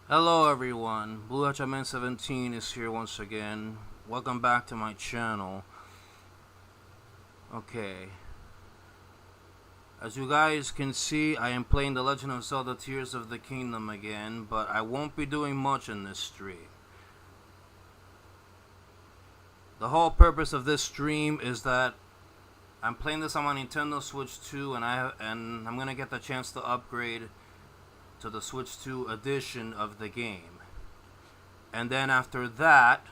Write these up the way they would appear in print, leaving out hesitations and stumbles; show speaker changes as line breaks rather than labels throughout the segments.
Hello everyone, NSFW is here once again. Welcome back to my channel. Okay. As you guys can see, I am playing The Legend of Zelda Tears of the Kingdom again, but I won't be doing much in this stream. The whole purpose of this stream is that I'm playing this on my Nintendo Switch 2 and I'm gonna get the chance to upgrade to the Switch 2 edition of the game. And then after that,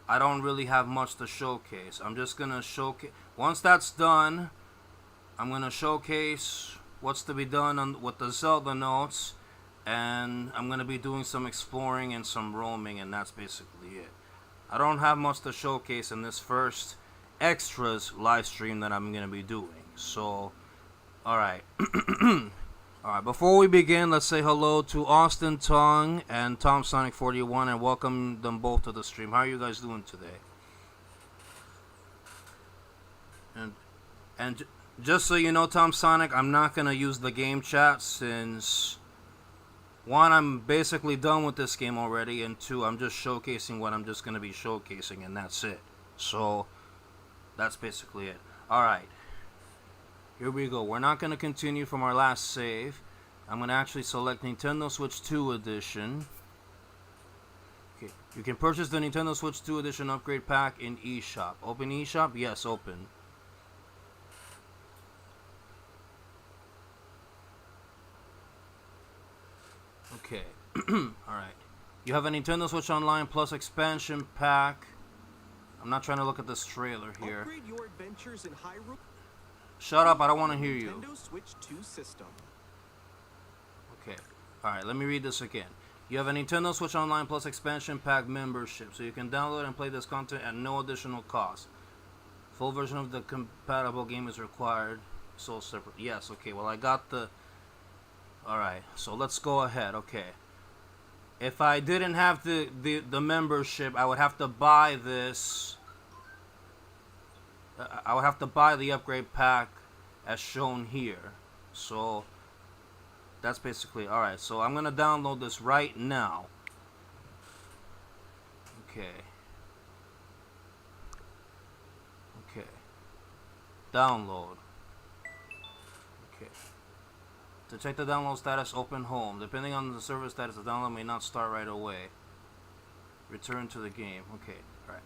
I don't really have much to showcase. I'm just gonna showcase. Once that's done, I'm gonna showcase what's to be done with the Zelda notes, and I'm gonna be doing some exploring and some roaming, and that's basically it. I don't have much to showcase in this first extras live stream that I'm gonna be doing. So, alright. Alright, before we begin, let's say hello to Austin Tong and Tom Sonic 41 and welcome them both to the stream. How are you guys doing today? And just so you know, Tom Sonic, I'm not gonna use the game chat since one, I'm basically done with this game already, and two, I'm just showcasing what I'm just gonna be showcasing, and that's it. So that's basically it. Alright. Here we go. We're not going to continue from our last save. I'm going to actually select Nintendo Switch 2 Edition. Okay. You can purchase the Nintendo Switch 2 Edition upgrade pack in eShop. Open eShop? Yes, open. Okay. Alright. You have a Nintendo Switch Online Plus expansion pack. I'm not trying to look at this trailer here.
Upgrade your adventures in Hyrule.
Shut up, I don't want to hear you.
Nintendo Switch 2 system.
Okay. Alright, let me read this again. You have a Nintendo Switch Online Plus expansion pack membership, so you can download and play this content at no additional cost. Full version of the compatible game is required. So separate. Yes, okay, well I got the... Alright, so let's go ahead, okay. If I didn't have the membership, I would have to buy this... I would have to buy the upgrade pack as shown here. So that's basically alright. So I'm gonna download this right now. Okay. Okay. Download. Okay. To check the download status, open home. Depending on the server status, the download may not start right away. Return to the game. Okay. Alright.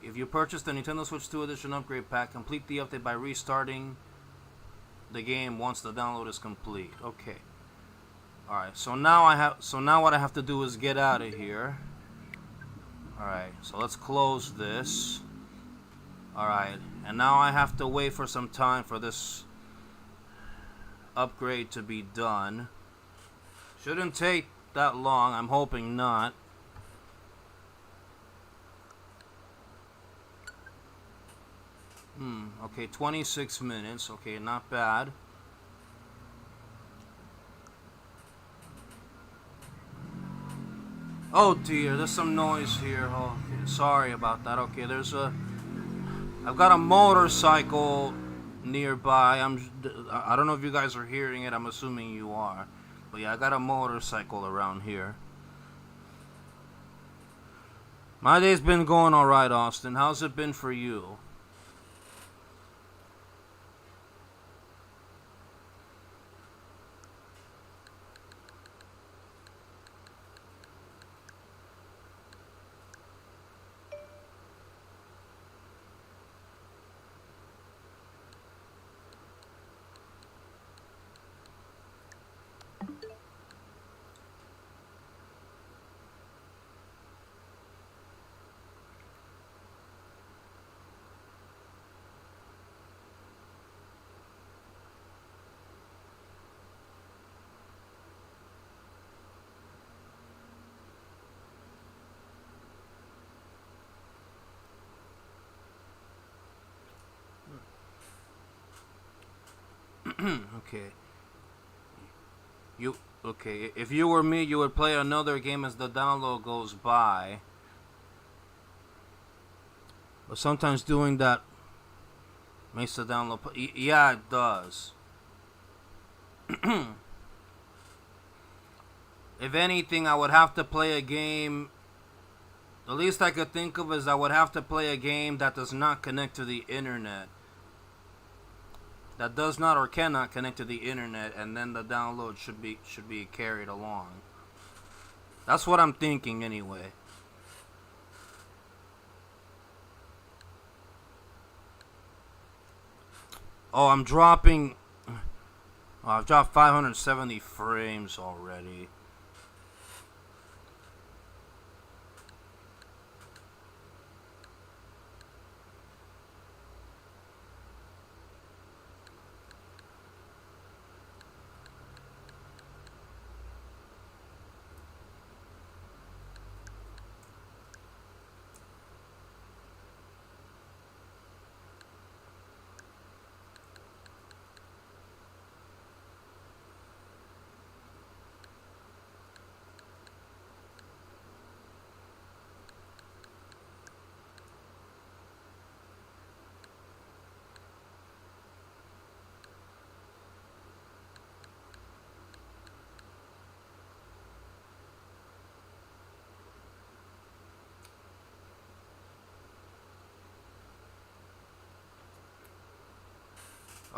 If you purchase the Nintendo Switch 2 Edition upgrade pack, complete the update by restarting the game once the download is complete. Okay. Alright, so now what I have to do is get out of here. Alright, so let's close this. Alright, and now I have to wait for some time for this upgrade to be done. Shouldn't take that long, I'm hoping not. Okay, 26 minutes. Okay, not bad. Oh dear, there's some noise here. Oh, okay, sorry about that. Okay, I've got a motorcycle nearby. I don't know if you guys are hearing it. I'm assuming you are. But yeah, I got a motorcycle around here. My day's been going alright, Austin. How's it been for you? Okay. Okay, if you were me, you would play another game as the download goes by. But sometimes doing that makes the download... Yeah, it does. If anything, I would have to play a game. The least I could think of is I would have to play a game that does not connect to the internet. That does not or cannot connect to the internet, and then the download should be carried along. That's what I'm thinking anyway. Oh, I'm dropping. Oh, I've dropped 570 frames already.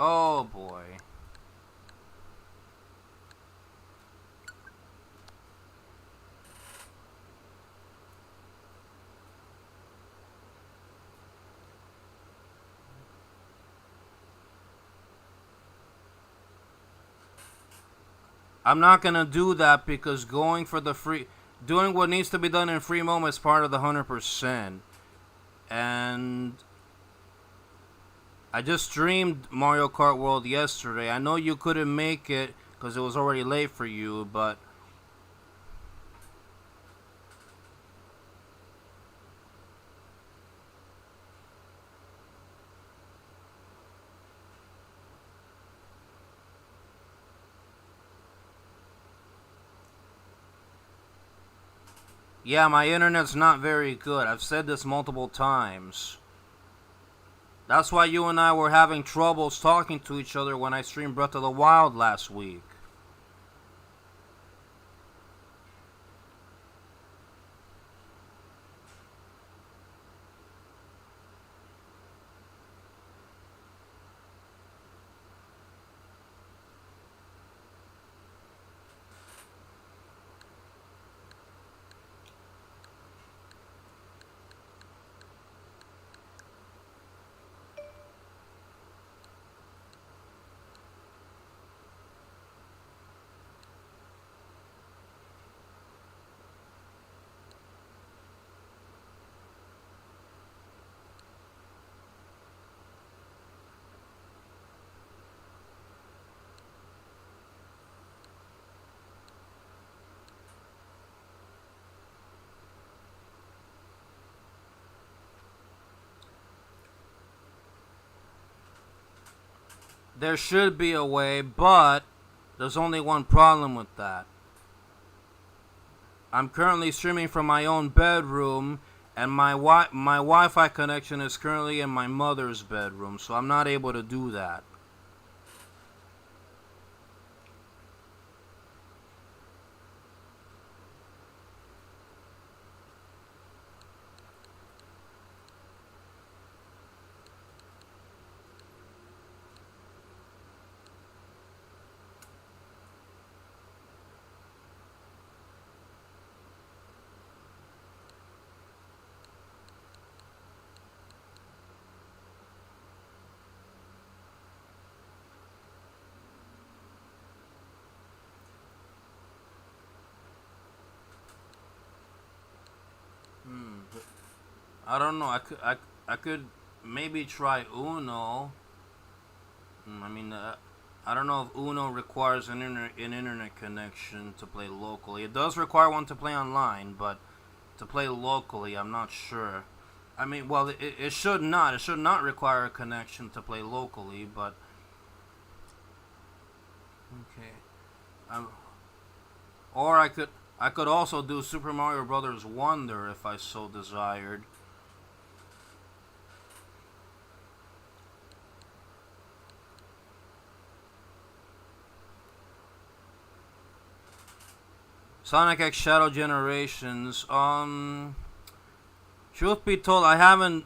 Oh boy. I'm not gonna do that because going for the free, doing what needs to be done in free moment is part of the 100%. And I just streamed Mario Kart World yesterday. I know you couldn't make it because it was already late for you, but yeah, my internet's not very good. I've said this multiple times. That's why you and I were having troubles talking to each other when I streamed Breath of the Wild last week. There should be a way, but there's only one problem with that. I'm currently streaming from my own bedroom, and my Wi-Fi connection is currently in my mother's bedroom, so I'm not able to do that. I don't know. I could maybe try Uno. I mean, I don't know if Uno requires an internet connection to play locally. It does require one to play online, but to play locally, I'm not sure. I mean, well, it should not. It should not require a connection to play locally, but okay. Or I could also do Super Mario Brothers Wonder if I so desired. Sonic X Shadow Generations. Truth be told, I haven't.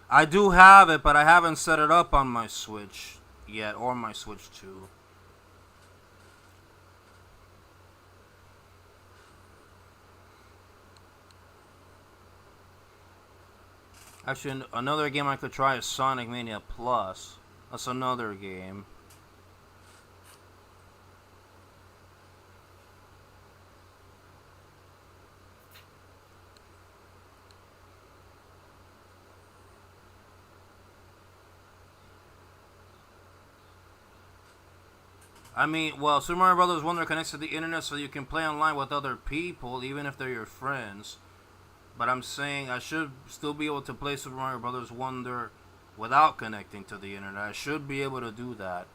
I do have it, but I haven't set it up on my Switch yet, or my Switch 2. Actually, another game I could try is Sonic Mania Plus. That's another game. I mean, well, Super Mario Brothers Wonder connects to the internet so you can play online with other people, even if they're your friends. But I'm saying I should still be able to play Super Mario Brothers Wonder without connecting to the internet. I should be able to do that.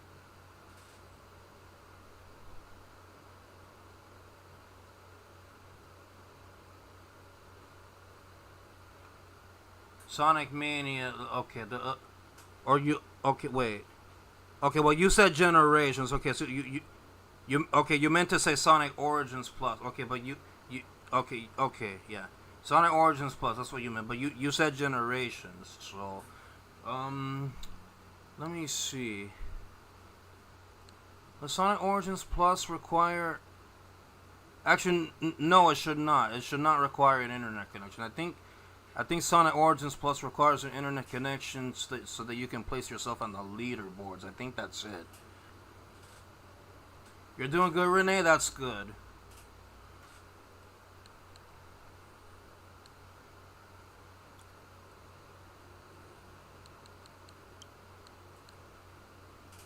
Sonic Mania, okay, or you, okay, wait. Okay, well, you said Generations, okay, so okay, you meant to say Sonic Origins Plus, okay, but okay, yeah. Sonic Origins Plus, that's what you meant, but you said Generations, so, let me see. Does Sonic Origins Plus require... Actually, no, it should not. It should not require an internet connection. I think Sonic Origins Plus requires an internet connection so that you can place yourself on the leaderboards. I think that's it. You're doing good, Renee? That's good.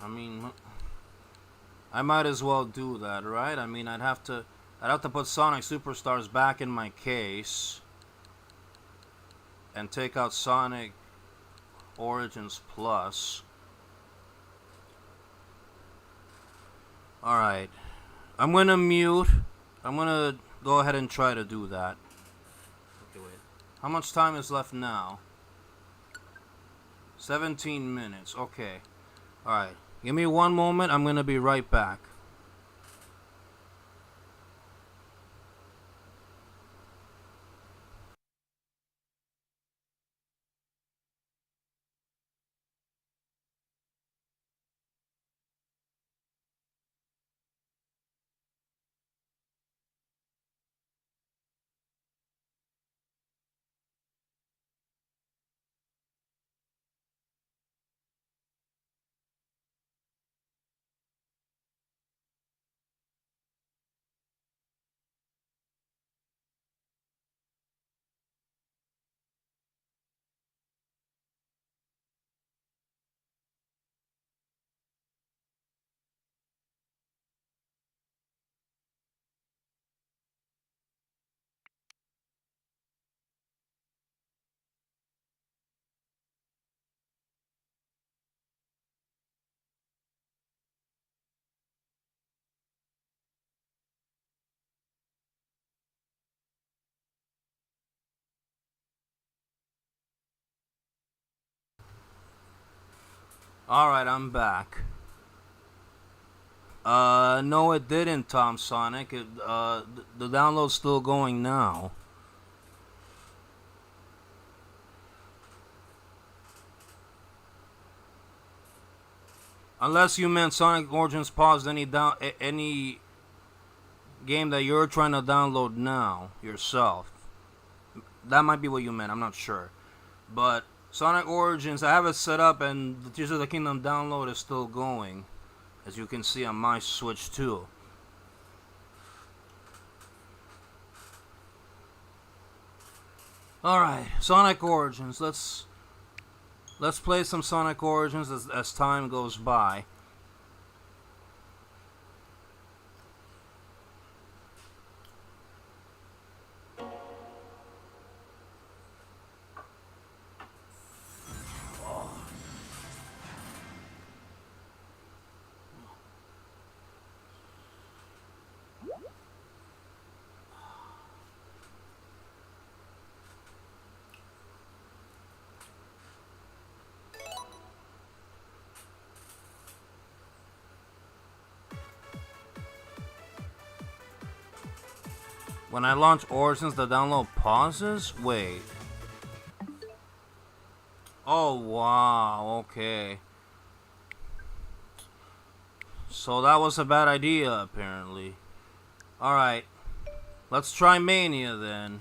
I mean, I might as well do that, right? I mean, I'd have to put Sonic Superstars back in my case and take out Sonic Origins Plus. Alright. I'm gonna mute. I'm gonna go ahead and try to do that. Okay, wait. How much time is left now? 17 minutes. Okay. Alright. Give me one moment. I'm gonna be right back. Alright, I'm back. No it didn't, Tom Sonic. The download's still going now. Unless you meant Sonic Origins paused any game that you're trying to download now yourself. That might be what you meant, I'm not sure. But Sonic Origins, I have it set up and the Tears of the Kingdom download is still going. As you can see on my Switch too. Alright, Sonic Origins. Let's play some Sonic Origins as time goes by. When I launch Origins, the download pauses? Wait. Oh, wow. Okay. So that was a bad idea, apparently. Alright. Let's try Mania, then.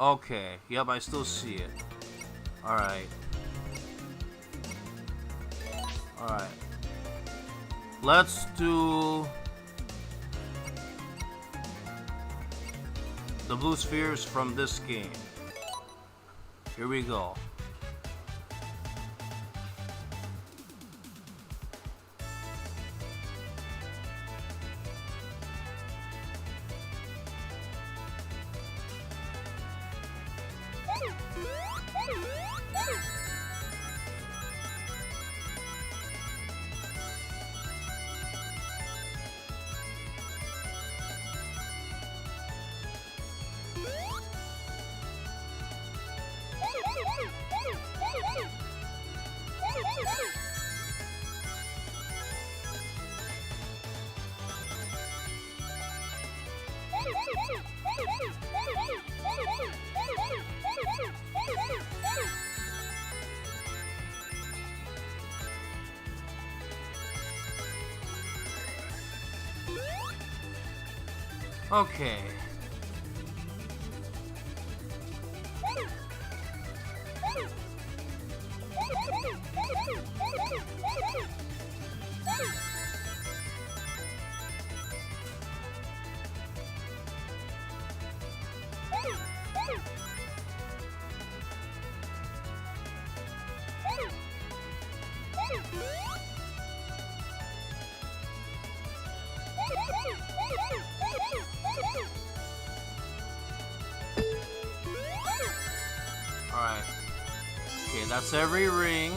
Okay, yep, I still see it. Alright. Alright. Let's do the blue spheres from this game. Here we go. Okay. Alright. Okay, that's every ring.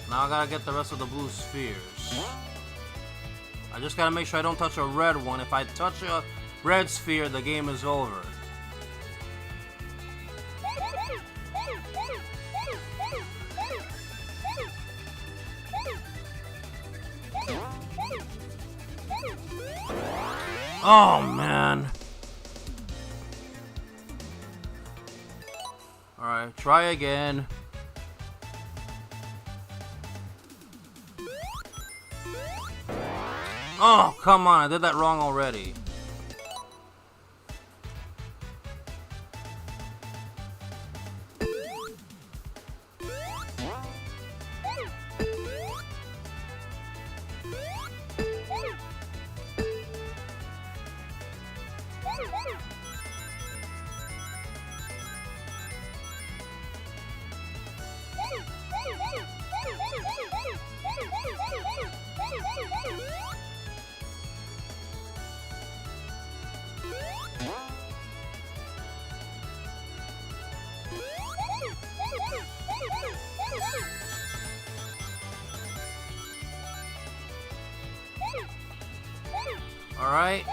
Now I gotta get the rest of the blue spheres. I just gotta make sure I don't touch a red one. If I touch a red sphere, the game is over. Oh, man. Alright, try again. Oh, come on, I did that wrong already. Alright.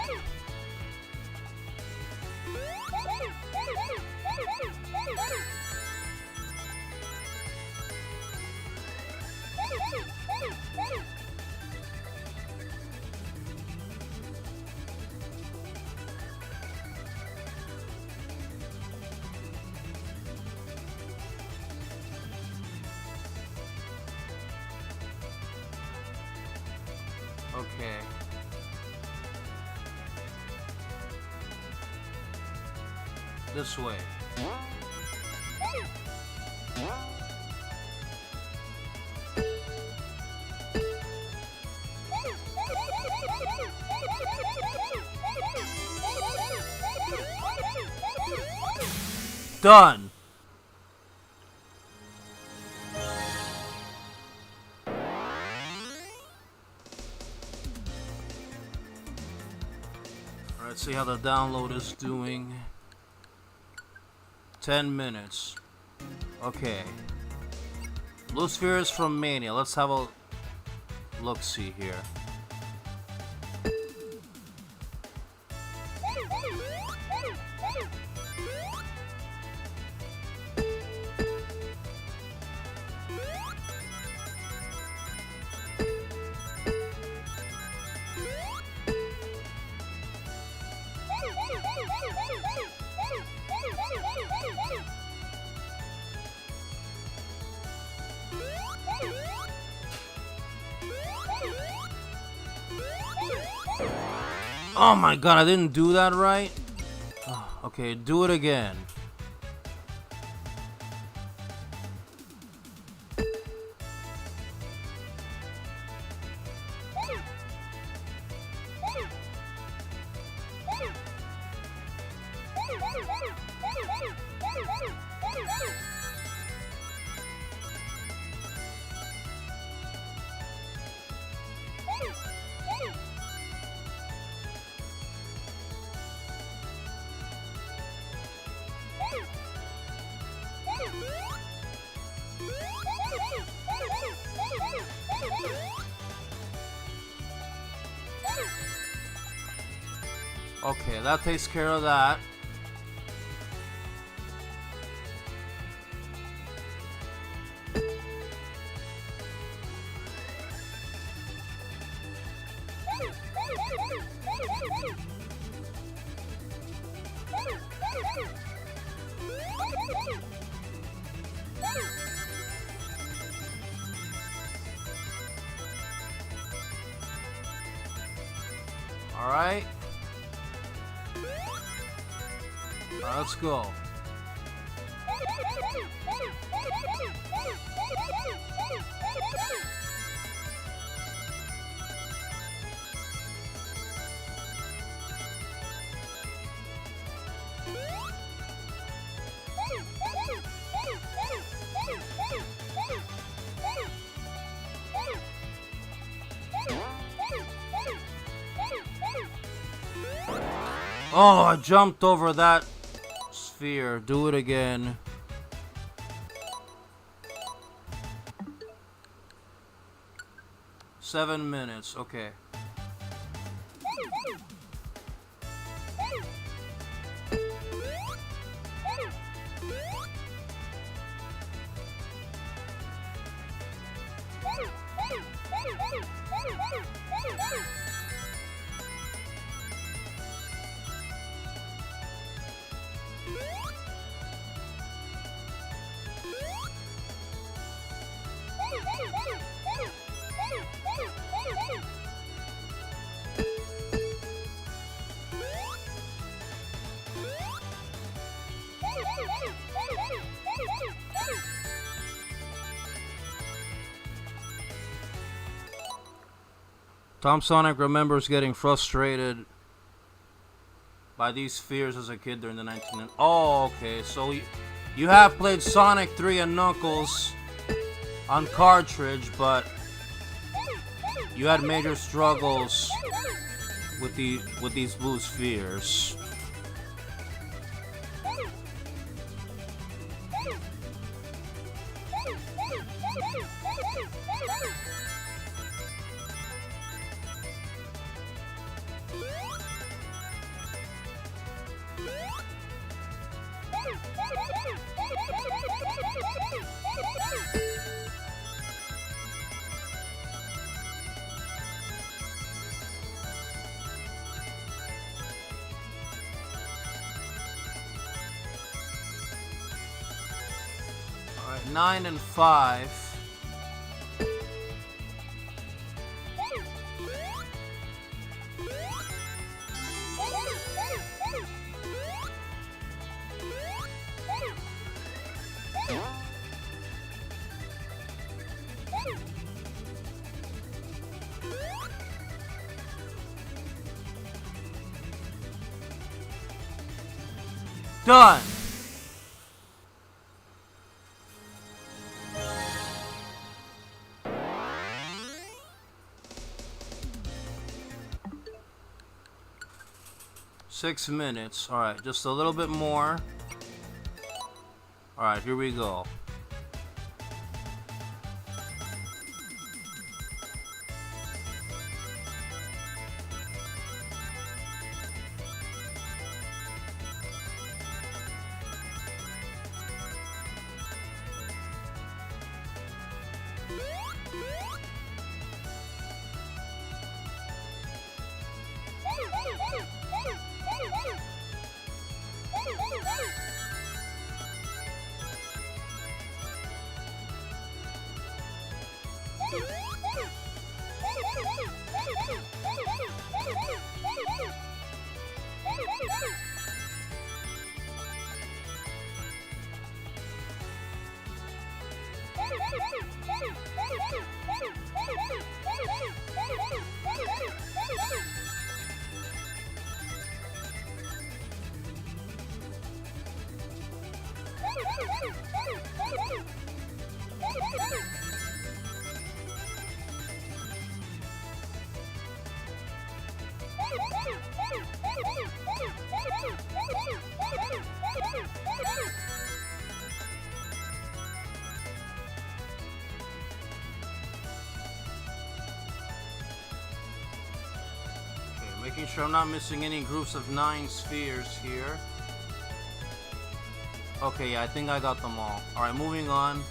Okay. This way. Done. Let's see how the download is doing. 10 minutes. Okay. Blue spheres from Mania. Let's have a look-see here. Oh my god, I didn't do that right? Okay, do it again. Okay, that takes care of that. Alright. Let's go. Oh, I jumped over that sphere. Do it again. Seven minutes. Okay. Tom Sonic remembers getting frustrated by these spheres as a kid during the 1990s. Oh, okay. So you have played Sonic 3 and Knuckles on cartridge, but you had major struggles with these blue spheres. Alright, 9 and 5. Done! 6 minutes. Alright, just a little bit more. Alright, here we go. Making sure I'm not missing any groups of 9 spheres here. Okay, yeah, I think I got them all. Alright, moving on.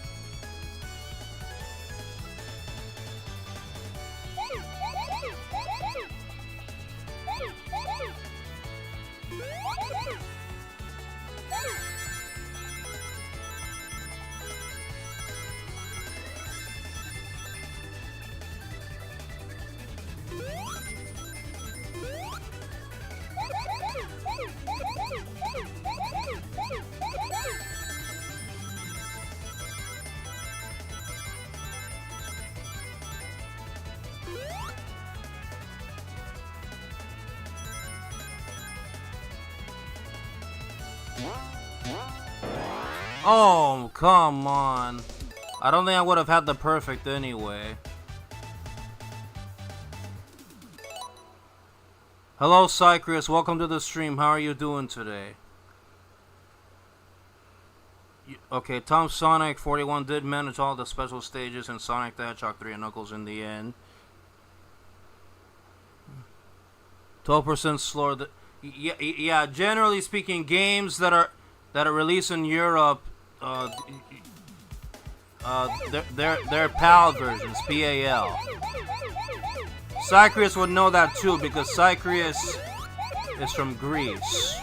Oh, come on. I don't think I would have had the perfect anyway. Hello, Cycris. Welcome to the stream. How are you doing today? Okay, Tom Sonic 41 did manage all the special stages in Sonic the Hedgehog 3 and Knuckles in the end. 12% slower. Yeah, generally speaking, games that are released in Europe, they're PAL versions, PAL. Cycris would know that too because Cycris is from Greece.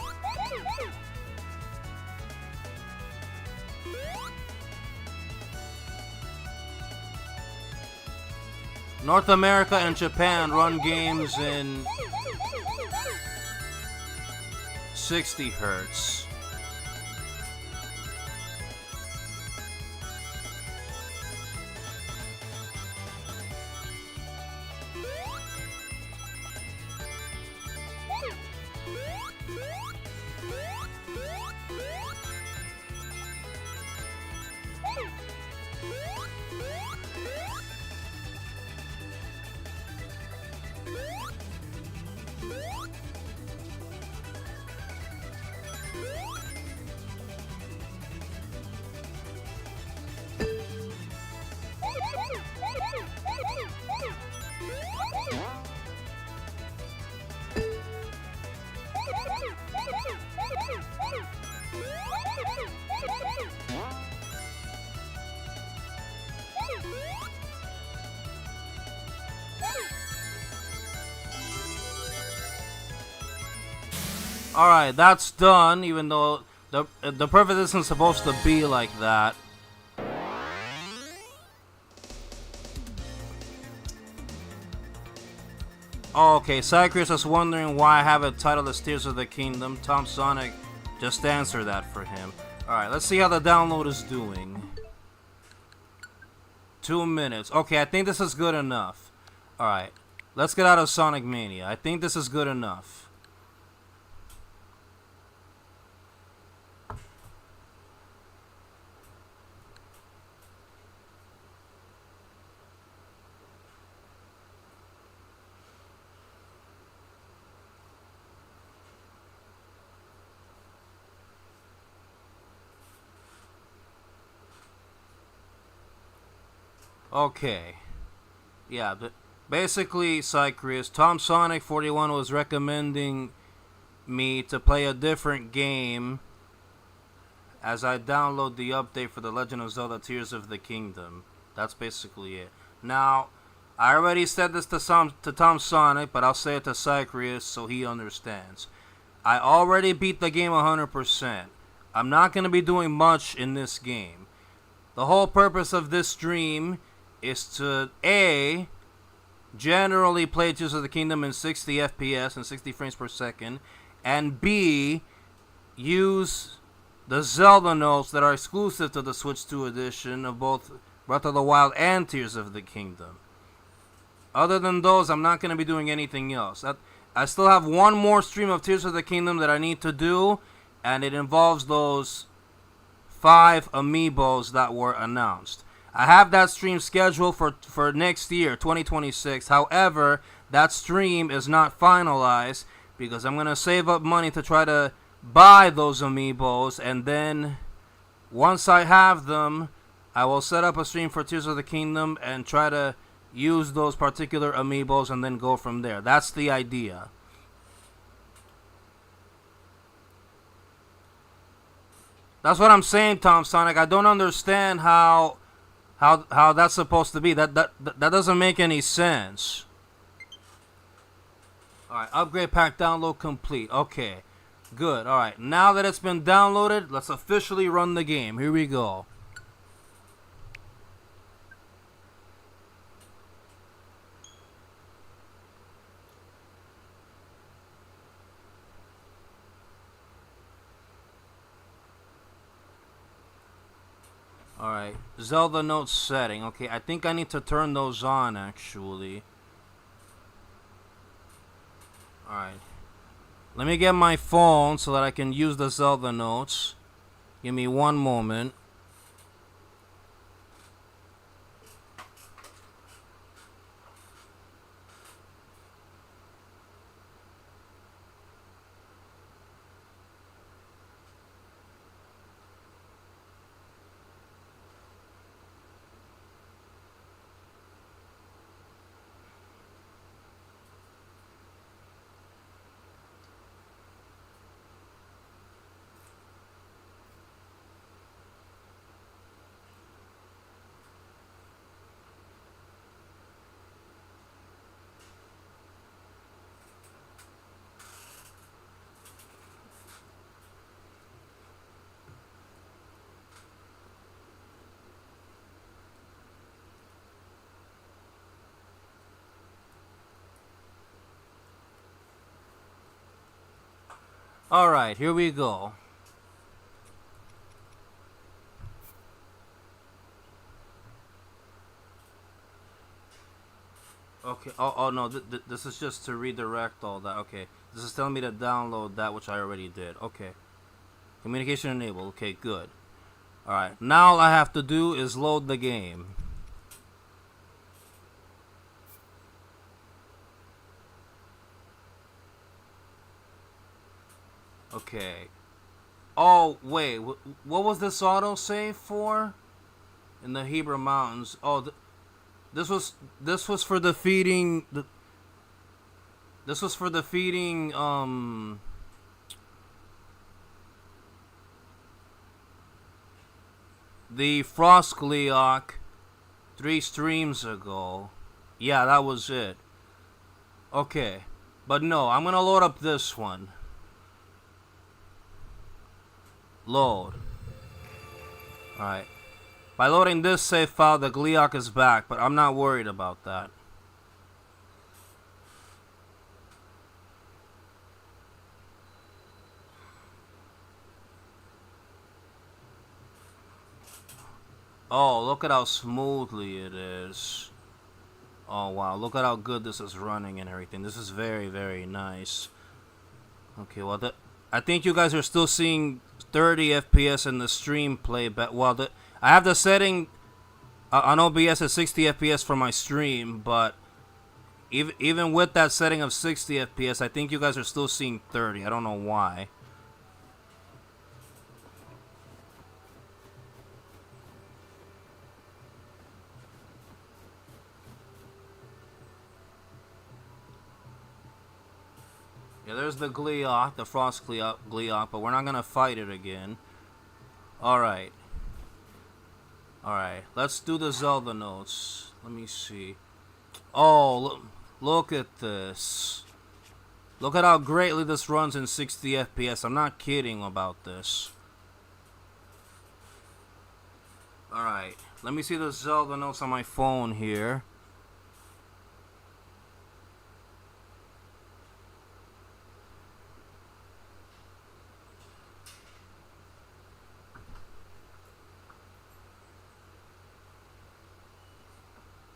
North America and Japan run games in 60 hertz. Alright, that's done, even though the perfect isn't supposed to be like that. Oh, okay, Cycris is wondering why I have it titled as Tears of the Kingdom. Tom Sonic just answered that for him. Alright, let's see how the download is doing. 2 minutes. Okay, I think this is good enough. Alright, let's get out of Sonic Mania. I think this is good enough. Okay. Yeah, basically, Cycris, Tom Sonic 41 was recommending me to play a different game as I download the update for The Legend of Zelda Tears of the Kingdom. That's basically it. Now, I already said this to Tom Sonic, but I'll say it to Cycris so he understands. I already beat the game 100%. I'm not going to be doing much in this game. The whole purpose of this stream is to A, generally play Tears of the Kingdom in 60 FPS and 60 frames per second, and B, use the Zelda notes that are exclusive to the Switch 2 edition of both Breath of the Wild and Tears of the Kingdom. Other than those, I'm not going to be doing anything else. I still have one more stream of Tears of the Kingdom that I need to do, and it involves those 5 amiibos that were announced. I have that stream scheduled for next year, 2026. However, that stream is not finalized because I'm going to save up money to try to buy those amiibos, and then once I have them, I will set up a stream for Tears of the Kingdom and try to use those particular amiibos and then go from there. That's the idea. That's what I'm saying, Tom Sonic. I don't understand how that's supposed to be. That doesn't make any sense. Alright, upgrade pack download complete. Okay, good. Alright, now that it's been downloaded, let's officially run the game. Here we go. Alright, Zelda notes setting. Okay, I think I need to turn those on, actually. Alright. Let me get my phone so that I can use the Zelda notes. Give me one moment. Alright, here we go. Okay, oh no, this is just to redirect all that. Okay, this is telling me to download that which I already did. Okay. Communication enabled. Okay, good. Alright, now all I have to do is load the game. Okay. Oh, wait. What was this autosave for? In the Hebrew Mountains. Oh, this was for defeating this was for defeating the Frost Gleeok 3 streams ago. Yeah, that was it. Okay. But no, I'm gonna load up this one. Load. Alright. By loading this save file, the Gleeok is back, but I'm not worried about that. Oh, look at how smoothly it is. Oh, wow. Look at how good this is running and everything. This is very, very nice. Okay, well, I think you guys are still seeing 30 FPS in the stream play, but well, I have the setting on OBS at 60 FPS for my stream, but even with that setting of 60 FPS, I think you guys are still seeing 30. I don't know why. Yeah, there's the Gleeok, the Frost Gleeok, but we're not gonna fight it again. Alright. Alright, let's do the Zelda notes. Let me see. Oh, look at this. Look at how greatly this runs in 60 FPS. I'm not kidding about this. Alright, let me see the Zelda notes on my phone here.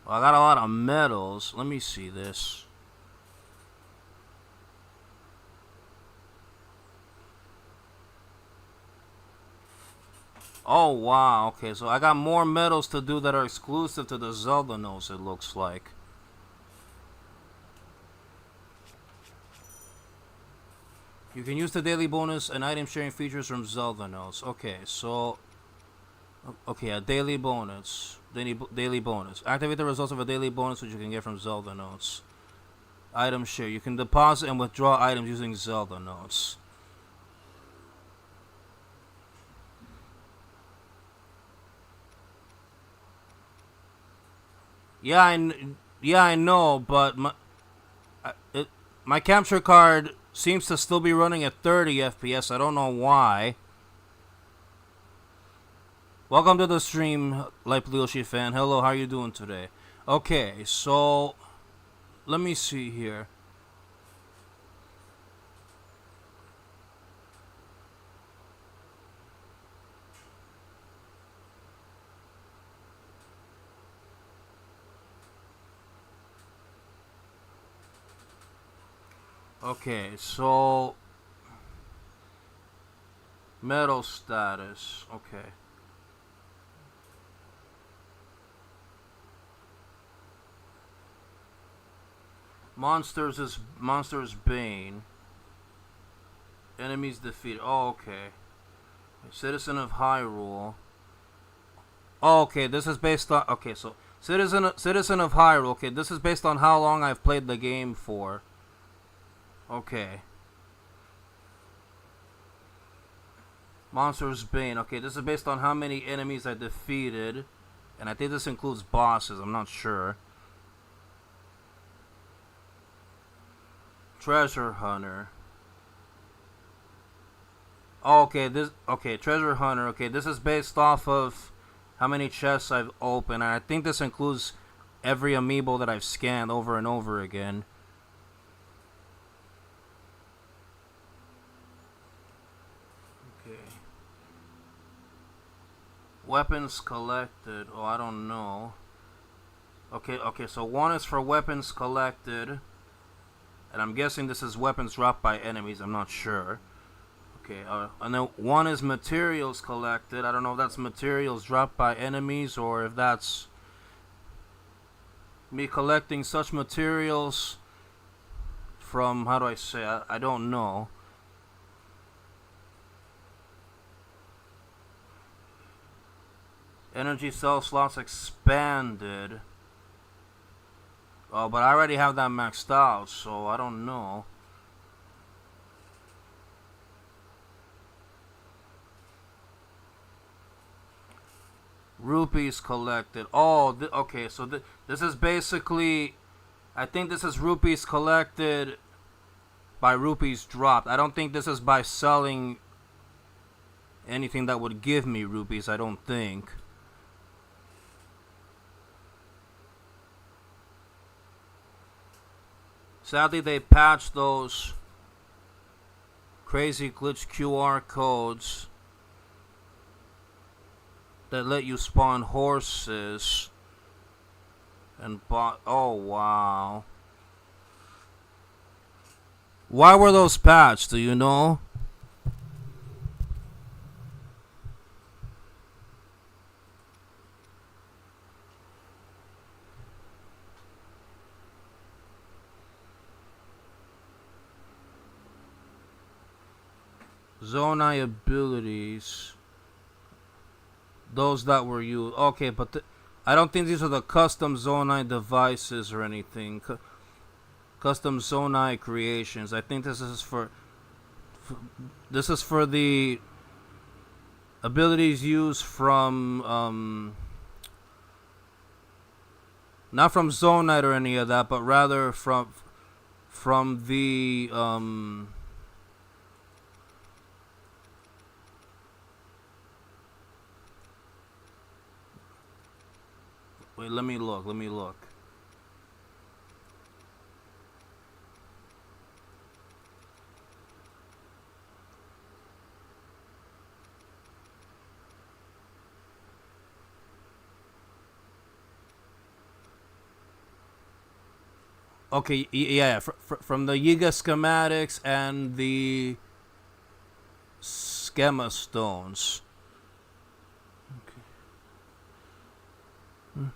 Well, I got a lot of medals. Let me see this. Oh, wow. Okay, so I got more medals to do that are exclusive to the Zelda notes, it looks like. You can use the daily bonus and item sharing features from Zelda notes. Okay, so... Okay, a daily bonus. Daily bonus. Activate the results of a daily bonus which you can get from Zelda notes. Item share. You can deposit and withdraw items using Zelda notes. Yeah, I know, but my capture card seems to still be running at 30 FPS. I don't know why. Welcome to the stream, Light Yoshi fan. Hello, how are you doing today? Okay, so let me see here. Okay, so medal status. Okay. Monsters Bane. Enemies defeated. Oh, okay. Citizen of Hyrule. Oh, okay, this is based on... Okay, so Citizen of Hyrule. Okay, this is based on how long I've played the game for. Okay. Monsters Bane. Okay, this is based on how many enemies I defeated. And I think this includes bosses. I'm not sure. Treasure Hunter. Oh, okay, Treasure Hunter. Okay, this is based off of how many chests I've opened. And I think this includes every amiibo that I've scanned over and over again. Okay. Weapons collected. Oh, I don't know. Okay, so one is for weapons collected. And I'm guessing this is weapons dropped by enemies. I'm not sure. Okay, and then one is materials collected. I don't know if that's materials dropped by enemies or if that's me collecting such materials from, how do I say, I don't know. Energy cell slots expanded. Oh, but I already have that maxed out, so I don't know. Rupees collected. Oh, okay, so this is basically... I think this is rupees collected by rupees dropped. I don't think this is by selling anything that would give me rupees, I don't think. Sadly, they patched those crazy glitch QR codes that let you spawn horses and bought. Oh, wow. Why were those patched? Do you know? Zonai abilities. Those that were used. Okay, but I don't think these are the custom Zonai devices or anything. Custom Zonai creations. I think this is for the abilities used from not from Zonite or any of that, but rather from the wait, let me look. Okay, yeah, from the Yiga schematics and the schema stones. Okay.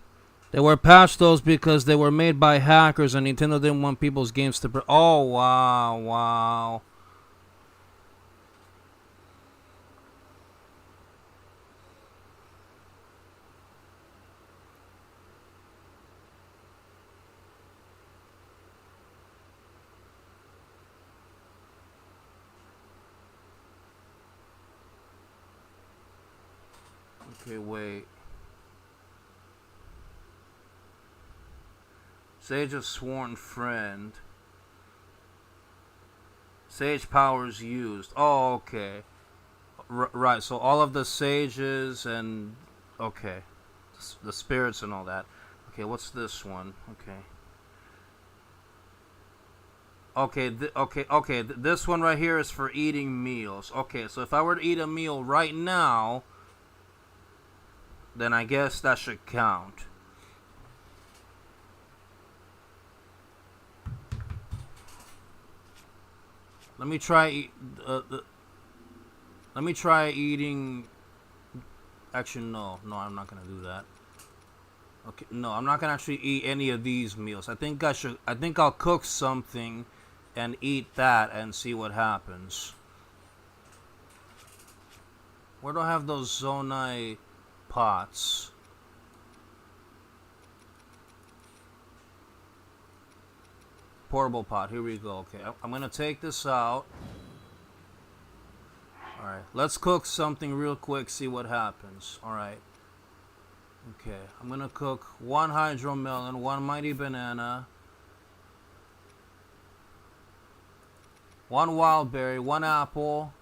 They were patched those because they were made by hackers and Nintendo didn't want people's games to... Oh, wow. Okay, wait. Sage's sworn friend. Sage powers used. Oh, okay. Right, so all of the sages and... Okay. The spirits and all that. Okay, what's this one? Okay, this one right here is for eating meals. Okay, so if I were to eat a meal right now, then I guess that should count. Let me try eating. Actually, no, I'm not gonna do that. Okay, no, I'm not gonna actually eat any of these meals. I think I'll cook something and eat that and see what happens. Where do I have those Zonai pots? Portable pot. Here we go. Okay, I'm gonna take this out. Alright, let's cook something real quick, see what happens. Alright. Okay, I'm gonna cook 1 hydro melon, 1 mighty banana, 1 wild berry, 1 apple,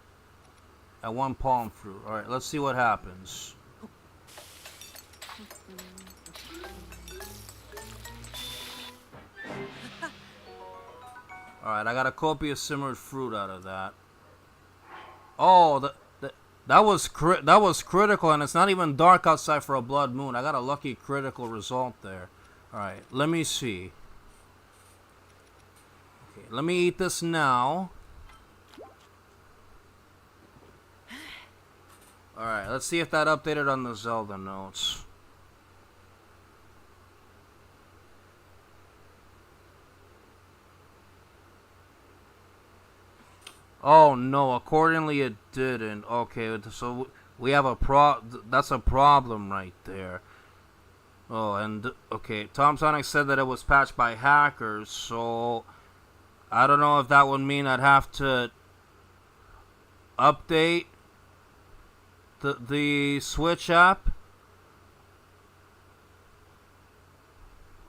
and 1 palm fruit. Alright, let's see what happens. Alright, I got a copious simmered fruit out of that. Oh, that was critical, and it's not even dark outside for a blood moon. I got a lucky critical result there. Alright, let me see. Okay, let me eat this now. Alright, let's see if that updated on the Zelda notes. Oh no, accordingly it didn't. Okay, so we have that's a problem right there. Oh, and okay, Tom Sonic said that it was patched by hackers, so I don't know if that would mean I'd have to update the Switch app,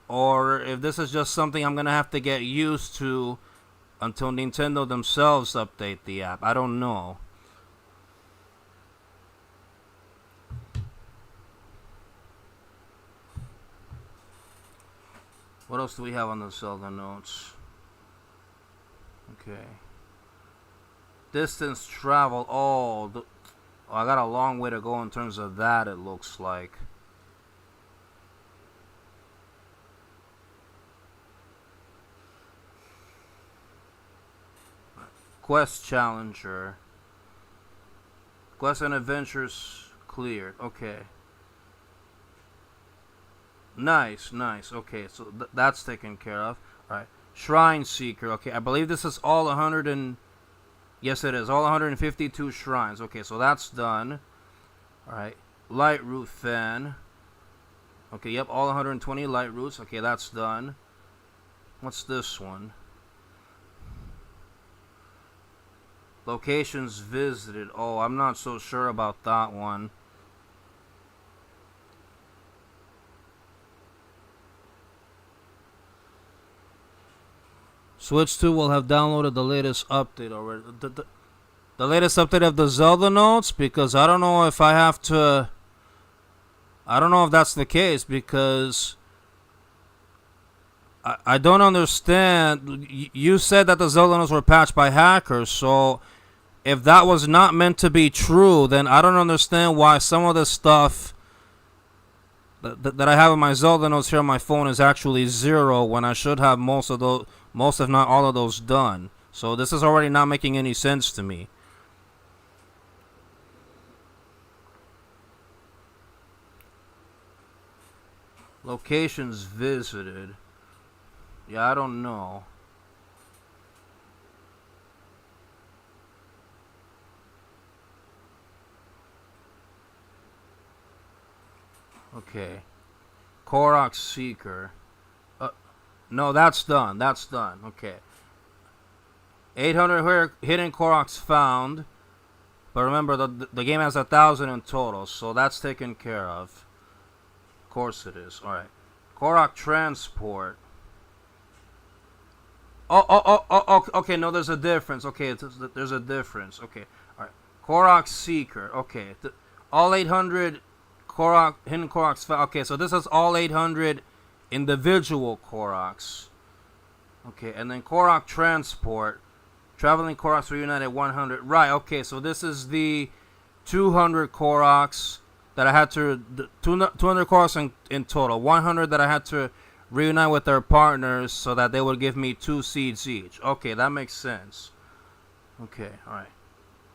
or if this is just something I'm gonna have to get used to until Nintendo themselves update the app. I don't know. What else do we have on the Zelda notes? Okay. Distance travel. Oh, I got a long way to go in terms of that, it looks like. Quest Challenger. Quests and adventures cleared. Okay. Nice. Okay, so that's taken care of. Alright. Shrine Seeker. Okay, I believe this is all 100 and... Yes, it is. All 152 shrines. Okay, so that's done. Alright. Light Root Fan. Okay, yep, all 120 light roots. Okay, that's done. What's this one? Locations visited. Oh, I'm not so sure about that one. Switch 2 will have downloaded the latest update already. The latest update of the Zelda notes? Because I don't know if I have to... I don't know if that's the case, because... I don't understand. You said that the Zelda notes were patched by hackers, so... If that was not meant to be true, then I don't understand why some of the stuff that I have in my Zelda notes here on my phone is actually 0 when I should have most if not all of those done. So this is already not making any sense to me. Locations visited. Yeah, I don't know. Okay. Korok Seeker. No, that's done. That's done. Okay. 800 hidden Koroks found. But remember, the game has 1,000 in total, so that's taken care of. Of course it is. Alright. Korok Transport. Oh, okay, no, there's a difference. Okay, there's a difference. Okay. Alright. Korok Seeker. Okay. All 800... hidden Koroks. Okay, so this is all 800 individual Koroks. Okay, and then Korok Transport. Traveling Koroks reunited 100. Right, okay, so this is the 200 Koroks that I had to... 200 Koroks in total. 100 that I had to reunite with their partners so that they would give me 2 seeds each. Okay, that makes sense. Okay, alright.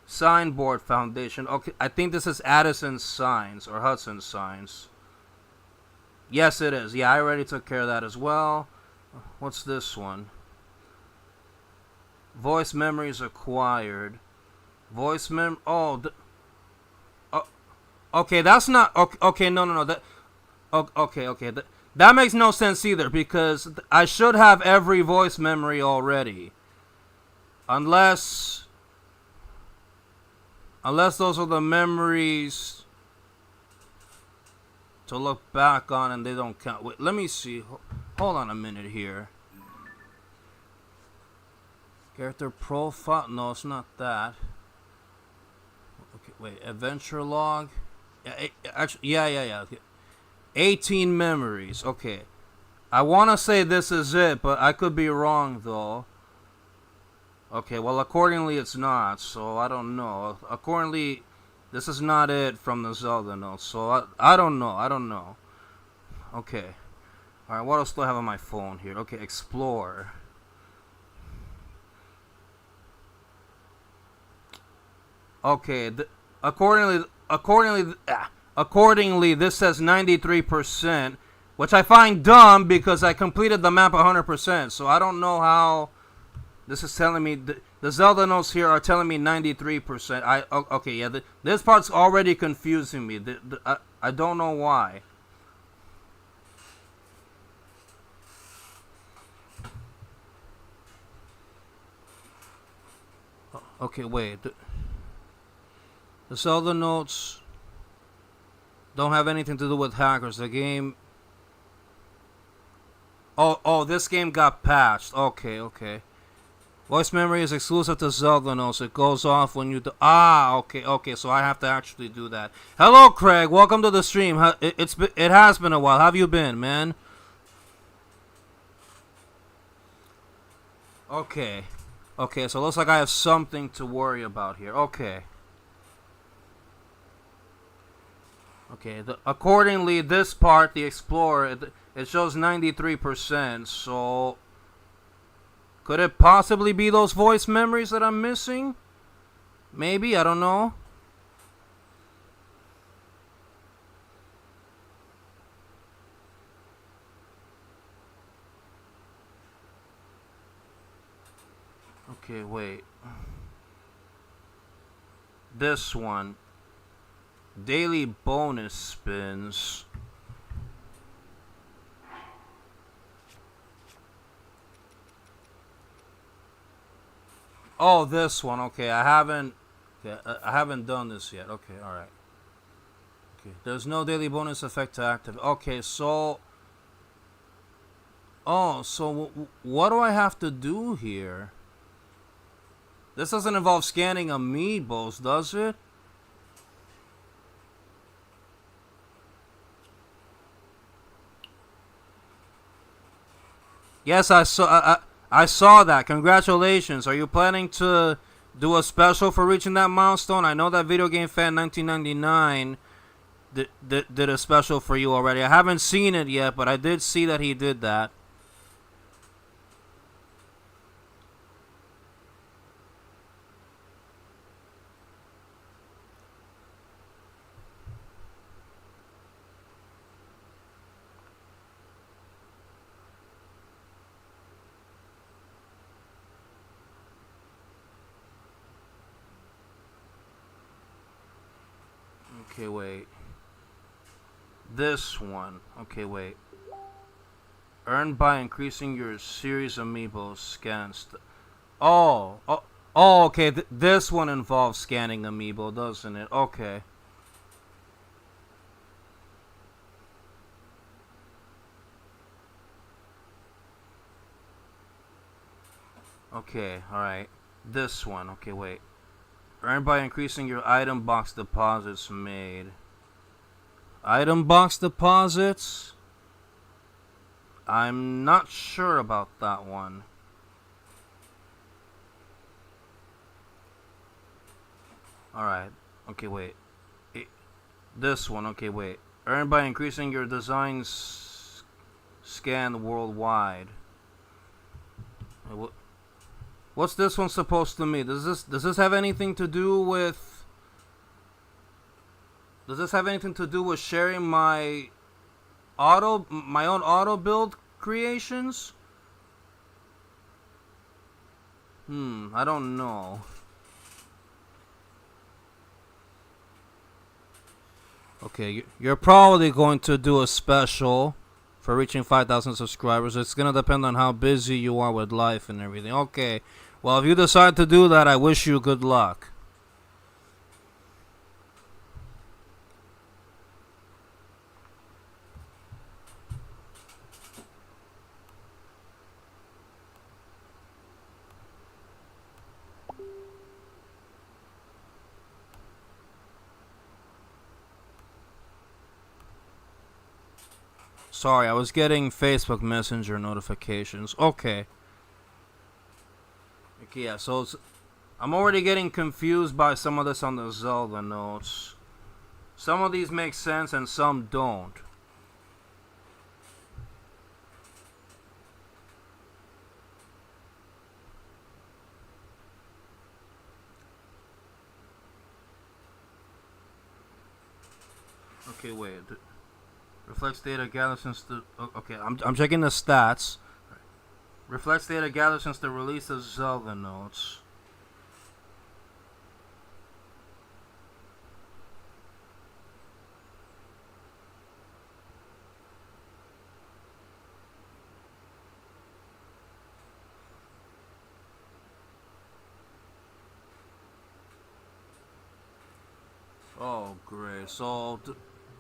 Signboard Foundation. Okay, I think this is Addison Signs or Hudson Signs. Yes, it is. Yeah, I already took care of that as well. What's this one? Voice memories acquired. Voice mem. Oh, okay. That's not okay. Okay, no. That. Okay. That makes no sense either, because I should have every voice memory already, unless those are the memories to look back on and they don't count. Wait, let me see. Hold on a minute here. Character profile. No, it's not that. Okay, wait. Adventure log. Yeah. Okay. 18 memories. Okay. I want to say this is it, but I could be wrong though. Okay, well, accordingly it's not, so I don't know. Accordingly, this is not it from the Zelda notes, so I don't know. Okay. Alright, what else do I have on my phone here? Okay, explore. Okay, accordingly, this says 93%, which I find dumb because I completed the map 100%, so I don't know how... This is telling me, the Zelda notes here are telling me 93%. Okay, yeah, this part's already confusing me. I don't know why. Okay, wait. The Zelda notes don't have anything to do with hackers. The game... Oh, this game got patched. Okay. Voice memory is exclusive to Zelda notes. It goes off when you do... Okay, so I have to actually do that. Hello, Craig. Welcome to the stream. It has been a while. How have you been, man? Okay, so it looks like I have something to worry about here. Okay, accordingly, this part, the Explorer, it shows 93%, so... Could it possibly be those voice memories that I'm missing? Maybe, I don't know. Okay, wait. This one. Daily bonus spins. Oh, this one. Okay, I haven't. Okay, I haven't done this yet. Okay, all right. Okay, there's no daily bonus effect to activate. Okay, so. Oh, so what do I have to do here? This doesn't involve scanning amiibos, does it? Yes, I saw. I saw that. Congratulations. Are you planning to do a special for reaching that milestone? I know that Video Game Fan 1999 did a special for you already. I haven't seen it yet, but I did see that he did that. Okay, wait. This one. Okay, wait. Earned by increasing your series amiibo scans. Oh, okay. This one involves scanning amiibo, doesn't it? Okay. Okay, alright. This one. Okay, wait. Earned by increasing your item box deposits made. Item box deposits? I'm not sure about that one. Alright. Okay, wait. This one. Okay, wait. Earned by increasing your designs scanned worldwide. What's this one supposed to mean? Does this have anything to do with? Does this have anything to do with sharing my own auto build creations? I don't know. Okay, you're probably going to do a special for reaching 5,000 subscribers. It's gonna depend on how busy you are with life and everything. Okay, well, if you decide to do that, I wish you good luck. Sorry, I was getting Facebook Messenger notifications. Okay. Okay, yeah, so I'm already getting confused by some of this on the Zelda notes. Some of these make sense and some don't. Okay, wait. Reflects data gathered since the... Okay, I'm checking the stats. Reflects data gathered since the release of Zelda notes. Oh, great. So,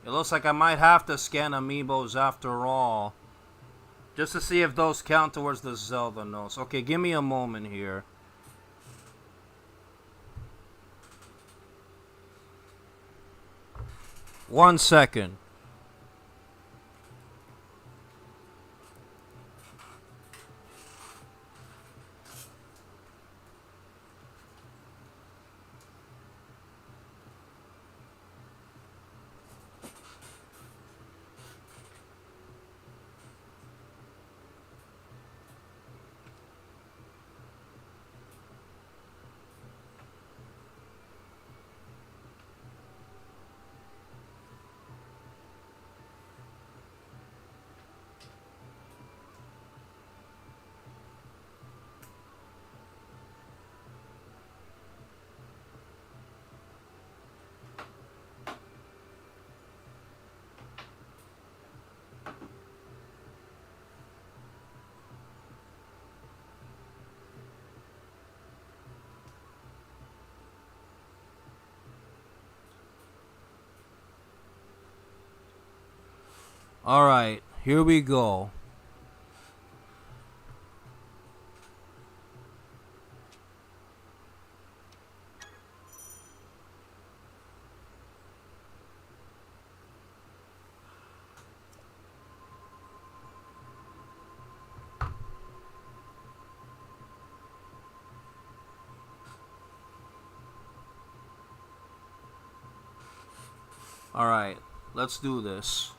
it looks like I might have to scan amiibos after all. Just to see if those count towards the Zelda notes. Okay, give me a moment here. One second. Alright, here we go. Alright, let's do this.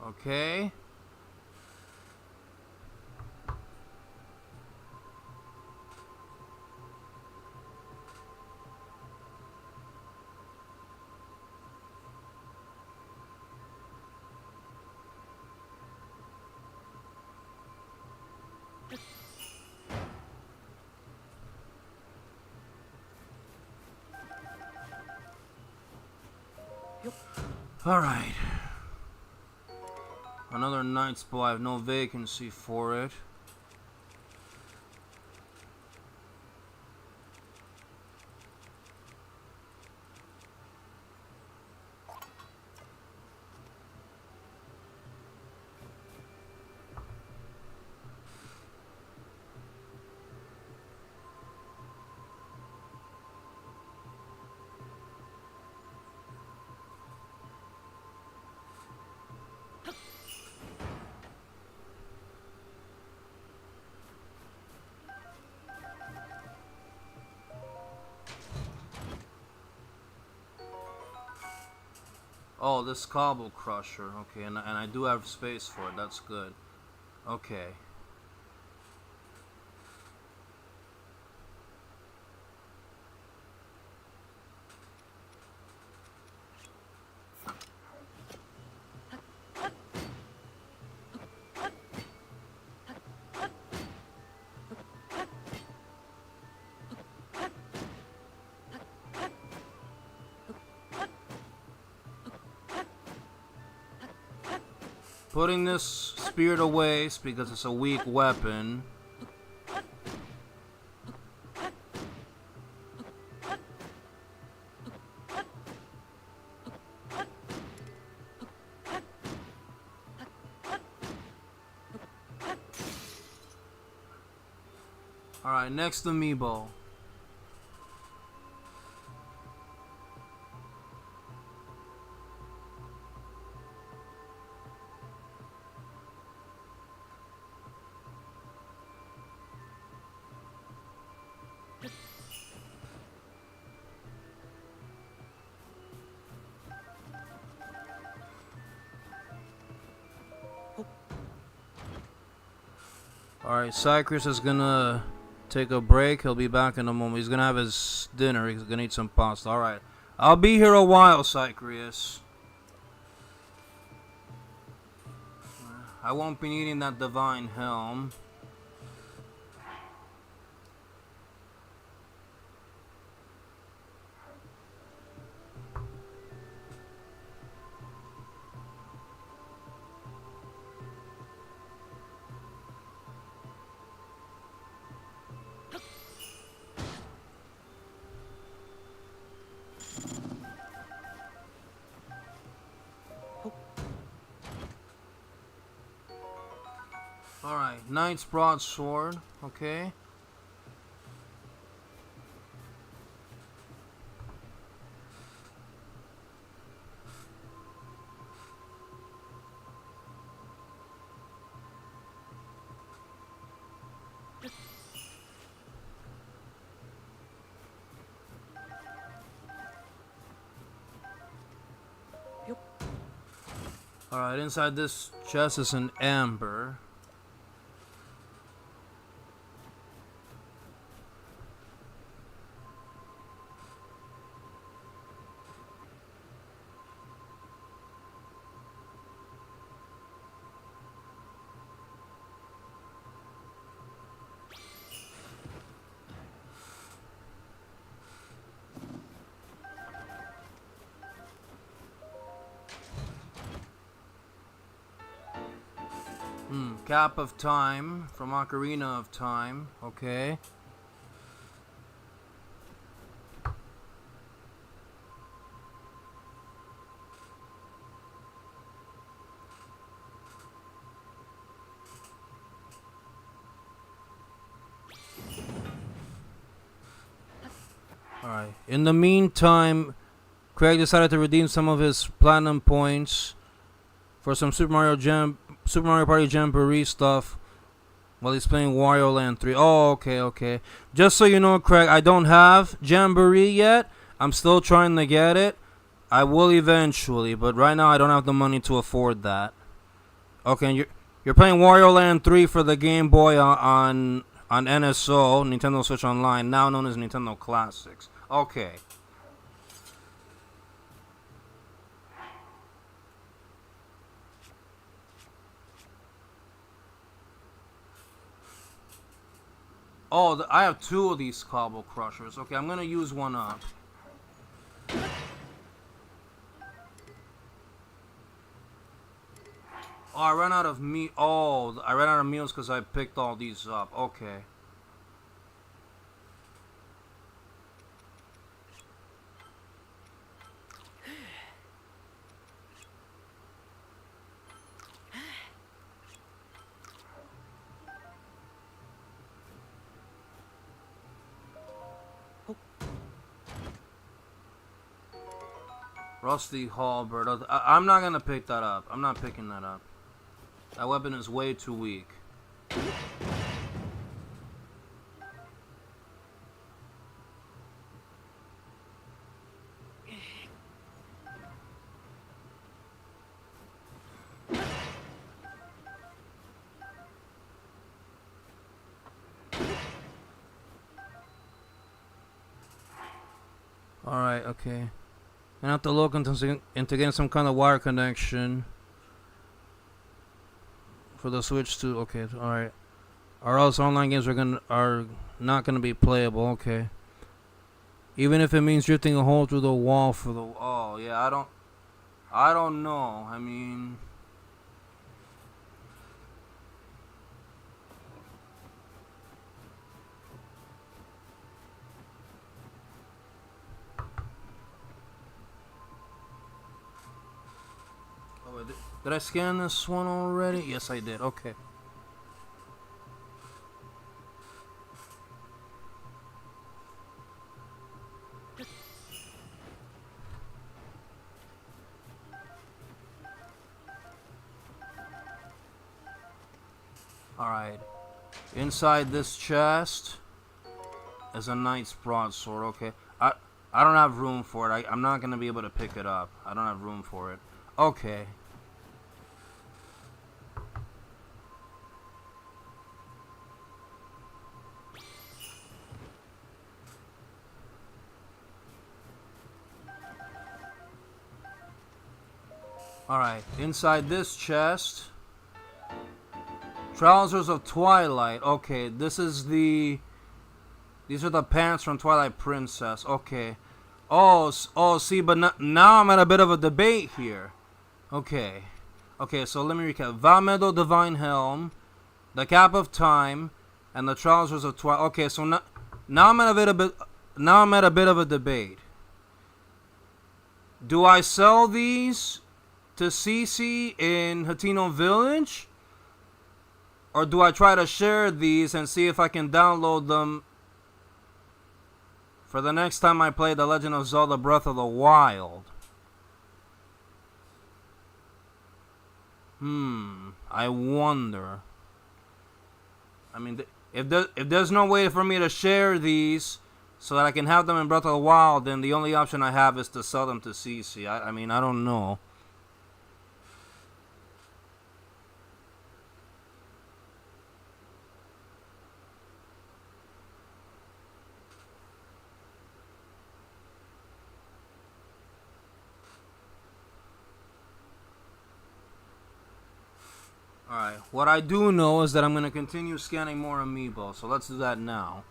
Okay. Alright. Another night spot. I have no vacancy for it. Oh, this cobble crusher. Okay, and I do have space for it. That's good. Okay. Putting this spear to waste because it's a weak weapon. Alright, next amiibo. Alright, Cypress is gonna take a break. He'll be back in a moment. He's gonna have his dinner. He's gonna eat some pasta. Alright. I'll be here a while, Cypress. I won't be needing that divine helm. Alright, Knight's Broadsword, okay. Alright, inside this chest is an amber. Cap of Time from Ocarina of Time. Okay. Alright. In the meantime, Craig decided to redeem some of his platinum points for some Super Mario Party Jamboree stuff while he's playing Wario Land 3. Oh, okay. Just so you know, Craig, I don't have Jamboree yet. I'm still trying to get it. I will eventually, but right now I don't have the money to afford that. Okay, and you're playing Wario Land 3 for the Game Boy on NSO, Nintendo Switch Online, now known as Nintendo Classics. Okay. Oh, I have 2 of these Cobble Crushers. Okay, I'm gonna use one up. Oh, I ran out of meat. Oh, I ran out of meals because I picked all these up. Okay. Rusty Halberd. I'm not gonna pick that up. I'm not picking that up. That weapon is way too weak. Alright, okay. I have to look into getting some kind of wire connection for the Switch 2. Okay, alright. Or else online games are not gonna be playable. Okay. Even if it means drifting a hole through the wall for the. Oh yeah, I don't know. I mean. Oh, wait, did I scan this one already? Yes, I did. Okay. Alright. Inside this chest is a knight's broadsword. Okay. I don't have room for it. I'm not going to be able to pick it up. I don't have room for it. Okay. Alright. Inside this chest, Trousers of Twilight. Okay, these are the pants from Twilight Princess. Okay. Oh, see, but now I'm at a bit of a debate here. Okay. Okay, so let me recap. Valmedo Divine Helm, the Cap of Time, and the Trousers of Twilight. Okay, so now I'm at a bit of a debate. Do I sell these to Cece in Hateno Village? Or do I try to share these and see if I can download them for the next time I play The Legend of Zelda Breath of the Wild? I wonder. I mean, if there's no way for me to share these so that I can have them in Breath of the Wild, then the only option I have is to sell them to Cece. I mean, I don't know. Alright, what I do know is that I'm going to continue scanning more amiibo, so let's do that now.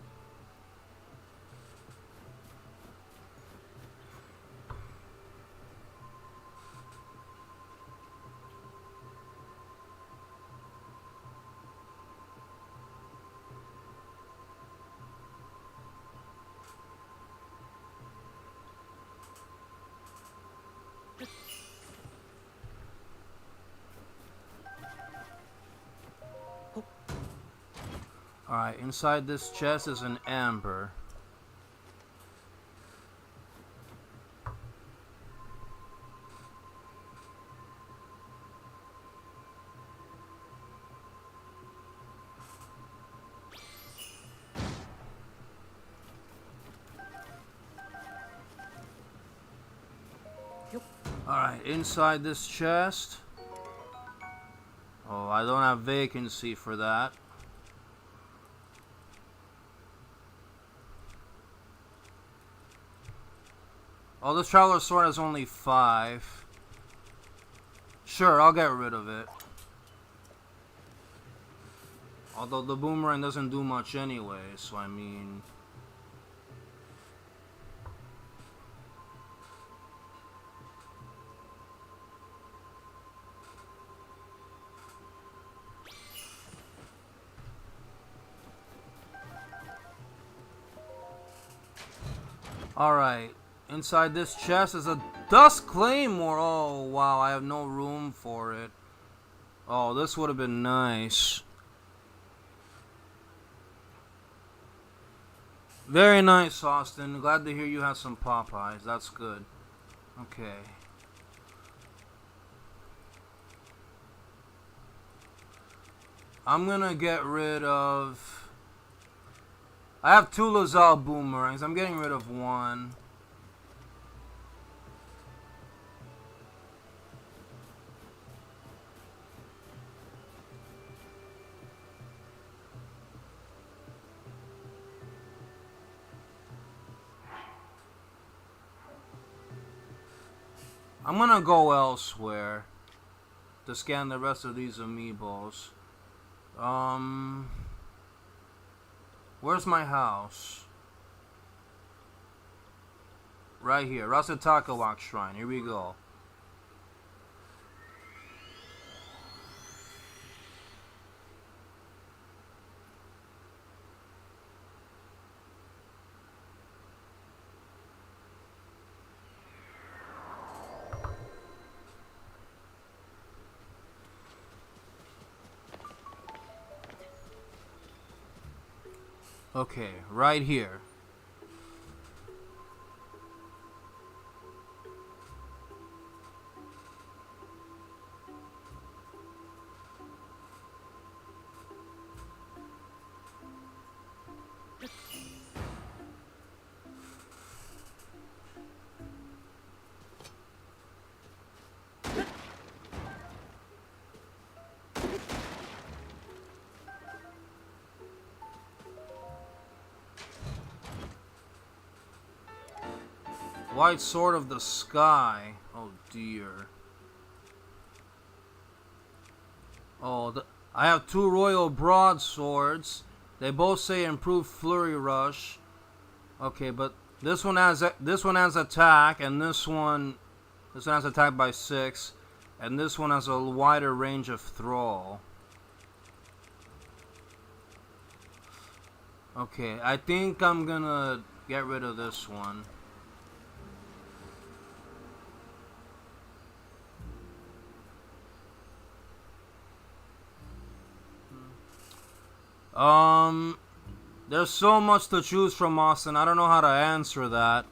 Alright, inside this chest is an amber. Alright, inside this chest. Oh, I don't have vacancy for that. Oh, this Traveler's Sword has only 5. Sure, I'll get rid of it. Although the boomerang doesn't do much anyway, so I mean... Alright, inside this chest is a Dust Claymore. Oh, wow, I have no room for it. Oh, this would have been nice. Very nice, Austin. Glad to hear you have some Popeyes. That's good. Okay. I'm gonna get rid of... I have 2 Lazal boomerangs. I'm getting rid of 1. I'm gonna go elsewhere to scan the rest of these amiibos. Where's my house? Right here. Rasatakawak Shrine. Here we go. Okay, right here. White Sword of the Sky. Oh dear. Oh, I have 2 Royal Broadswords. They both say improved Flurry Rush. Okay, but this one has attack, and this one has attack by 6, and this one has a wider range of throw. Okay, I think I'm gonna get rid of this one. There's so much to choose from, Austin. I don't know how to answer that.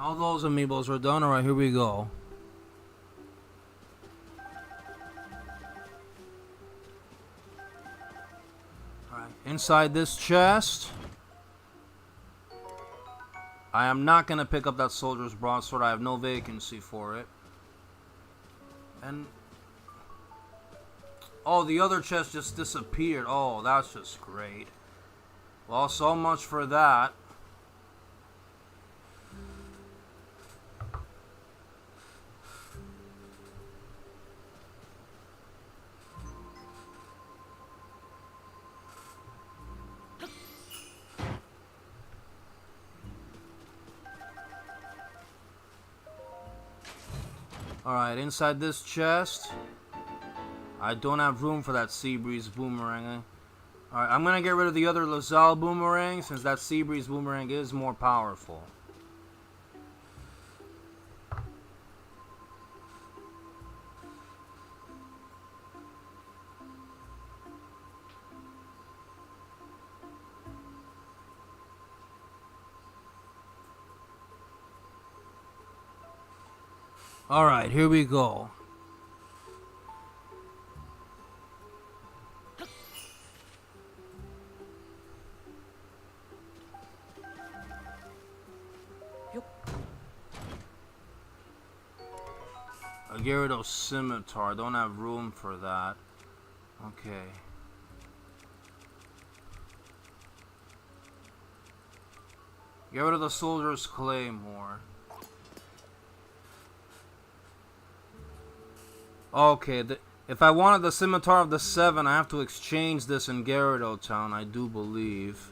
All those amiibos are done. Alright, here we go. Alright, inside this chest, I am not going to pick up that Soldier's Broadsword. I have no vacancy for it. And... oh, the other chest just disappeared. Oh, that's just great. Well, so much for that. Alright, inside this chest, I don't have room for that Sea Breeze boomerang. Alright, I'm gonna get rid of the other Lazal boomerang since that Sea Breeze boomerang is more powerful. Alright, here we go. A Gyarados Scimitar, don't have room for that. Okay. Get rid of the Soldier's Claymore. Okay, if I wanted the Scimitar of the 7, I have to exchange this in Gyarados Town, I do believe.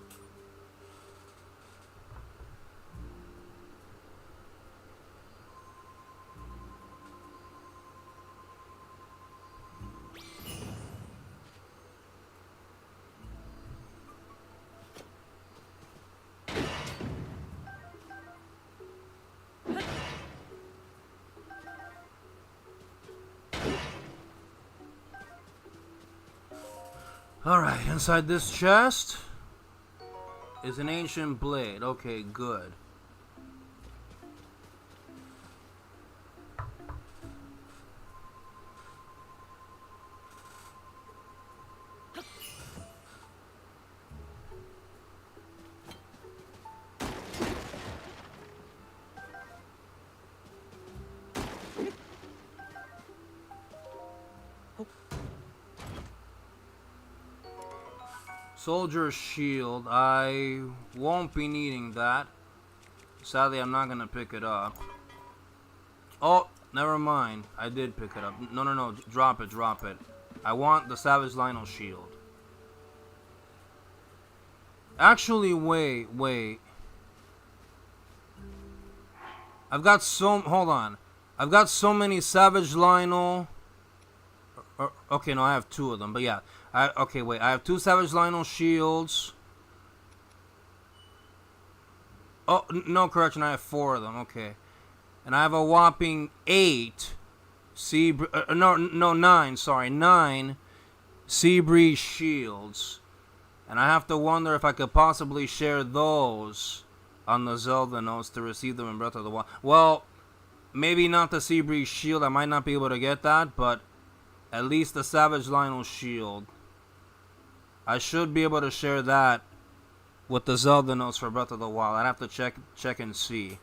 Alright, inside this chest is an ancient blade. Okay, good. Soldier's Shield. I won't be needing that. Sadly, I'm not gonna pick it up. Oh, never mind. I did pick it up. No. Drop it, drop it. I want the Savage Lionel Shield. Actually, wait. Hold on. I've got so many Savage Lionel. Okay, no, I have 2 of them, but yeah. Okay, wait. I have 2 Savage Lionel shields. Oh, no, correction. I have 4 of them. Okay. And I have a whopping 8 9, sorry. 9 Sea Breeze shields. And I have to wonder if I could possibly share those on the Zelda notes to receive them in Breath of the Wild. Well, maybe not the Sea Breeze shield. I might not be able to get that, but at least the Savage Lionel shield. I should be able to share that with the Zelda notes for Breath of the Wild. I'd have to check and see.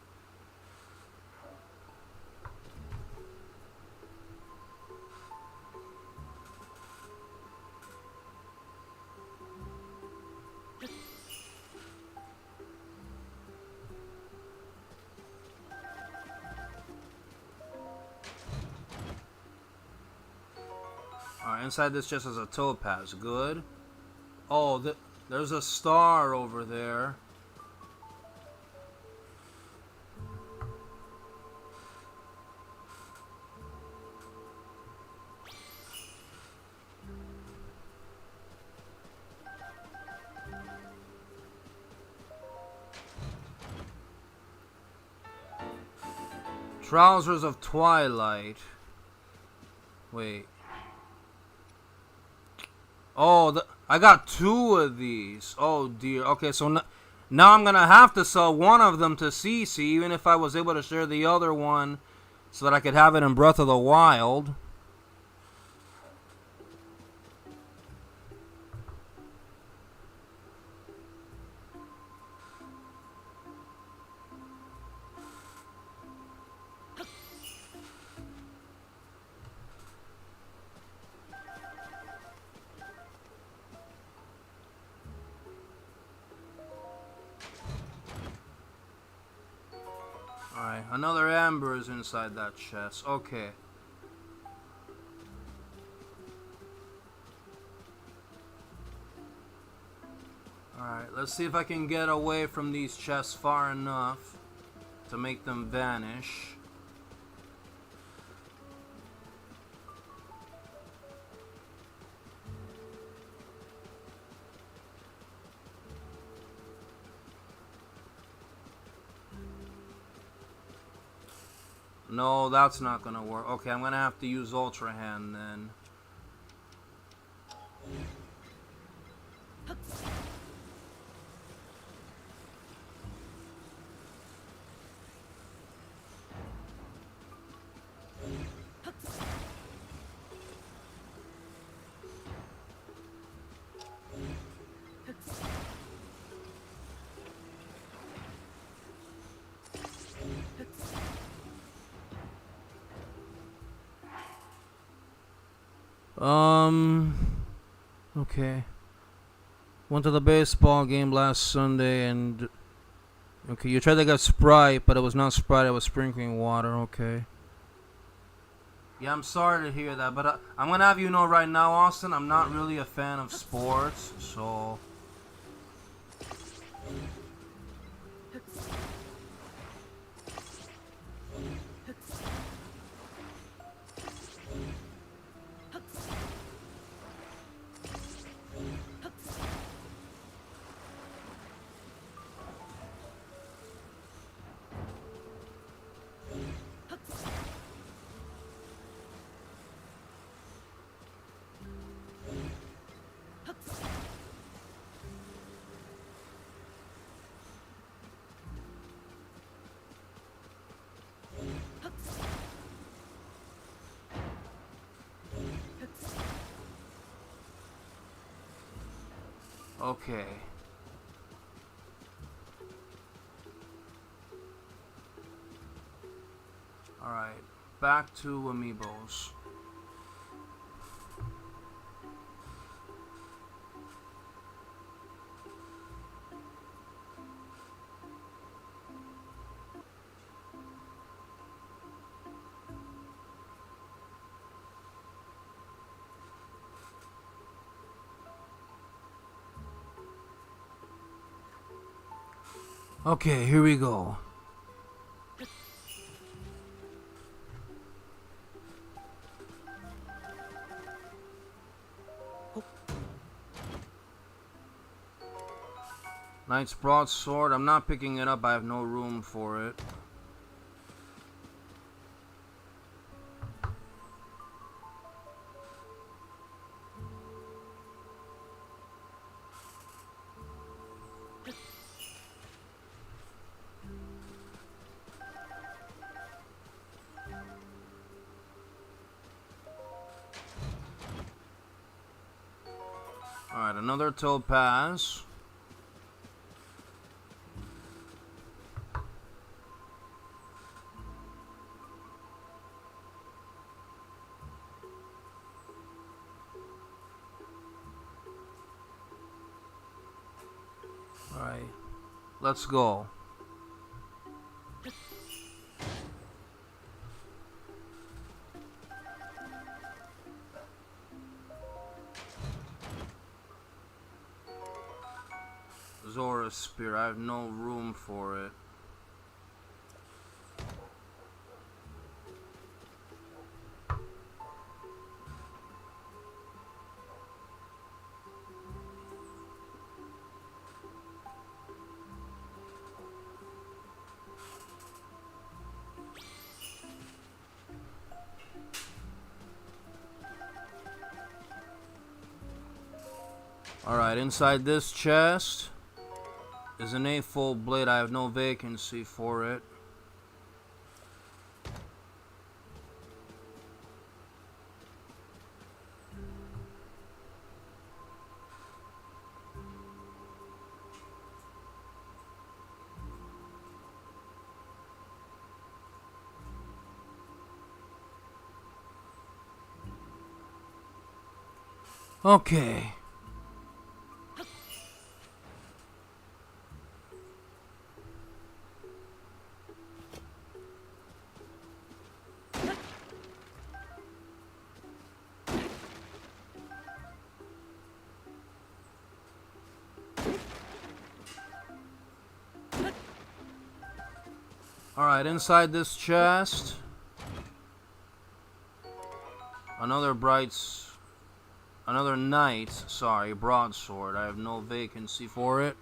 Alright, inside this chest is a topaz. Good. Oh, there's a star over there. Trousers of Twilight. Wait. Oh, I got 2 of these. Oh dear. Okay, so now I'm gonna have to sell one of them to Cece, even if I was able to share the other one, so that I could have it in Breath of the Wild. Alright, another amber is inside that chest. Okay. Alright, let's see if I can get away from these chests far enough to make them vanish. No, that's not gonna work. Okay, I'm gonna have to use Ultra Hand then. Okay. Went to the baseball game last Sunday and... Okay, you tried to get Sprite, but it was not Sprite, it was sprinkling water, okay. Yeah, I'm sorry to hear that, but I'm gonna have you know right now, Austin, I'm not really a fan of sports, so... Okay. Alright, back to Amiibos. Okay, here we go. Knight's Broadsword. I'm not picking it up. I have no room for it. Alright, another Topaz. Alright, let's go. Zora Spear, I have no room for it. Alright, inside this chest is an 8-fold blade. I have no vacancy for it. Okay. Alright, inside this chest, another knight, broadsword. I have no vacancy for it.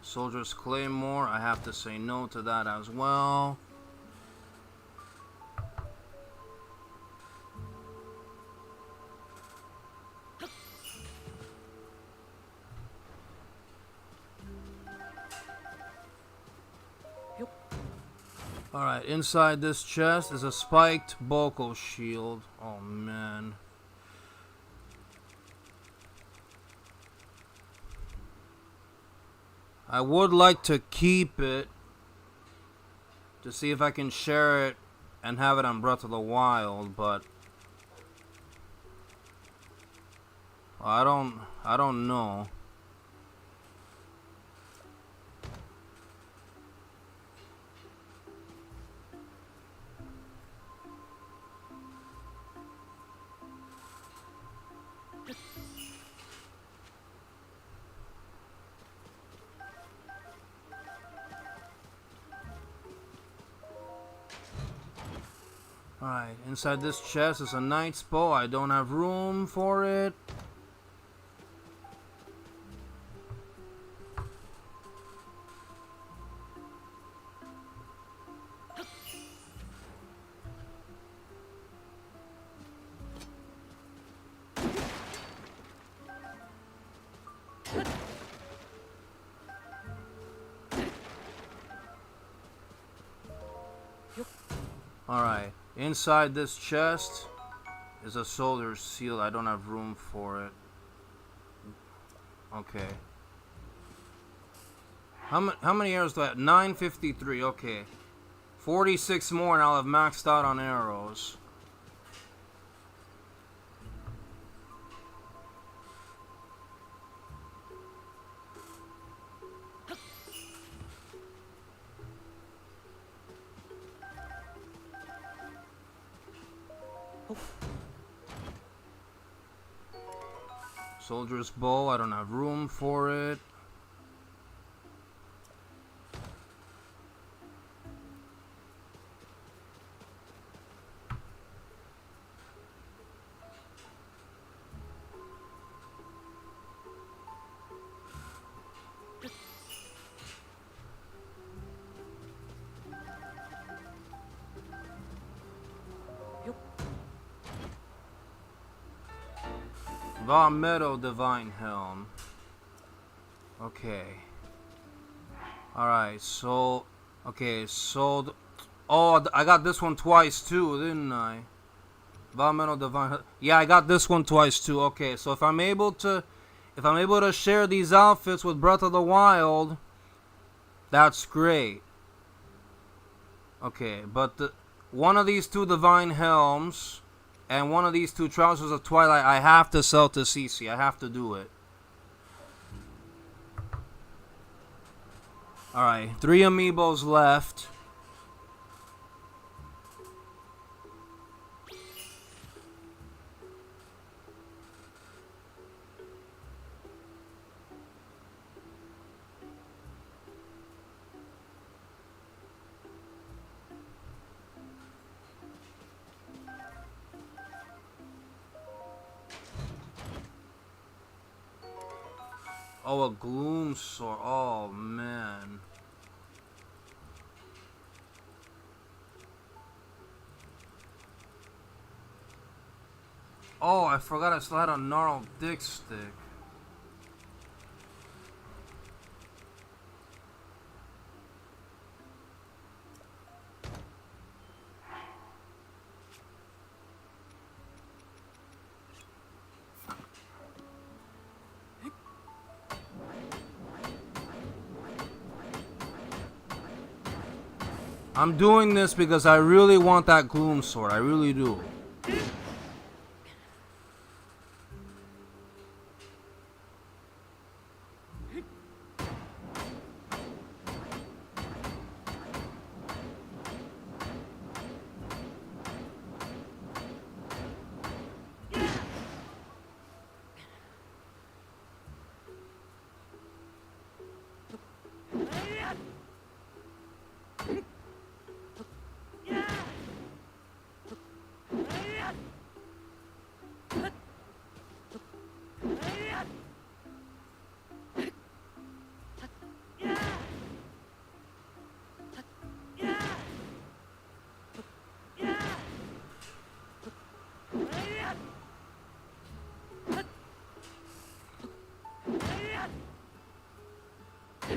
Soldier's Claymore, I have to say no to that as well. Alright, inside this chest is a spiked Boko shield. Oh man. I would like to keep it to see if I can share it and have it on Breath of the Wild, but I don't know. Alright, inside this chest is a knight's bow. I don't have room for it. Alright, inside this chest is a soldier's seal. I don't have room for it. Okay. How many arrows do I have? 953, okay. 46 more and I'll have maxed out on arrows. Soldier's bow, I don't have room for it. Meadow Divine Helm. Okay. Alright, so... Okay, so... Oh, I got this one twice too, didn't I? Meadow Divine Helm. Yeah, I got this one twice too. Okay, so if I'm able to share these outfits with Breath of the Wild, that's great. Okay, but one of these two Divine Helms and one of these two Trousers of Twilight, I have to sell to CC. I have to do it. Alright, 3 amiibos left. Oh, a gloom sword. Oh, man. Oh, I forgot I still had a gnarled dick stick. I'm doing this because I really want that gloom sword. I really do.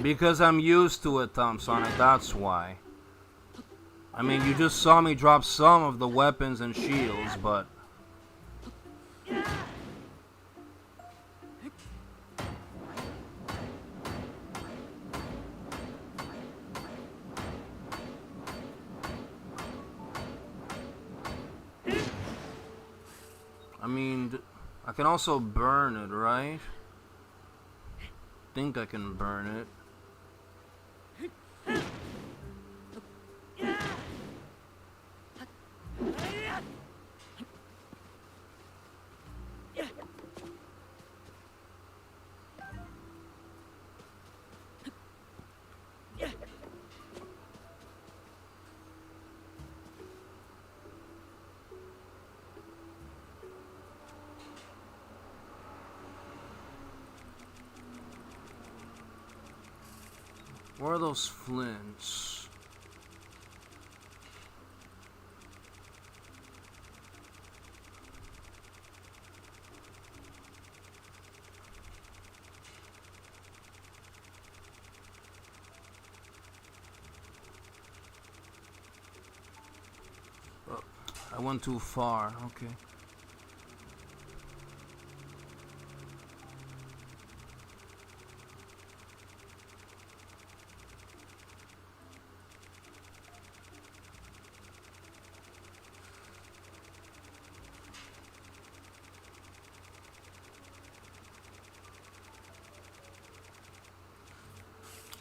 Because I'm used to it, Tom Sonic, that's why. I mean, you just saw me drop some of the weapons and shields, but... I mean, I can also burn it, right? Think I can burn it. Where are those flints? Oh, I went too far. Okay.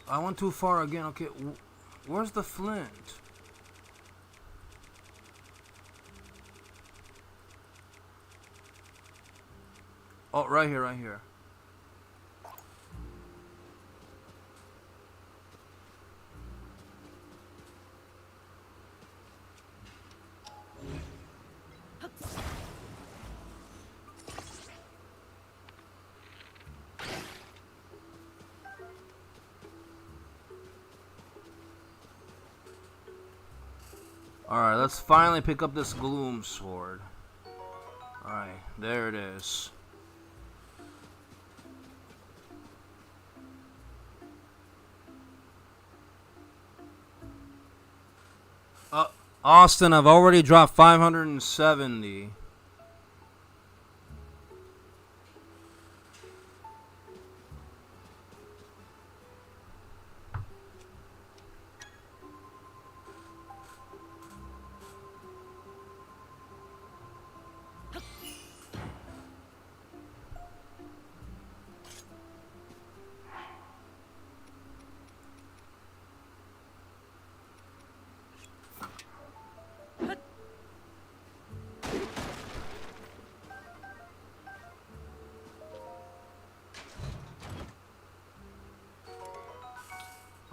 I went too far again. Okay, where's the flint? Oh, right here, right here. Alright, let's finally pick up this gloom sword. Alright, there it is. Austin, I've already dropped 570.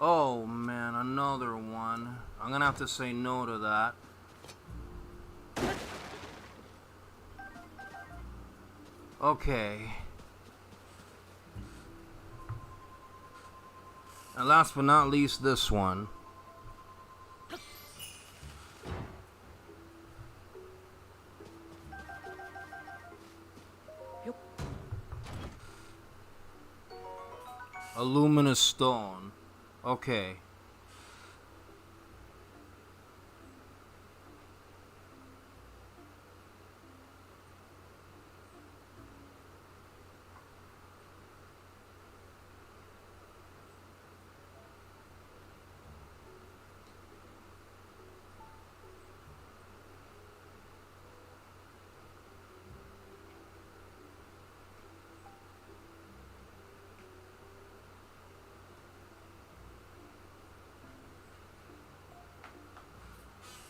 Oh man, another one. I'm gonna have to say no to that. Okay. And last but not least, this one. A luminous stone. Okay.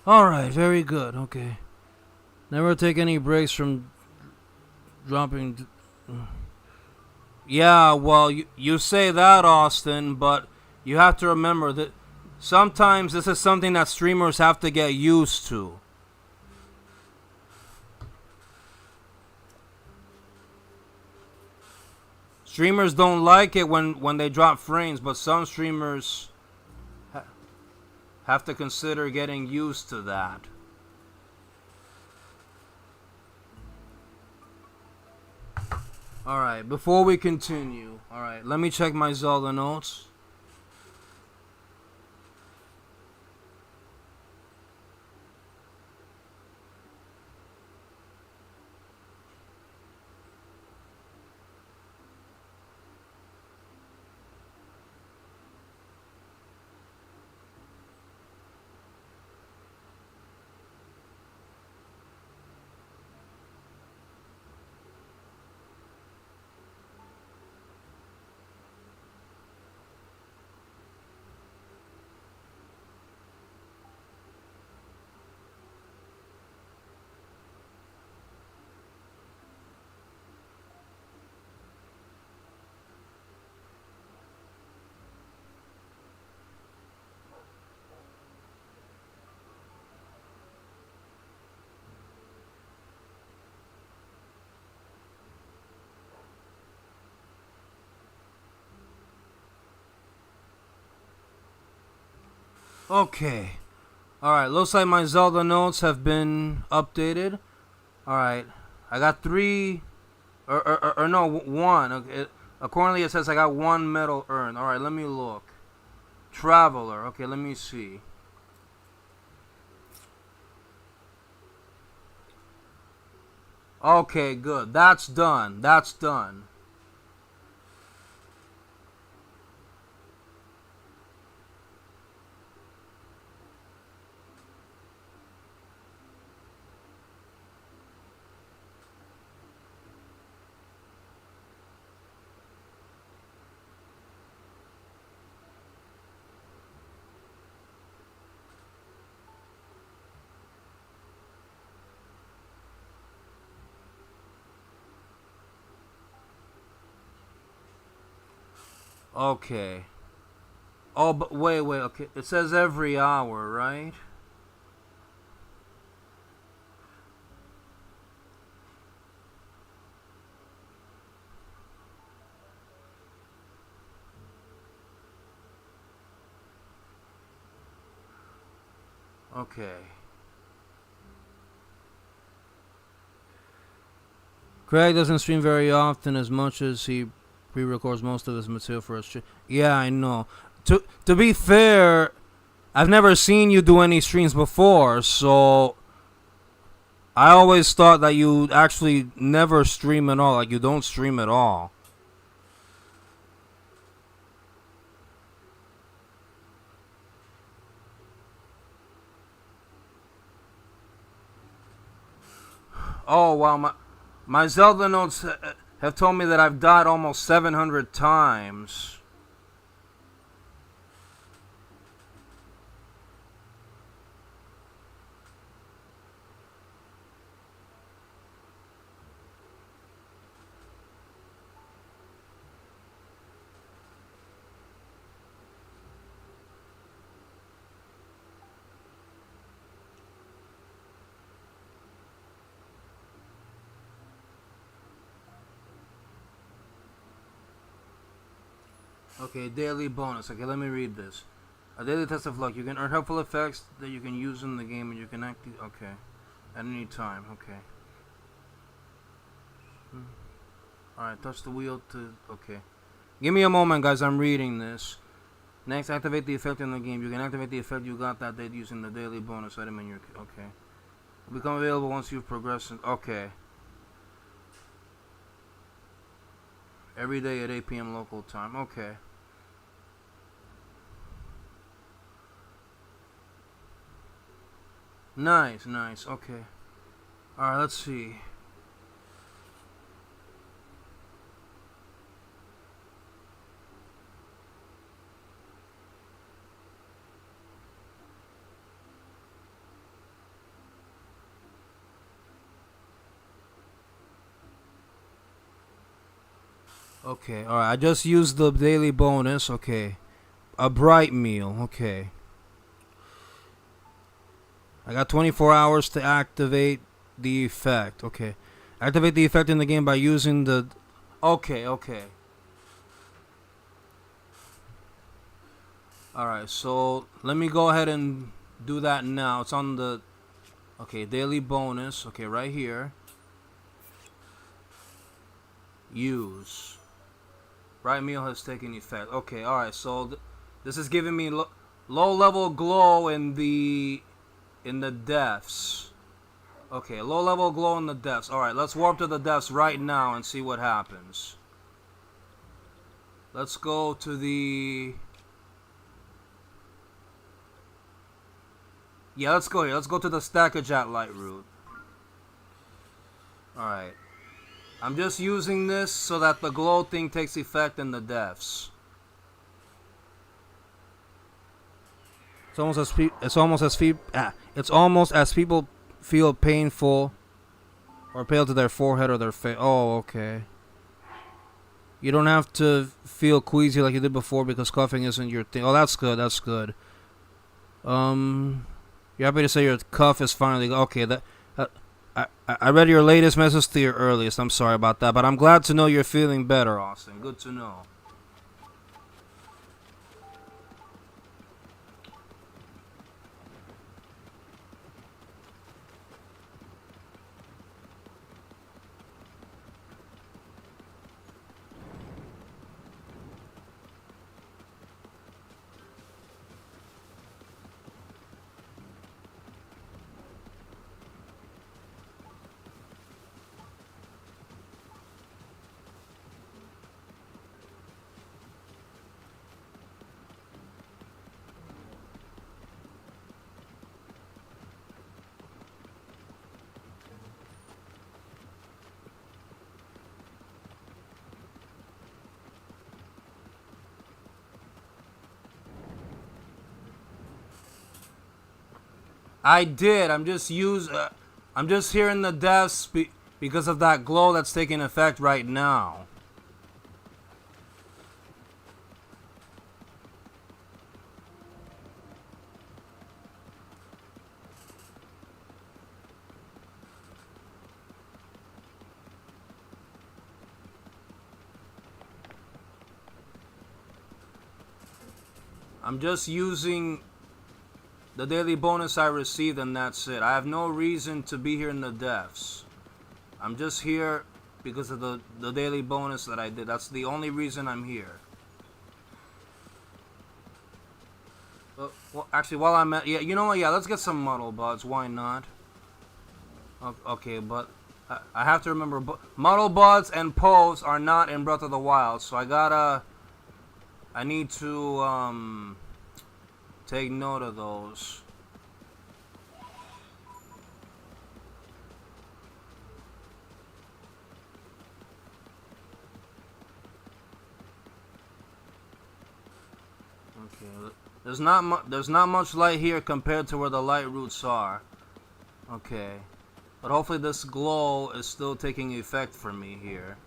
Alright, very good, okay. Never take any breaks from dropping... Yeah, well, you say that, Austin, but you have to remember that sometimes this is something that streamers have to get used to. Streamers don't like it when they drop frames, but some streamers... have to consider getting used to that. Alright, before we continue, alright, let me check my Zelda notes. Okay. Alright, looks like my Zelda notes have been updated. Alright. I got 3 or no, 1. Okay. Accordingly it says I got 1 medal earned. Alright, let me look. Traveler. Okay, let me see. Okay, good. That's done. That's done. Okay. Oh, but wait. Okay, it says every hour, right? Okay. Craig doesn't stream very often, as much as he pre-records most of his material for us. Yeah, I know. To be fair, I've never seen you do any streams before, so I always thought that you actually never stream at all. Like, you don't stream at all. Oh, wow. My Zelda notes have told me that I've died almost 700 times. Okay, daily bonus. Okay, let me read this. A daily test of luck. You can earn helpful effects that you can use in the game, and you can activate. Okay, at any time. Okay. Alright, touch the wheel to. Okay. Give me a moment, guys. I'm reading this. Next, activate the effect in the game. You can activate the effect you got that day using the daily bonus item in your. Okay. Will become available once you've progressed. Okay. Every day at 8 p.m. local time. Okay. Nice. Okay. Alright, let's see. Okay, alright, I just used the daily bonus. Okay. A bright meal. Okay. I got 24 hours to activate the effect. Okay. Activate the effect in the game by using the. Okay. Alright, so let me go ahead and do that now. It's on the. Okay, daily bonus. Okay, right here. use. Bright meal has taken effect. Okay, alright, so this is giving me low level glow in the depths. Okay, low level glow in the depths. Alright, let's warp to the depths right now and see what happens. Let's go to the... Yeah, let's go here. Let's go to the Stackajat light route. Alright. I'm just using this so that the glow thing takes effect in the depths. It's almost as people feel painful or pale to their forehead or their face. Oh, okay. You don't have to feel queasy like you did before because coughing isn't your thing. Oh, that's good. That's good. You're happy to say your cough is finally okay. I read your latest message to your earliest. I'm sorry about that, but I'm glad to know you're feeling better, Austin. Good to know. I did. I'm just hearing the deaths because of that glow that's taking effect right now. I'm just using the daily bonus I received and that's it. I have no reason to be here in the depths. I'm just here because of the daily bonus that I did. That's the only reason I'm here. Well, actually, while I'm at... Yeah, you know what? Yeah, let's get some muddle buds. Why not? Okay, but I have to remember... Muddle buds and Poes are not in Breath of the Wild, so I need to, take note of those. Okay, there's not much light here compared to where the light roots are. Okay, but hopefully this glow is still taking effect for me here.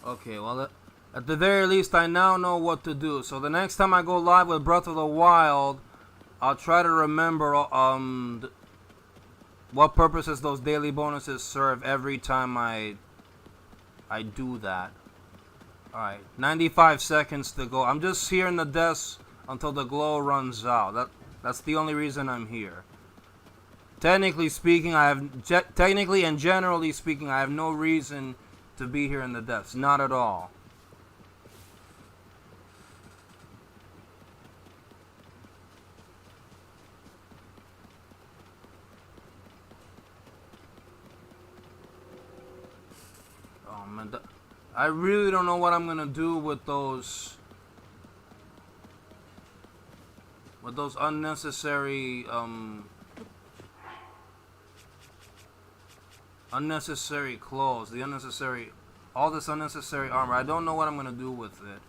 Okay, well, at the very least, I now know what to do. So the next time I go live with Breath of the Wild, I'll try to remember what purposes those daily bonuses serve every time I do that. Alright, 95 seconds to go. I'm just here in the desk until the glow runs out. That's the only reason I'm here. Technically and generally speaking, I have no reason to be here in the depths. Not at all. Oh man, I really don't know what I'm gonna do with those Unnecessary clothes. All this unnecessary armor. I don't know what I'm gonna do with it.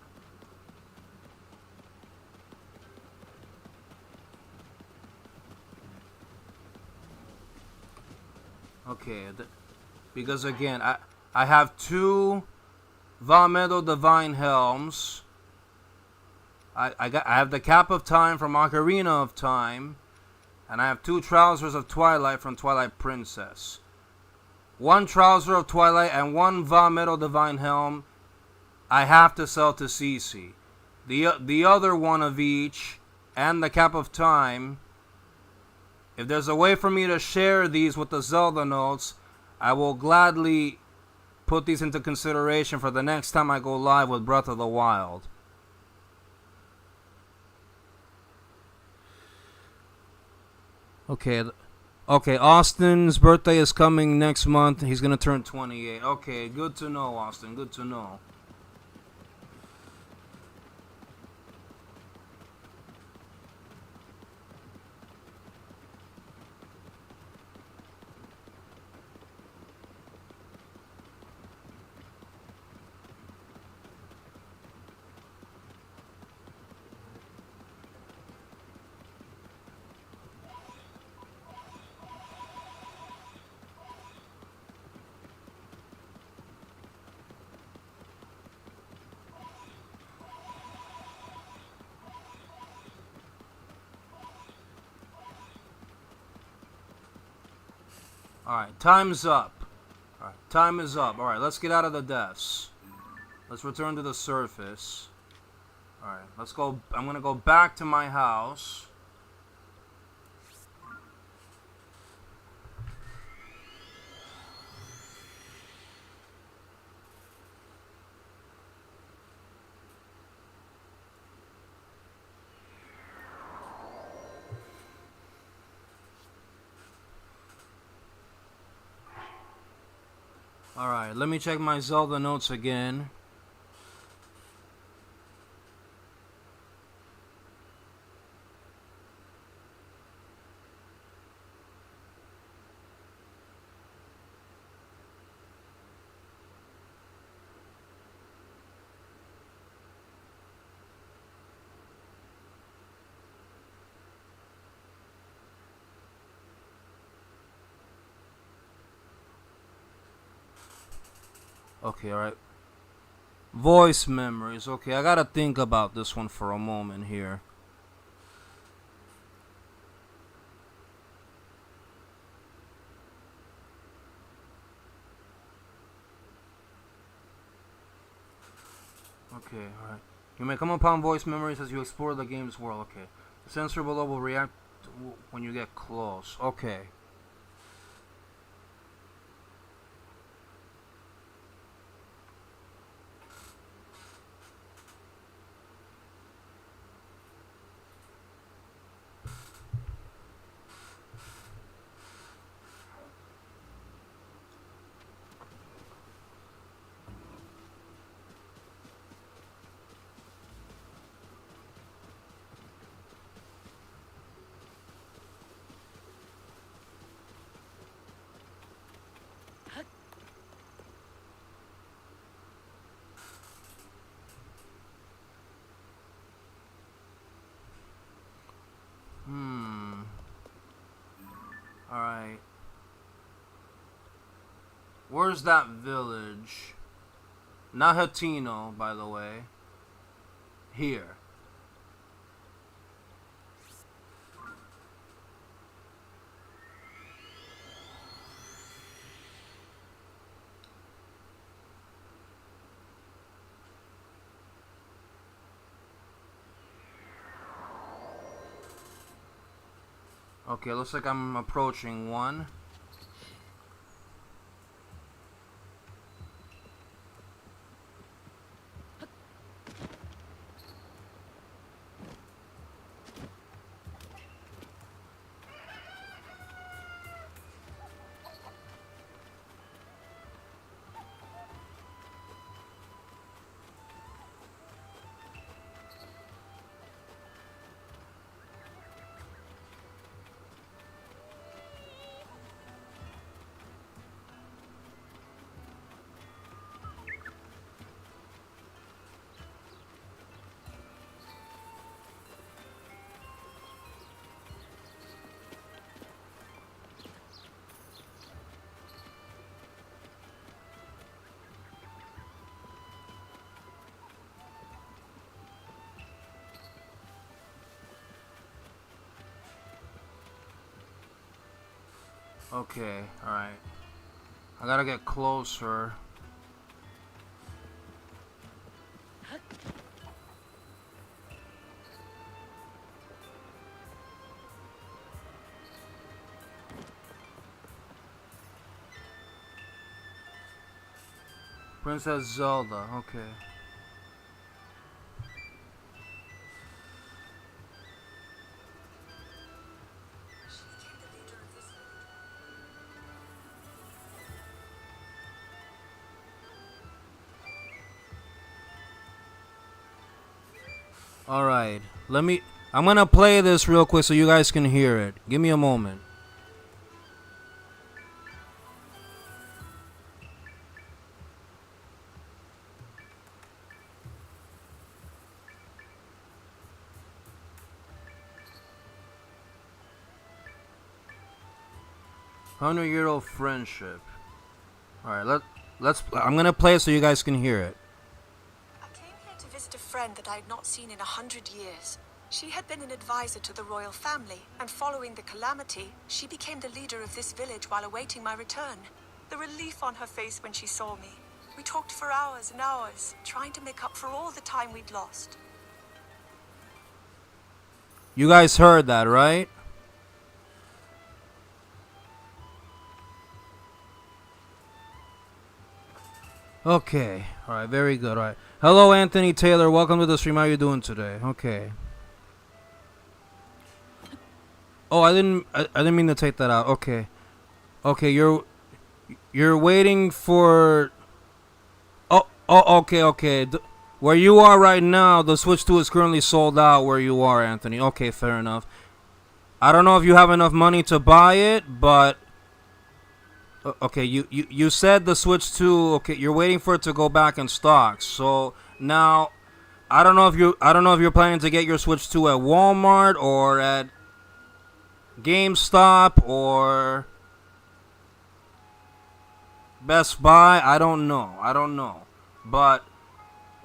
Okay, because again, I have 2 Valmedo Divine Helms. I have the Cap of Time from Ocarina of Time, and I have 2 Trousers of Twilight from Twilight Princess. 1 Trouser of Twilight and 1 Valmedo Divine Helm I have to sell to Cece. The other one of each and the Cap of Time, if there's a way for me to share these with the Zelda notes, I will gladly put these into consideration for the next time I go live with Breath of the Wild. Okay, Austin's birthday is coming next month. He's gonna turn 28. Okay, good to know, Austin. Good to know. Alright, time's up. Alright, time is up. Alright, let's get out of the deaths. Let's return to the surface. Alright, let's go. I'm gonna go back to my house. Alright, let me check my Zelda notes again. Okay, alright. Voice memories. Okay, I gotta think about this one for a moment here. Okay, alright. You may come upon voice memories as you explore the game's world. Okay. The sensor below will react when you get close. Okay. Alright. Where's that village? Nahatino, by the way. Here. Okay, looks like I'm approaching one. Okay, alright. I gotta get closer. Princess Zelda, okay. Alright, I'm gonna play this real quick so you guys can hear it. Give me a moment. "100-year-old friendship." Alright, I'm gonna play it so you guys can hear it.
I came here to visit a friend that I had not seen in 100 years. She had been an advisor to the royal family, and following the calamity, she became the leader of this village while awaiting my return. The relief on her face when she saw me. We talked for hours and hours, trying to make up for all the time we'd lost.
You guys heard that, right? Okay. Alright, very good. Alright. Hello, Anthony Taylor. Welcome to the stream. How are you doing today? Okay. Oh, I didn't mean to take that out. Okay. Okay, you're waiting for... Okay. Where you are right now, the Switch 2 is currently sold out where you are, Anthony. Okay, fair enough. I don't know if you have enough money to buy it, but... Okay, you said the Switch 2. Okay, you're waiting for it to go back in stock. So now, I don't know if you're planning to get your Switch 2 at Walmart or at GameStop or Best Buy. I don't know. But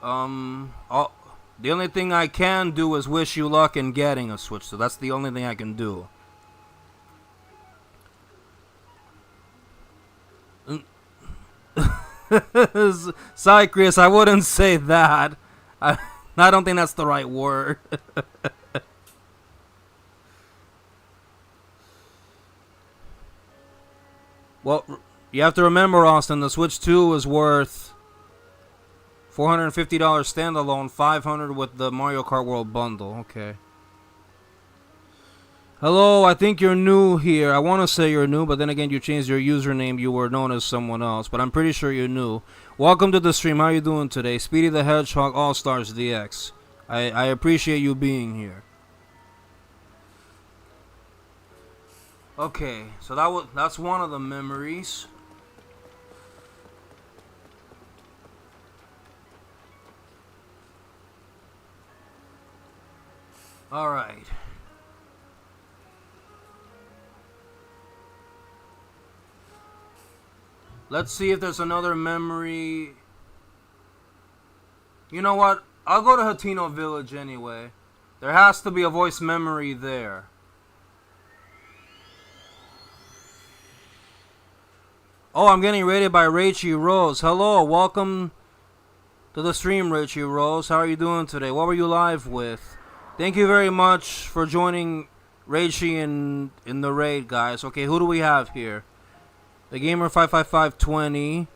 the only thing I can do is wish you luck in getting a Switch 2. That's the only thing I can do. Sorry, Chris, I wouldn't say that. I don't think that's the right word. Well, you have to remember, Austin, the Switch 2 is worth $450 standalone, $500 with the Mario Kart World bundle. Okay. Hello, I think you're new here. I want to say you're new, but then again, you changed your username. You were known as someone else, but I'm pretty sure you're new. Welcome to the stream. How you doing today? Speedy the Hedgehog All-Stars DX. I appreciate you being here. Okay, so that's one of the memories. All right. Let's see if there's another memory. You know what? I'll go to Hatino Village anyway. There has to be a voice memory there. Oh, I'm getting rated by Rachie Rose. Hello, welcome to the stream, Rachie Rose. How are you doing today? What were you live with? Thank you very much for joining Rachie in the raid, guys. Okay, who do we have here? The Gamer 55520,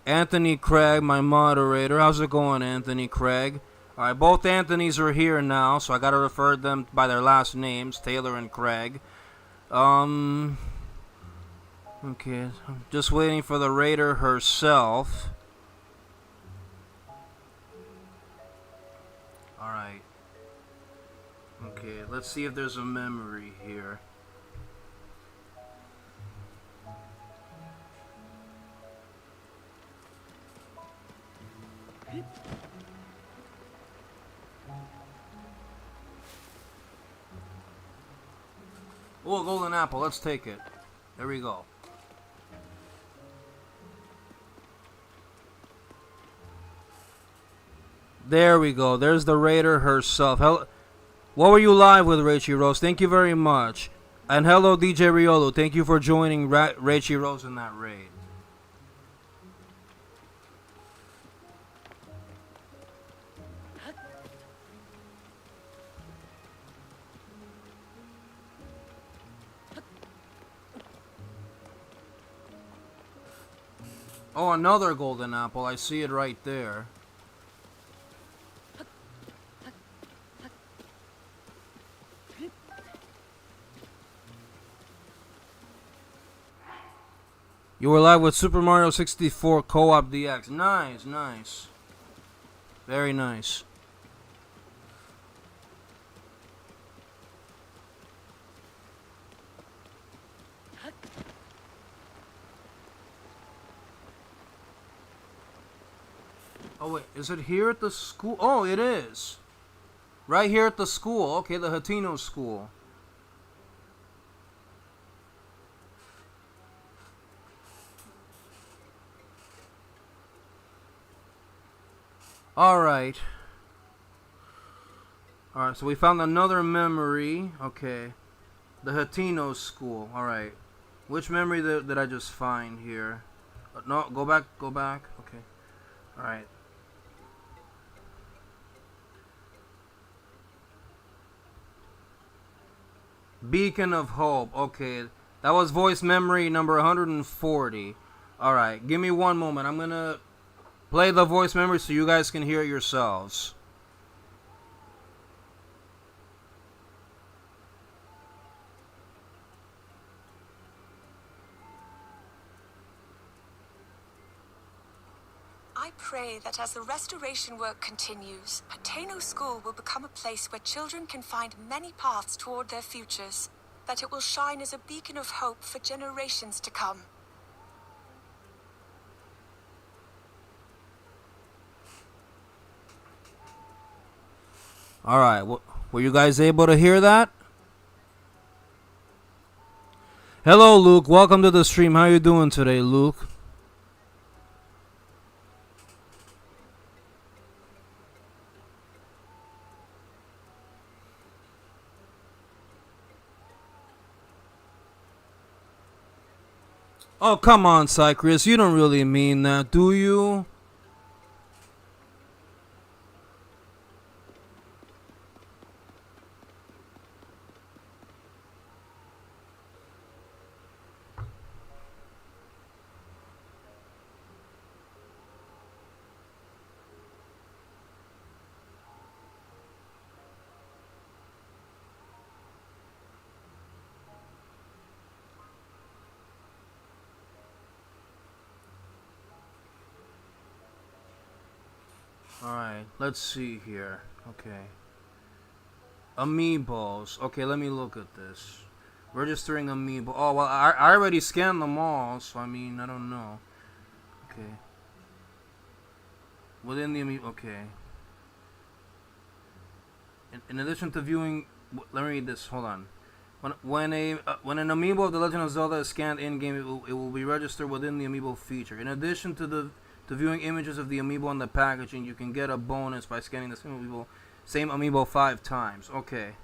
Anthony Craig, my moderator. How's it going, Anthony Craig? All right, both Anthonys are here now, so I gotta refer them by their last names, Taylor and Craig. Okay, I'm just waiting for the raider herself. All right. Okay, let's see if there's a memory here. Oh, a golden apple. Let's take it. There we go. There we go. There's the raider herself. What were you live with, Rachie Rose? Thank you very much. And hello, DJ Riolo. Thank you for joining Rachie Rose in that raid. Oh, another golden apple. I see it right there. You were live with Super Mario 64 Co-op DX. Nice, nice. Very nice. Oh wait, is it here at the school? Oh, it is. Right here at the school. Okay, the Hatino school. Alright. Alright, so we found another memory. Okay. The Hatino school. Alright. Which memory did I just find here? No, go back, go back. Okay. Alright. Beacon of Hope. Okay. That was voice memory number 140. Alright, give me one moment. I'm gonna play the voice memory so you guys can hear it yourselves.
I pray that as the restoration work continues, Hateno School will become a place where children can find many paths toward their futures, that it will shine as a beacon of hope for generations to come.
Alright, were you guys able to hear that? Hello, Luke. Welcome to the stream. How you doing today, Luke? Oh, come on, Cycris. You don't really mean that, do you? Alright, let's see here. Okay. Amiibos. Okay, let me look at this. Registering amiibo. Oh, well, I already scanned them all, so I mean, I don't know. Okay. Within the amiibo. Okay. In addition to viewing. Let me read this. Hold on. When an amiibo of The Legend of Zelda is scanned in-game, it will be registered within the amiibo feature. In addition to viewing images of the amiibo on the packaging, you can get a bonus by scanning the same amiibo 5 times. Okay.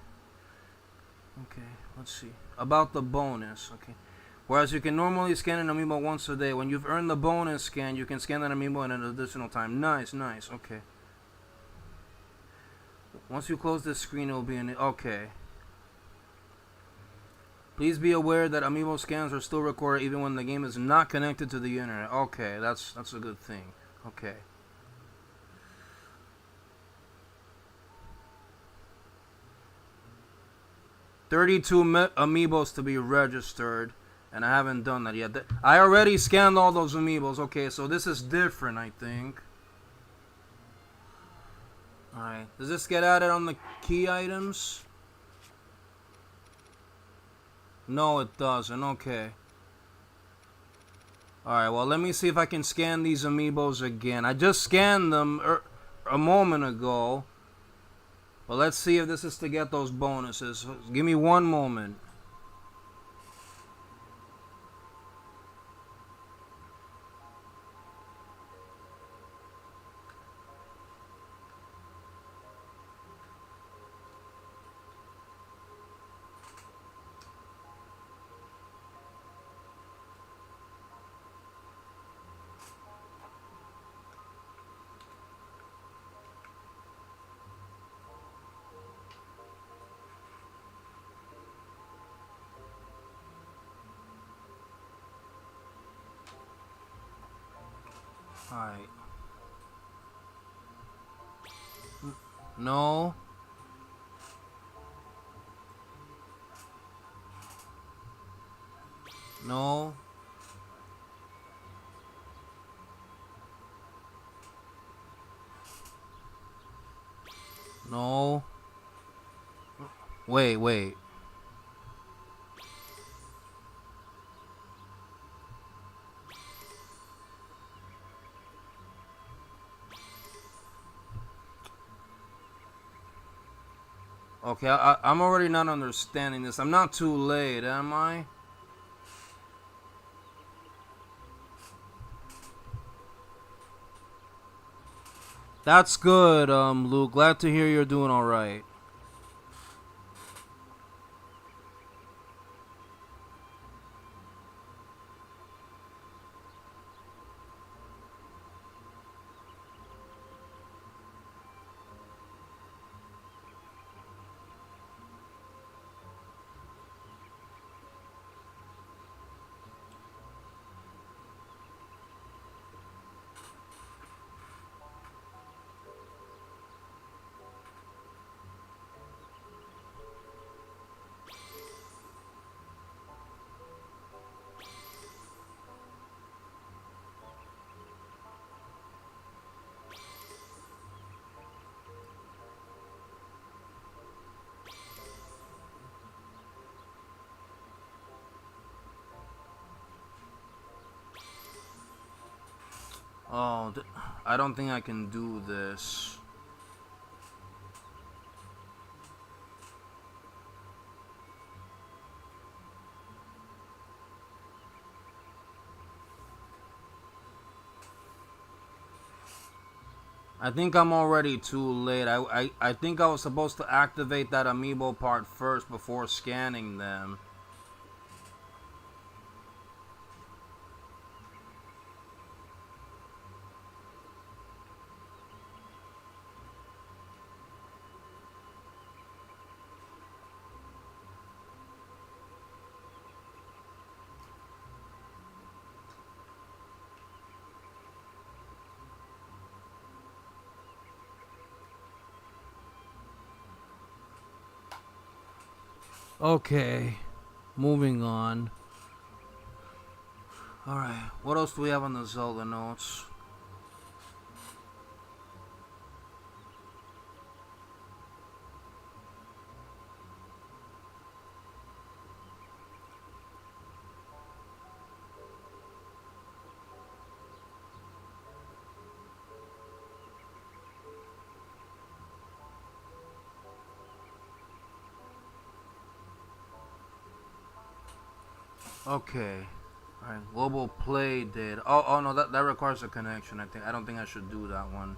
Okay, let's see. About the bonus. Okay. Whereas you can normally scan an amiibo once a day, when you've earned the bonus scan, you can scan that amiibo in an additional time. Nice, nice. Okay. Once you close this screen, it will be in. Okay. Please be aware that amiibo scans are still recorded even when the game is not connected to the internet. Okay, that's a good thing. Okay. $32 amiibos to be registered, and I haven't done that yet. I already scanned all those amiibos. Okay, so this is different, I think. Alright, does this get added on the key items? No, it doesn't. Okay. Alright, well, let me see if I can scan these amiibos again. I just scanned them a moment ago. But let's see if this is to get those bonuses. Give me one moment. Alright. No. No. No. Wait. Okay, I'm already not understanding this. I'm not too late, am I? That's good, Luke. Glad to hear you're doing alright. Oh, I don't think I can do this. I think I'm already too late. I think I was supposed to activate that amiibo part first before scanning them. Okay, moving on. Alright, what else do we have on the Zelda notes? Okay. Alright, global play date. Oh no, that requires a connection. I don't think I should do that one.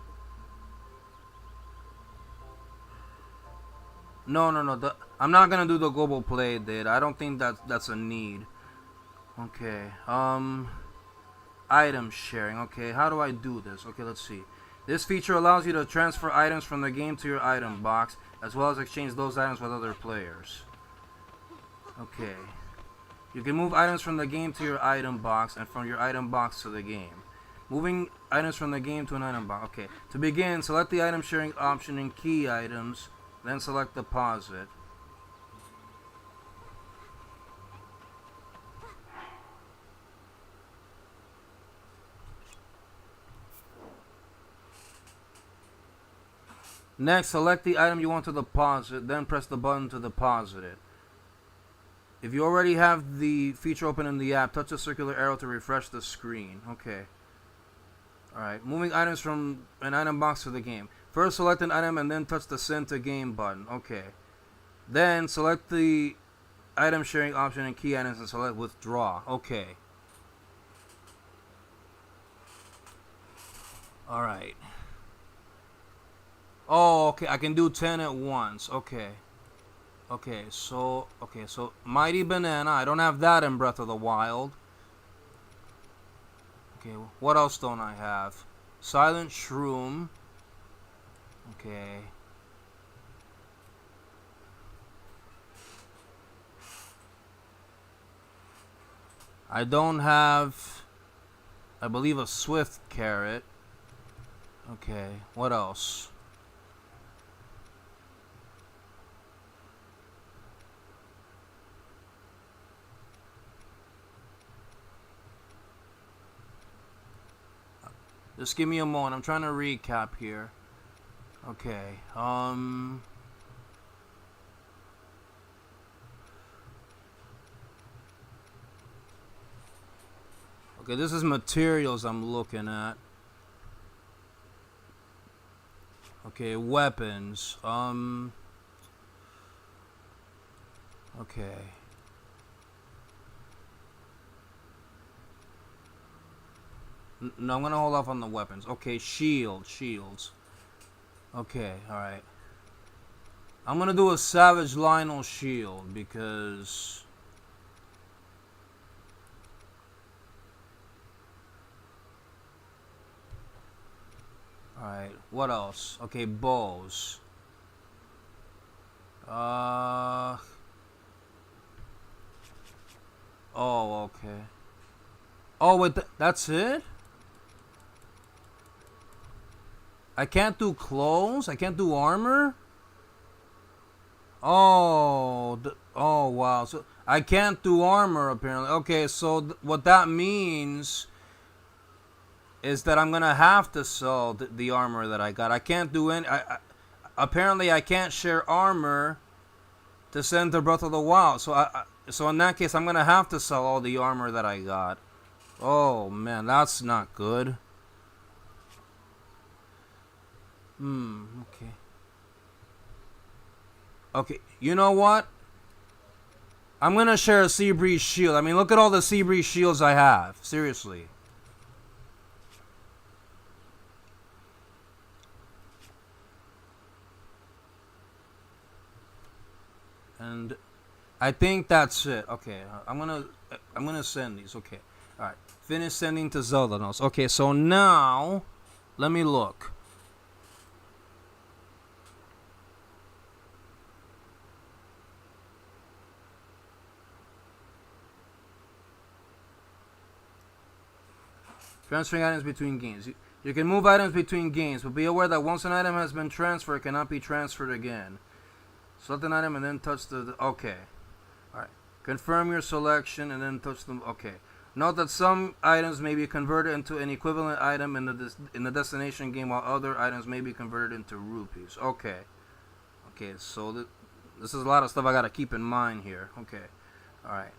No. I'm not gonna do the global play date. I don't think that's a need. Okay. Item sharing. Okay, how do I do this? Okay, let's see. This feature allows you to transfer items from the game to your item box, as well as exchange those items with other players. Okay. You can move items from the game to your item box and from your item box to the game. Moving items from the game to an item box. Okay. To begin, select the item sharing option in key items, then select deposit. Next, select the item you want to deposit, then press the button to deposit it. If you already have the feature open in the app, touch the circular arrow to refresh the screen. Okay. Alright, moving items from an item box to the game. First select an item and then touch the send to game button. Okay. Then select the item sharing option in key items and select withdraw. Okay. Alright. Oh, okay, I can do 10 at once. Okay. Okay, so Mighty Banana. I don't have that in Breath of the Wild. Okay, what else don't I have? Silent Shroom. Okay. I don't have I believe a swift carrot. Okay, what else? Just give me a moment. I'm trying to recap here. Okay. Okay, this is materials I'm looking at. Okay, weapons. Okay. No, I'm gonna hold off on the weapons. Okay, shields. Okay, alright. I'm gonna do a Savage Lionel shield because... Alright, what else? Okay, bows. Oh, okay. Oh, wait, that's it? I can't do clothes? I can't do armor? Oh, oh wow. So I can't do armor apparently. Okay, so what that means is that I'm gonna have to sell the armor that I got. I can't do any. Apparently I can't share armor to send to Breath of the Wild. So in that case, I'm gonna have to sell all the armor that I got. Oh man, that's not good. Okay. Okay, you know what? I'm gonna share a Sea Breeze shield. I mean, look at all the Sea Breeze shields I have. Seriously. And I think that's it. Okay, I'm gonna send these. Okay, all right. Finish sending to Zelda notes. Okay, so now let me look. Transferring items between games. You can move items between games, but be aware that once an item has been transferred, it cannot be transferred again. Select an item and then touch okay. Alright. Confirm your selection and then touch them. Okay. Note that some items may be converted into an equivalent item in the destination game, while other items may be converted into rupees. Okay. Okay, so this is a lot of stuff I gotta keep in mind here. Okay. Alright.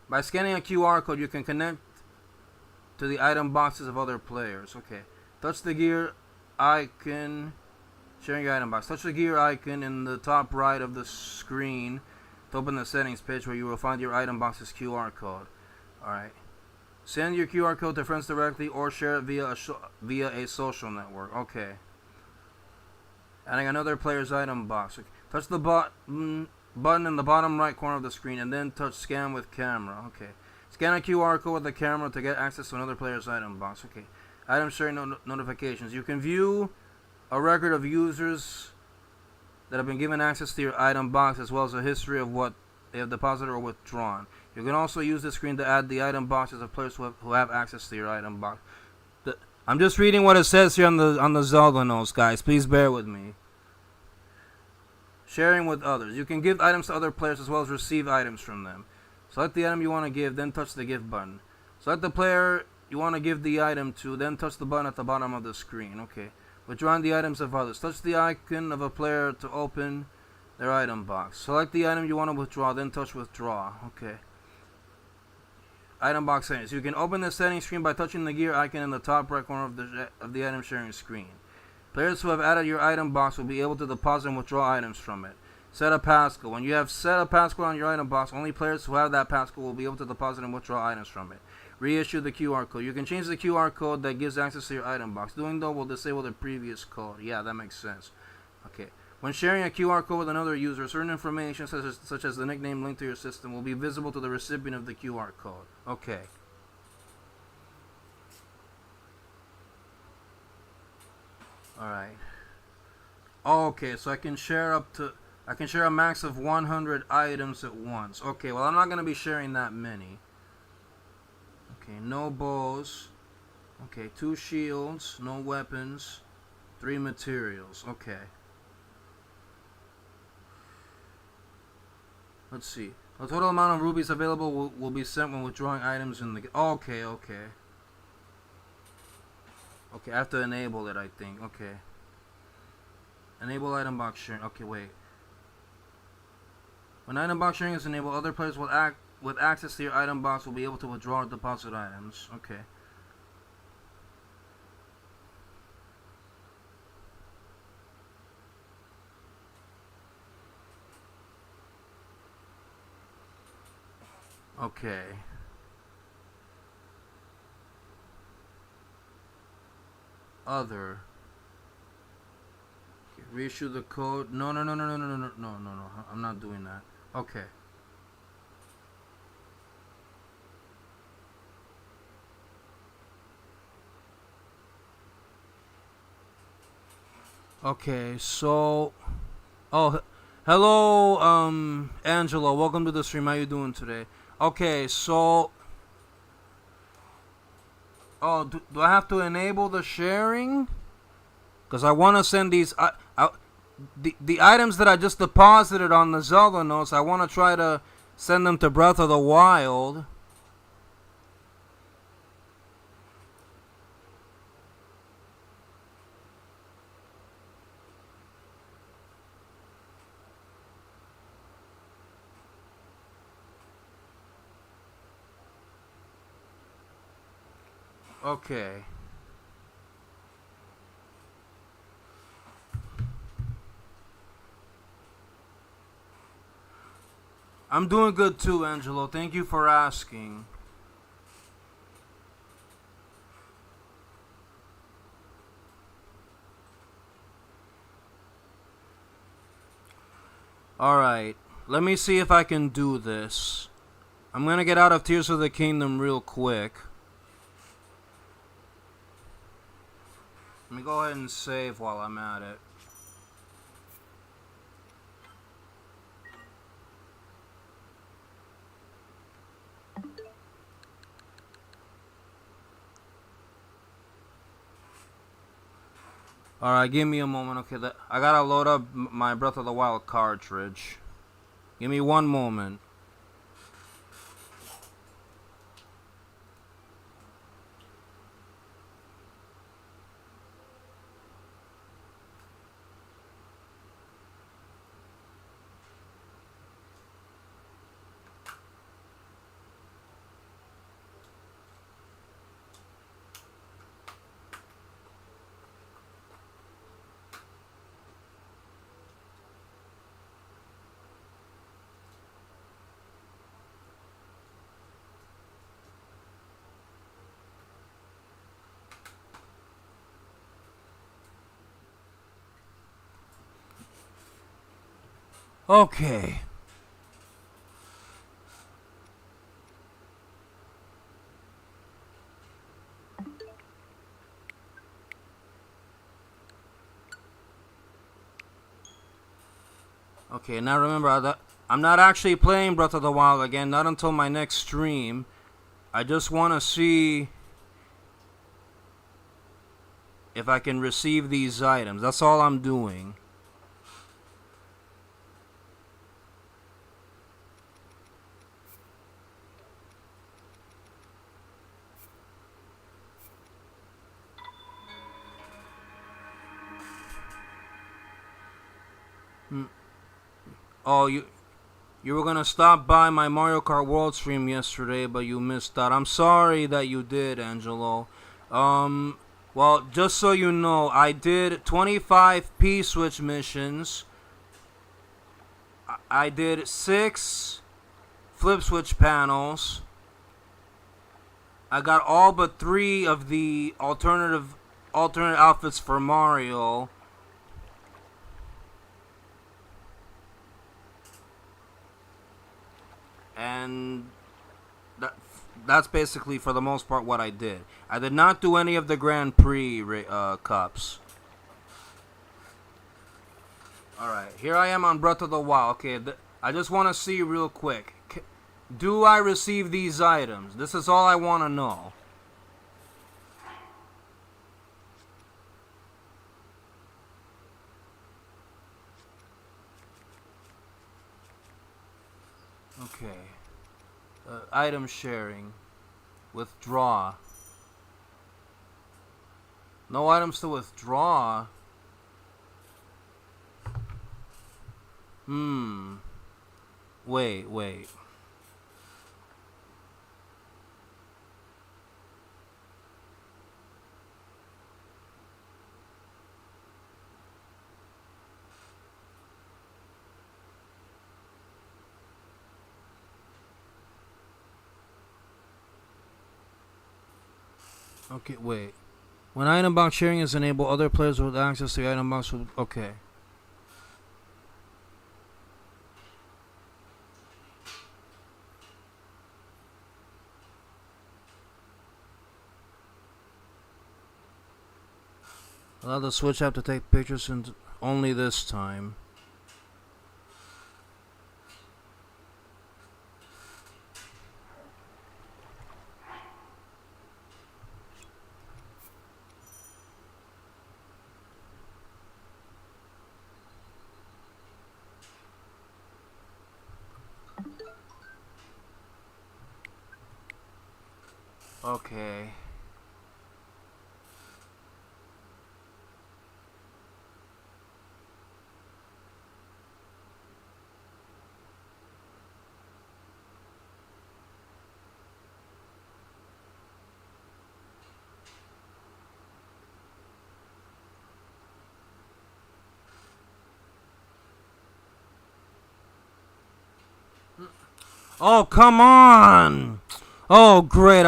By scanning a QR code, you can connect to the item boxes of other players. Okay. Touch the gear icon. Sharing your item box. Touch the gear icon in the top right of the screen to open the settings page where you will find your item box's QR code. Alright. Send your QR code to friends directly or share it via a social network. Okay. Adding another player's item box. Okay. Touch the button in the bottom right corner of the screen and then touch scan with camera. Okay. Scan a QR code with the camera to get access to another player's item box. Okay. Item sharing notifications. You can view a record of users that have been given access to your item box, as well as a history of what they have deposited or withdrawn. You can also use this screen to add the item boxes of players who have access to your item box. I'm just reading what it says here on the Zelda notes, guys. Please bear with me. Sharing with others. You can give items to other players as well as receive items from them. Select the item you want to give, then touch the give button. Select the player you want to give the item to, then touch the button at the bottom of the screen. Okay. Withdrawing the items of others. Touch the icon of a player to open their item box. Select the item you want to withdraw, then touch withdraw. Okay. Item box settings. You can open the settings screen by touching the gear icon in the top right corner of the item sharing screen. Players who have added your item box will be able to deposit and withdraw items from it. Set a passcode. When you have set a passcode on your item box, only players who have that passcode will be able to deposit and withdraw items from it. Reissue the QR code. You can change the QR code that gives access to your item box. Doing though will disable the previous code. Yeah, that makes sense. Okay. When sharing a QR code with another user, certain information such as the nickname linked to your system will be visible to the recipient of the QR code. Okay. Alright. Okay, so I can share a max of 100 items at once. Okay, well I'm not going to be sharing that many. Okay, no bows. Okay, 2 shields, no weapons, 3 materials. Okay. Let's see. The total amount of rubies available will be sent when withdrawing items in the... Okay, okay. Okay, I have to enable it, I think. Okay. Enable item box sharing. Okay, wait. When item box sharing is enabled, other players with access to your item box will be able to withdraw or deposit items. Okay. Okay. Other. Okay, reissue the code. No. I'm not doing that. Okay. Okay, so... Oh, hello, Angelo. Welcome to the stream. How you doing today? Okay, so... Oh, do I have to enable the sharing? Because I want to send these... the items that I just deposited on the Zelda notes, I want to try to send them to Breath of the Wild. Okay. I'm doing good too, Angelo. Thank you for asking. Alright. Let me see if I can do this. I'm gonna get out of Tears of the Kingdom real quick. Let me go ahead and save while I'm at it. Alright, give me a moment. Okay, I gotta load up my Breath of the Wild cartridge. Give me one moment. Okay. Okay, now remember that I'm not actually playing Breath of the Wild again, not until my next stream. I just want to see if I can receive these items. That's all I'm doing. Oh, you were gonna stop by my Mario Kart World stream yesterday, but you missed out. I'm sorry that you did, Angelo. Well, just so you know, I did 25 P-Switch missions. I did 6 flip switch panels. I got all but 3 of the alternate outfits for Mario. And that's basically, for the most part, what I did. I did not do any of the Grand Prix cups. Alright, here I am on Breath of the Wild. Okay, I just want to see real quick. Do I receive these items? This is all I want to know. Okay. Item sharing. Withdraw. No items to withdraw. Wait. Okay, wait. When item box sharing is enabled, other players with access to the item box will... Okay. Allow the Switch app to take pictures and only this time. Okay. Oh, come on! Oh, great.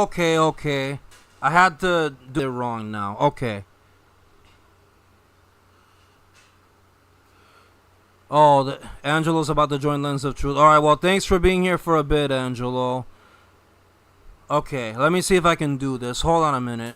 Okay. I had to do it wrong now. Okay. Oh, Angelo's about to join Lens of Truth. Alright, well, thanks for being here for a bit, Angelo. Okay, let me see if I can do this. Hold on a minute.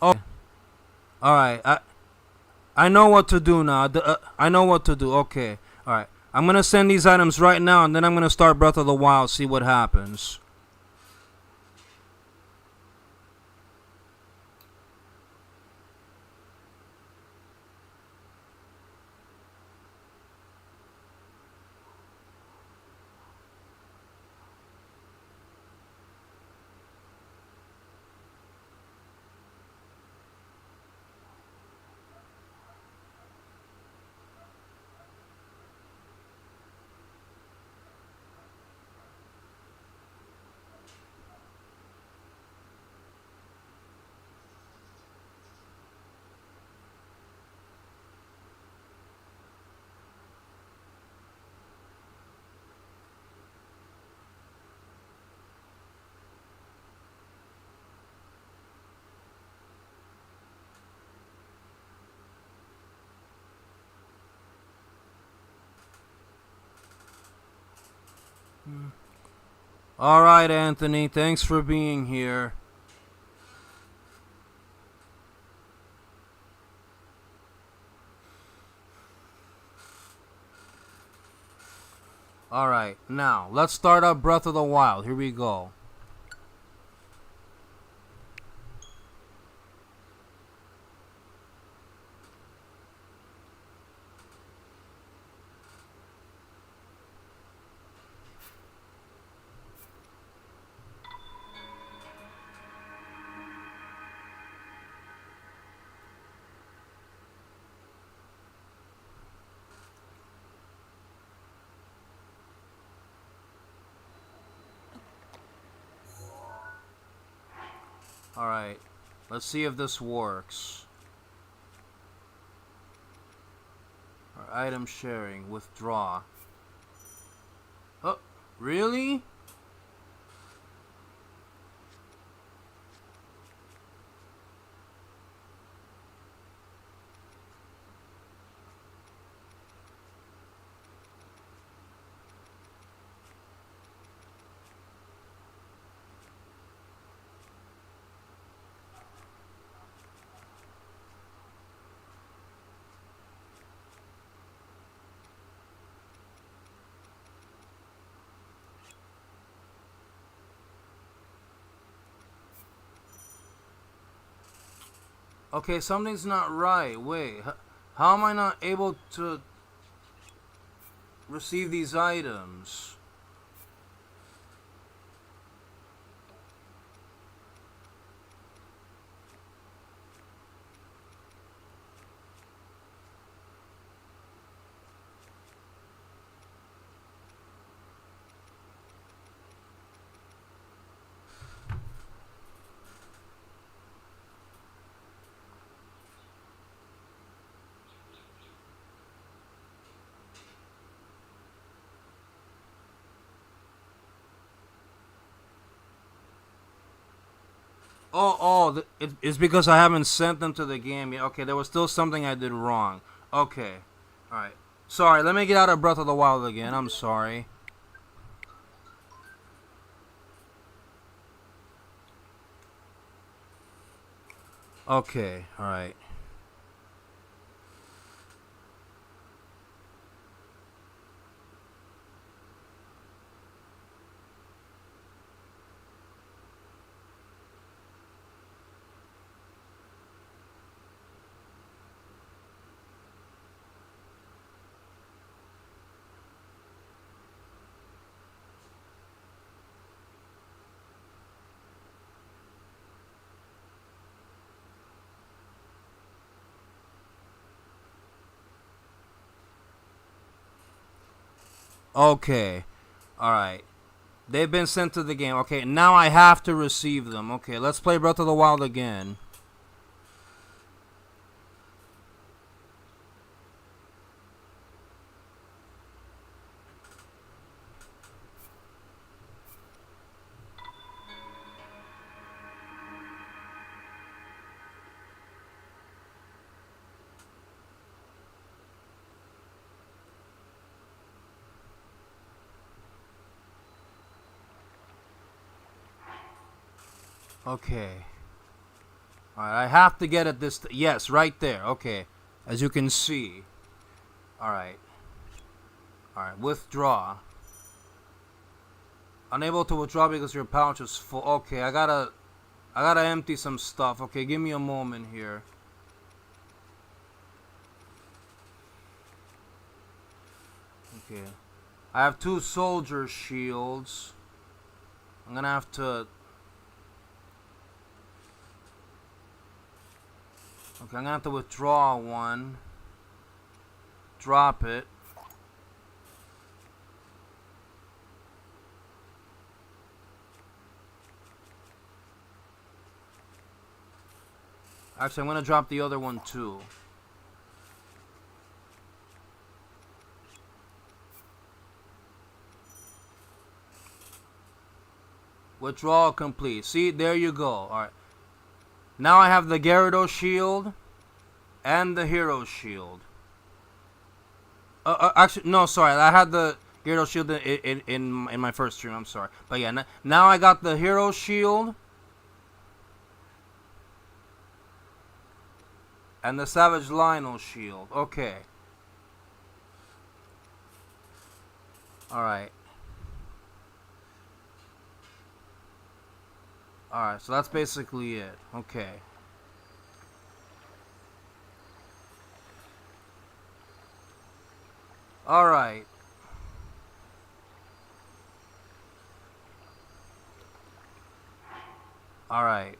Oh, all right. I know what to do now. I know what to do. Okay. All right. I'm gonna send these items right now, and then I'm gonna start Breath of the Wild. See what happens. All right, Anthony. Thanks for being here. All right. Now let's start up Breath of the Wild. Here we go. Alright. Let's see if this works. Item sharing. Withdraw. Oh, really? Okay, something's not right. Wait, how am I not able to receive these items? It's because I haven't sent them to the game yet. Okay, there was still something I did wrong. Okay, alright. Sorry, let me get out of Breath of the Wild again. I'm sorry. Okay, alright. Okay, alright. They've been sent to the game. Okay, now I have to receive them. Okay, let's play Breath of the Wild again. Okay. Alright, I have to get at this. Yes, right there. Okay. As you can see. Alright. Alright, withdraw. Unable to withdraw because your pouch is full. Okay, I gotta empty some stuff. Okay, give me a moment here. Okay. I have 2 soldier shields. I'm gonna have to... Okay, I'm gonna have to withdraw one. Drop it. Actually, I'm gonna drop the other one too. Withdrawal complete. See, there you go. Alright. Now I have the Gyarados shield and the hero shield. Actually, no, sorry. I had the Gyarados shield in my first stream. I'm sorry. But yeah, now I got the hero shield and the Savage Lionel shield. Okay. Alright. Alright, so that's basically it. Okay. Alright. Alright.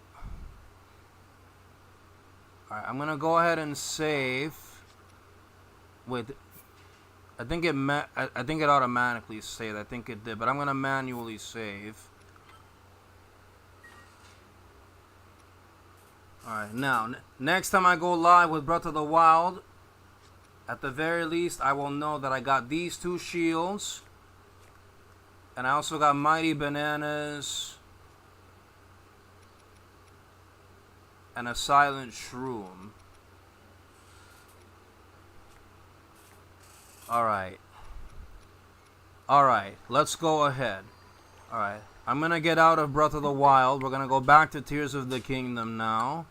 Alright, I'm gonna go ahead and save. Wait, I think it automatically saved. I think it did, but I'm gonna manually save. Alright, now, next time I go live with Breath of the Wild, at the very least, I will know that I got these 2 shields. And I also got Mighty Bananas. And a Silent Shroom. Alright. Alright, let's go ahead. Alright, I'm gonna get out of Breath of the Wild. We're gonna go back to Tears of the Kingdom now.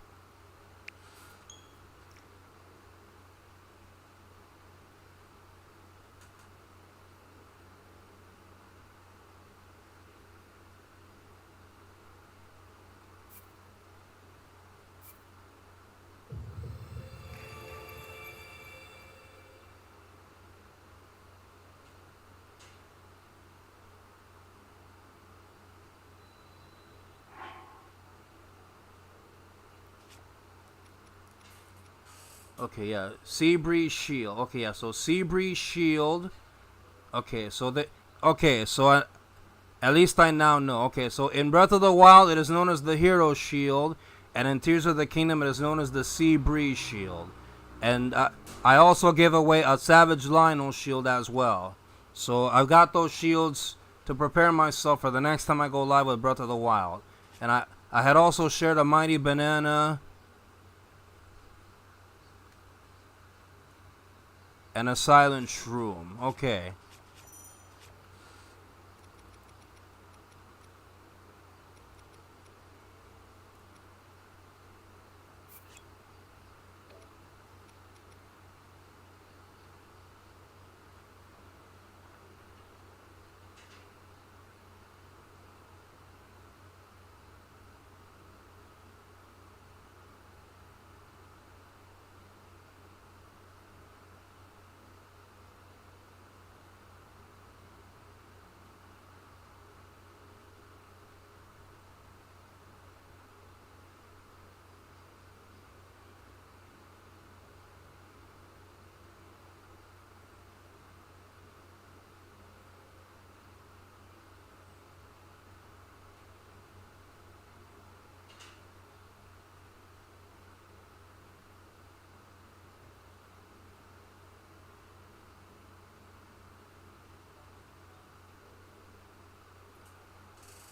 Okay, yeah. Seabreeze Shield. Okay, yeah. So Seabreeze Shield. Okay, so at least I now know. Okay, so in Breath of the Wild, it is known as the Hero Shield, and in Tears of the Kingdom, it is known as the Seabreeze Shield. And I also gave away a Savage Lionel Shield as well. So I've got those shields to prepare myself for the next time I go live with Breath of the Wild. And I had also shared a Mighty Banana and a Silent Shroom. Okay.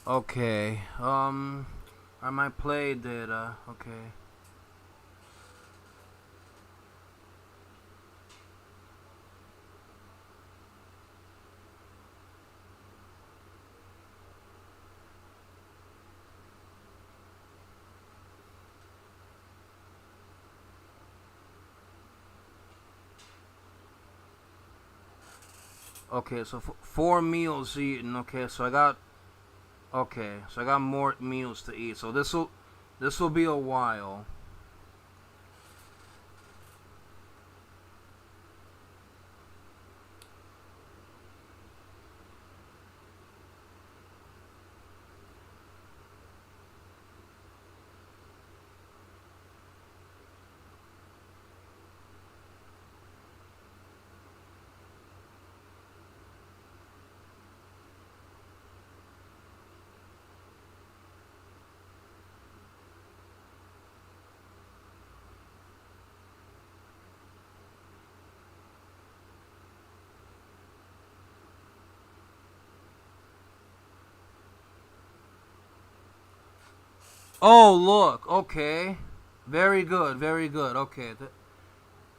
Okay. I might play data. Okay. Okay, so 4 meals eaten. Okay, so I got more meals to eat. So this will be a while. Oh, look. Okay. Very good. Very good. Okay.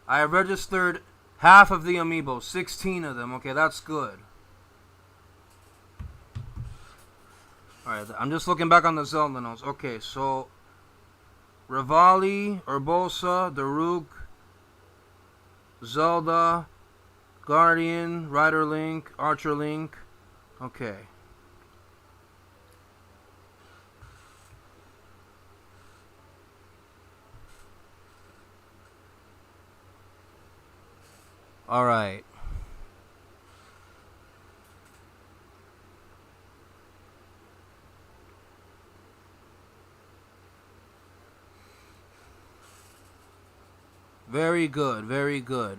I have registered half of the amiibo. 16 of them. Okay, that's good. Alright, I'm just looking back on the Zelda notes. Okay, so Rivali, Urbosa, Daruk, Zelda, Guardian, Rider Link, Archer Link. Okay. Alright. Very good, very good.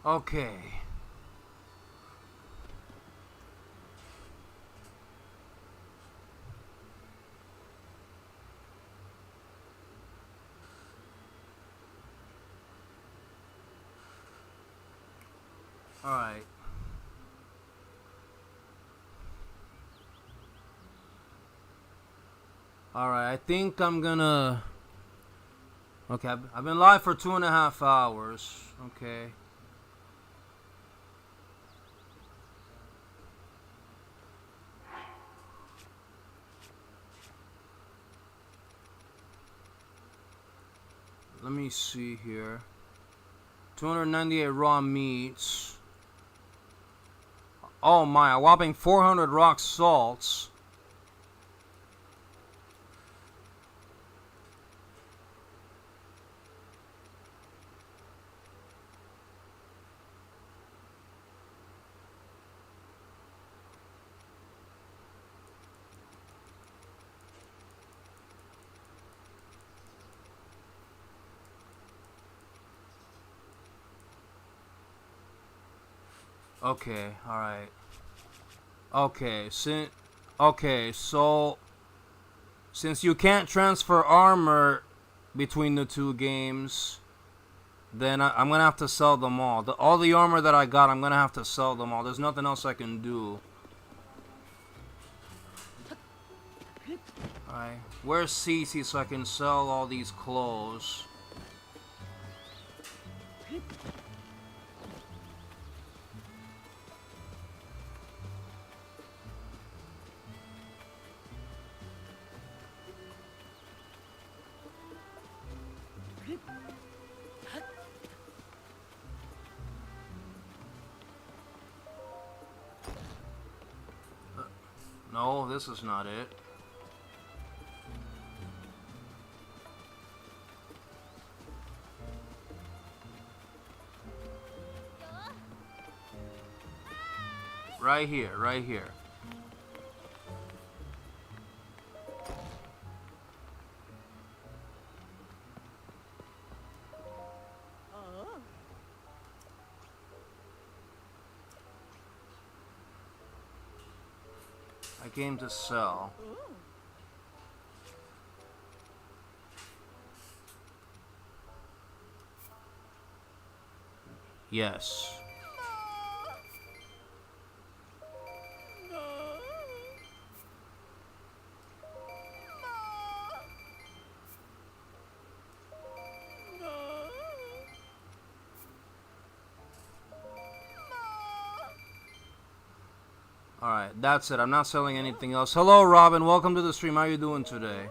Okay. Alright. Alright, I think I'm gonna... Okay, I've been live for 2.5 hours. Okay. Let me see here. 298 raw meats. Oh my, a whopping 400 rock salts. Okay, alright. Okay, so since you can't transfer armor between the two games, then I'm gonna have to sell them all. All the armor that I got, I'm gonna have to sell them all. There's nothing else I can do. Alright, where's Cece so I can sell all these clothes? No, this is not it. Right here, right here. I came to sell. Yes. Alright, that's it. I'm not selling anything else. Hello, Robin. Welcome to the stream. How you doing today?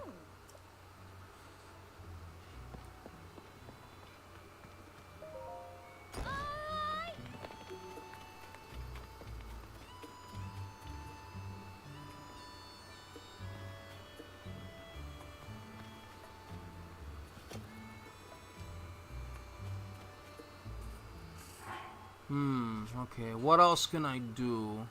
Okay. What else can I do?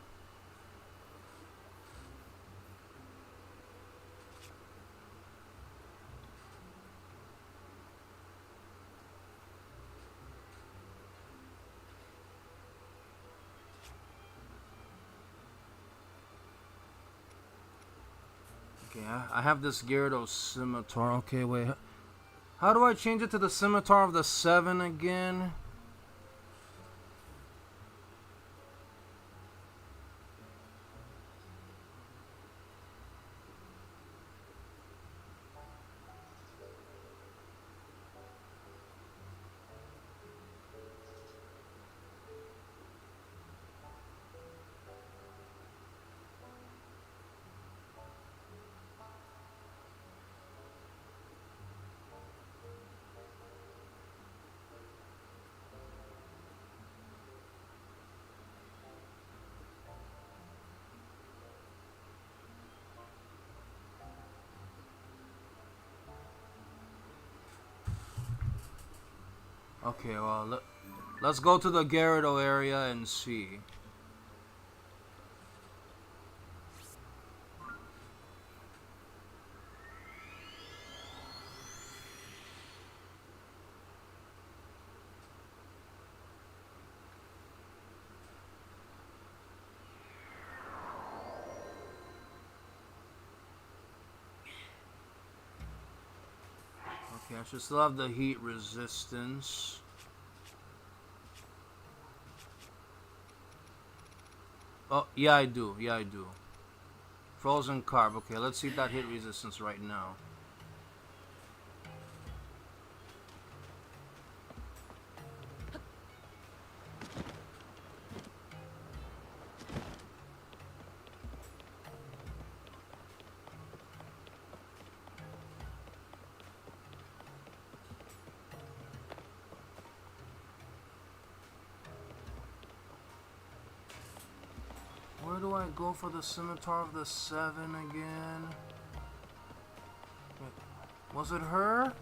Okay, I have this Gyarados Scimitar. Okay, wait. How do I change it to the Scimitar of the 7 again? Okay, well, let's go to the Gyarados area and see. Okay, I should still have the heat resistance. Oh, yeah, I do. Yeah, I do. Frozen carb. Okay, let's see that heat resistance right now. Where do I go for the scimitar of the 7 again? Wait, was it her?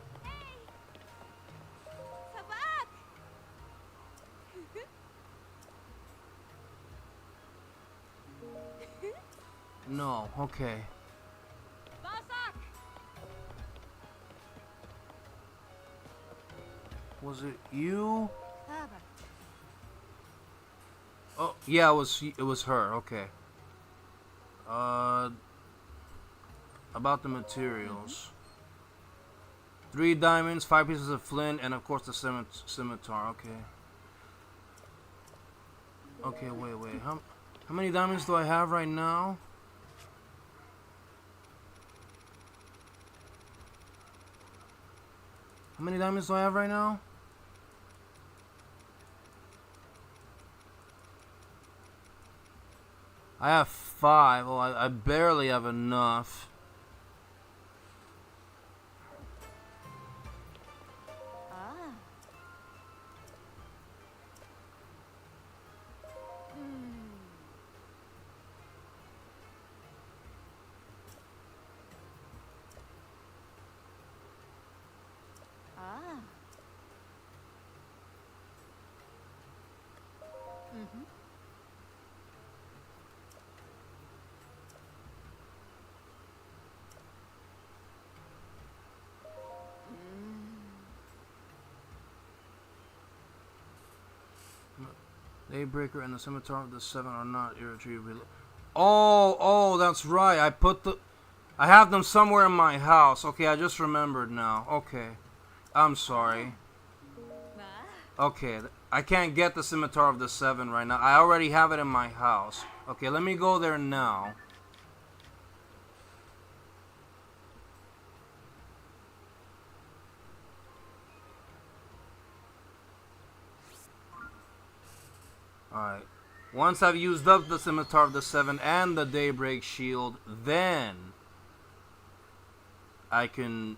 Sabak!
No, okay.
Basak!
Was it you?
Sabak.
Oh, yeah, it was her. Okay. About the materials. 3 diamonds, 5 pieces of flint, and of course the scimitar. Okay. Okay, wait. How many diamonds do I have right now? How many diamonds do I have right now? I have 5. Oh, I barely have enough.
Ah. Ah. Mm-hmm.
Daybreaker and the scimitar of the 7 are not irretrievably. Oh, that's right. I have them somewhere in my house. Okay, I just remembered now. Okay. I'm sorry. Okay, I can't get the scimitar of the 7 right now. I already have it in my house. Okay, let me go there now. Alright. Once I've used up the scimitar of the 7 and the daybreak shield, then I can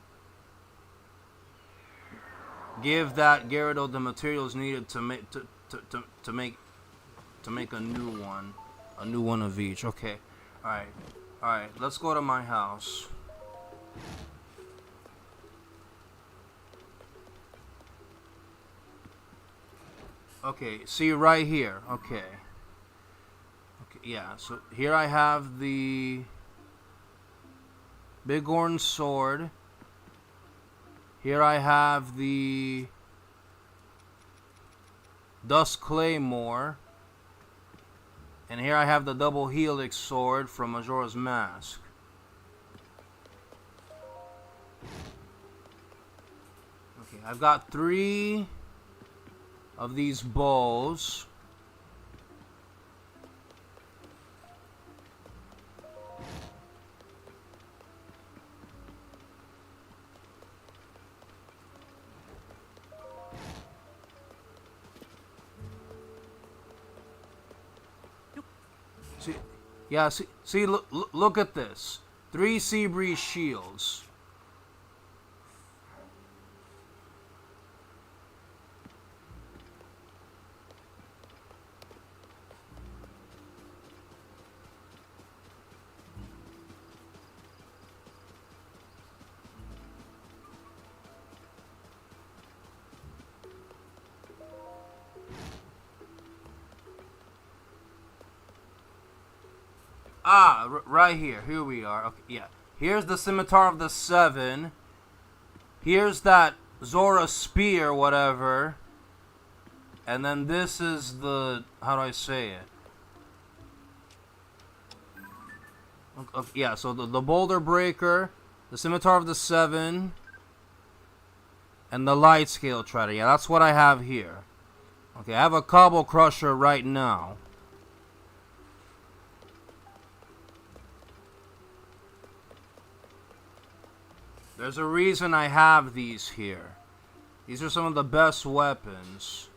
give that Gyarados the materials needed to make to make a new one of each. Okay. Alright, let's go to my house. Okay, see right here. Okay, yeah, so here I have the Bighorn sword. Here I have the Dust Claymore. And here I have the double helix sword from Majora's Mask. Okay, I've got 3 of these bows. See, yeah, see, look at this. 3 Sea Breeze shields. Right here. Here we are. Okay, yeah. Here's the scimitar of the 7. Here's that Zora spear, whatever. And then this is the... How do I say it? Okay, yeah, so the boulder breaker, the scimitar of the 7, And the light scale treader. Yeah, that's what I have here. Okay, I have a cobble crusher right now. There's a reason I have these here. These are some of the best weapons.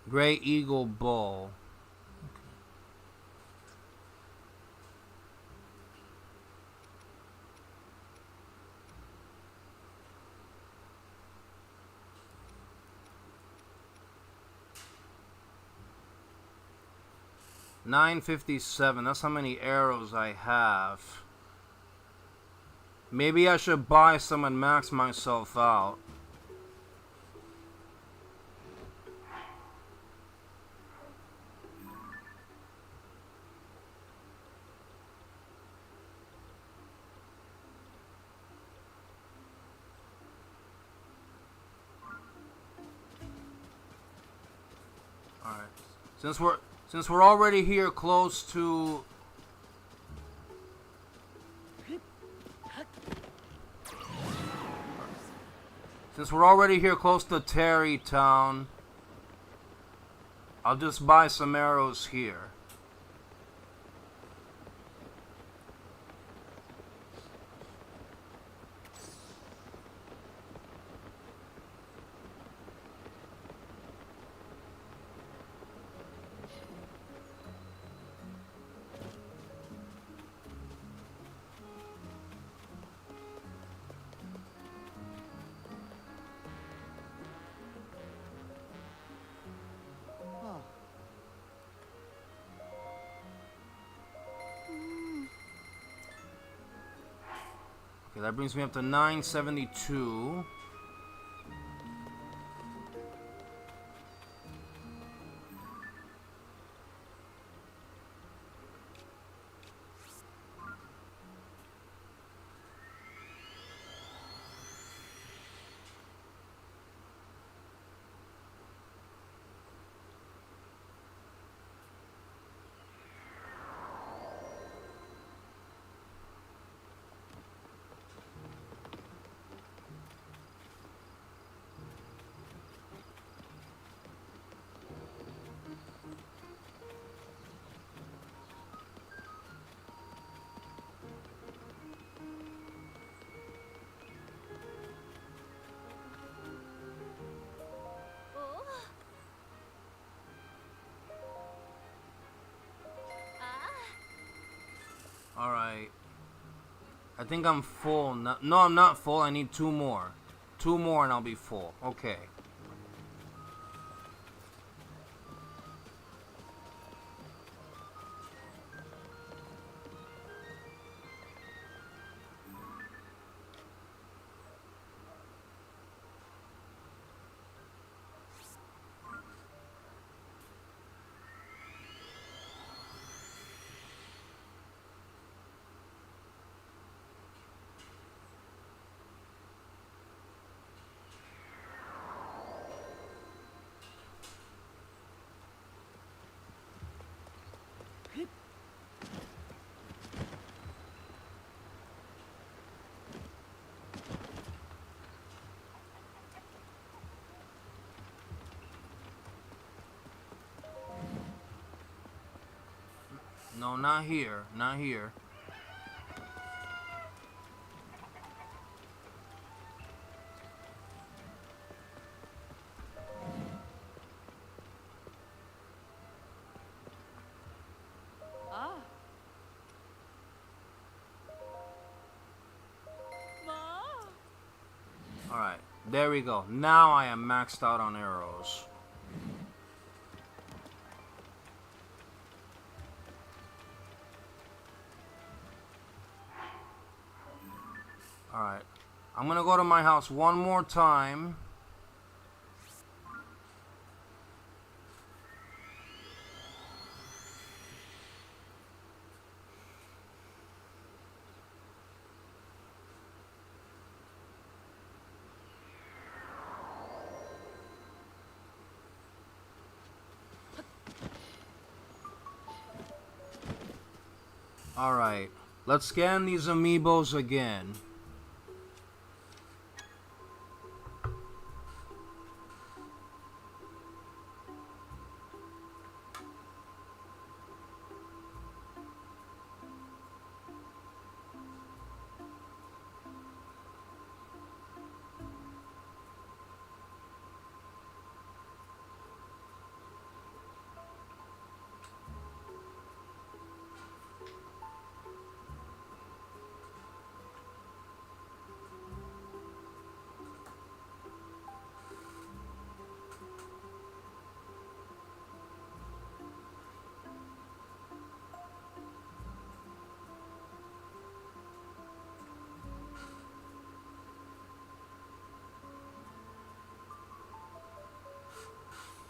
Great Eagle Bow. $957. That's how many arrows I have. Maybe I should buy some and max myself out. Alright. Since we're already here close to Terrytown, I'll just buy some arrows here. Okay, that brings me up to 972.
Oh. Ah.
Alright. I think I'm full. No, I'm not full. I need 2 more. 2 more and I'll be full. Okay. No, not here. Not here.
Ah. Ma.
Alright. There we go. Now I am maxed out on arrows. Alright. I'm gonna go to my house one more time. Alright, let's scan these amiibos again.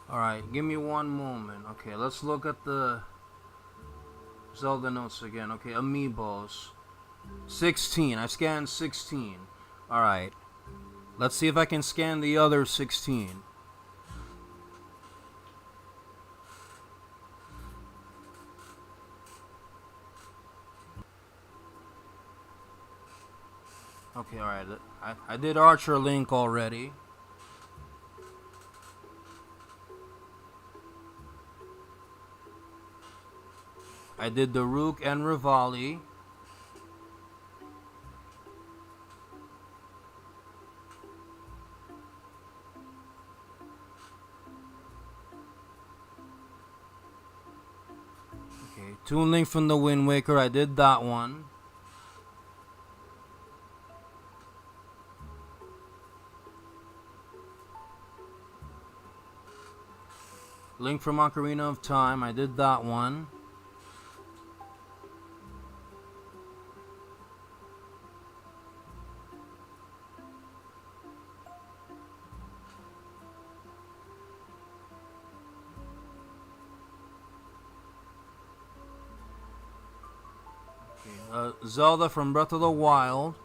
Alright, give me one moment. Okay, let's look at the Zelda notes again. Okay, amiibos. 16. I scanned 16. Alright. Let's see if I can scan the other 16. Okay, alright. I did Archer Link already. I did the Rook and Rivali. Okay, Toon Link from the Wind Waker. I did that one. Link from Ocarina of Time. I did that one. Zelda from Breath of the Wild.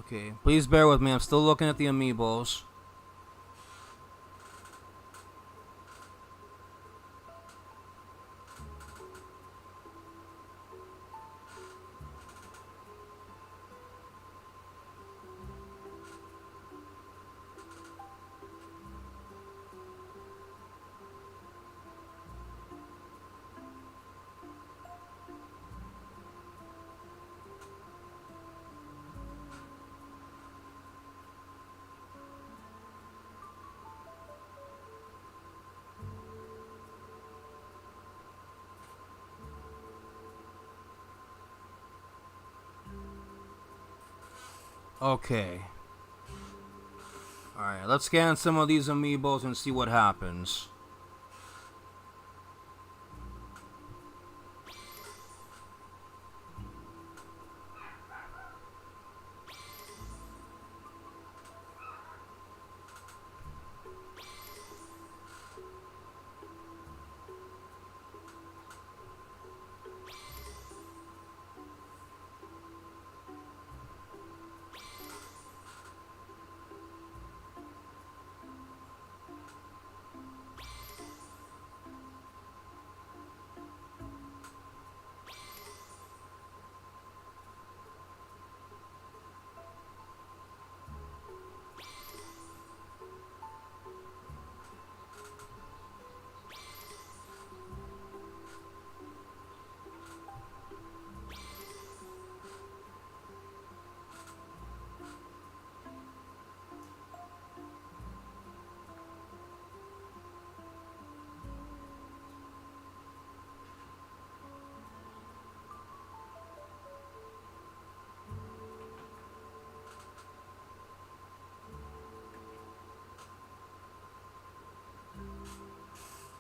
Okay, please bear with me. I'm still looking at the amiibos. Okay. Alright, let's scan some of these amiibos and see what happens.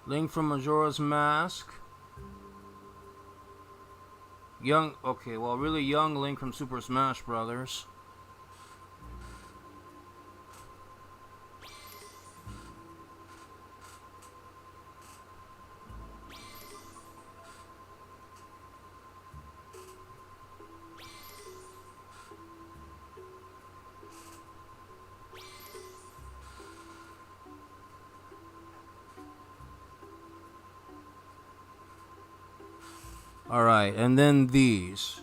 Link from Majora's Mask. Young, okay, well, really young Link from Super Smash Brothers. Alright, and then these.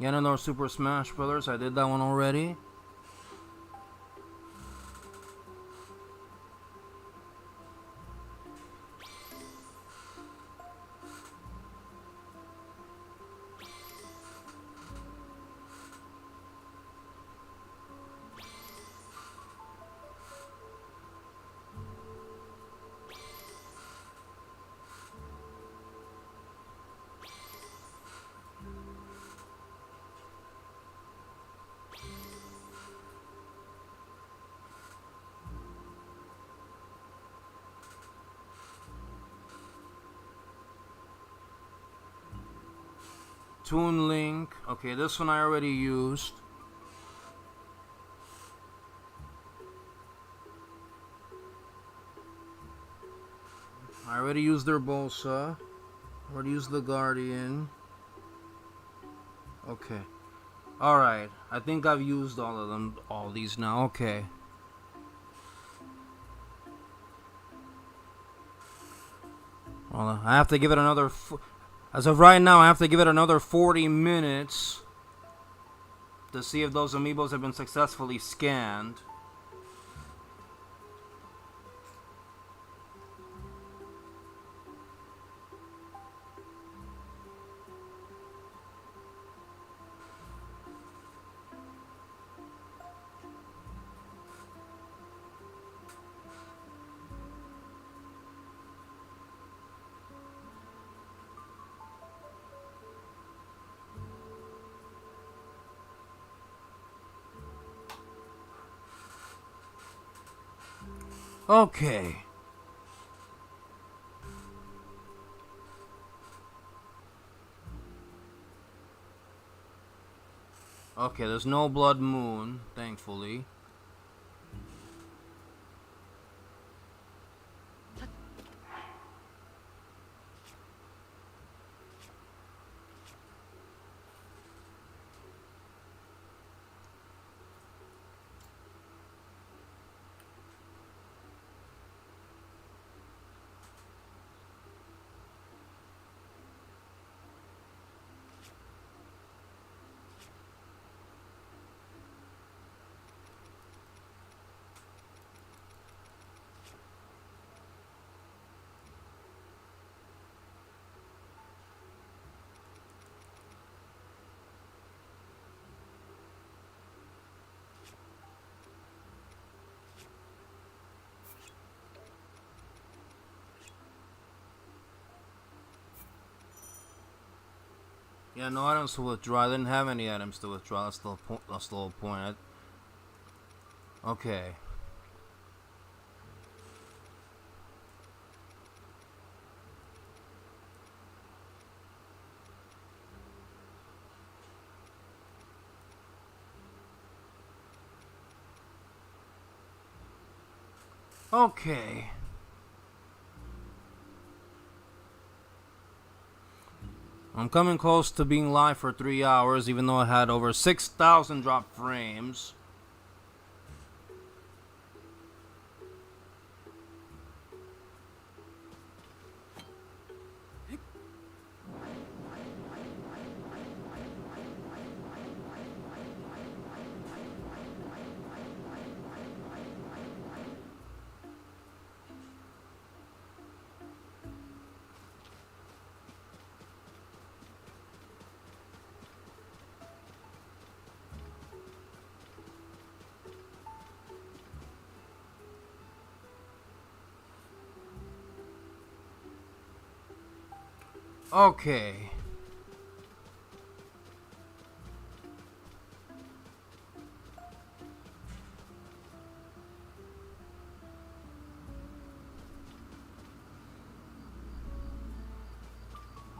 Ganondorf Super Smash Brothers, I did that one already. Toon Link. Okay, this one I already used. I already used their Bolsa. Already used the Guardian. Okay. Alright. I think I've used all of them. All these now. Okay. Well, I have to give it another... As of right now, I have to give it another 40 minutes to see if those amiibos have been successfully scanned. Okay. Okay, there's no Blood Moon, thankfully. Yeah, no items to withdraw. I didn't have any items to withdraw. That's the point. That's the whole point. Okay. Okay. I'm coming close to being live for 3 hours, even though I had over 6,000 drop frames. Okay.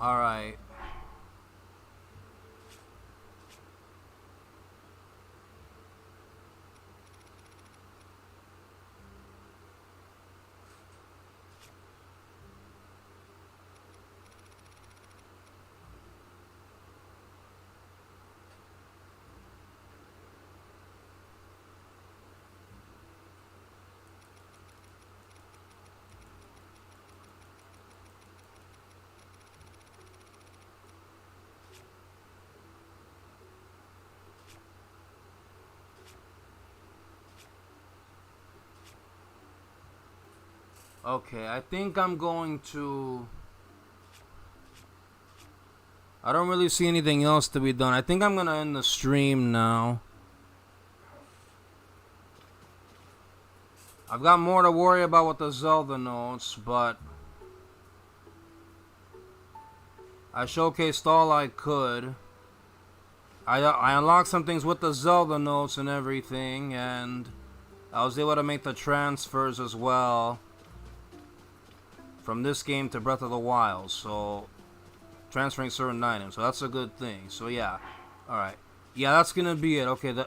All right. Okay, I think I'm going to... I don't really see anything else to be done. I think I'm going to end the stream now. I've got more to worry about with the Zelda notes, but... I showcased all I could. I unlocked some things with the Zelda notes and everything, and I was able to make the transfers as well from this game to Breath of the Wild, so transferring certain items, so that's a good thing. So yeah, alright, yeah, that's gonna be it. Okay, I'm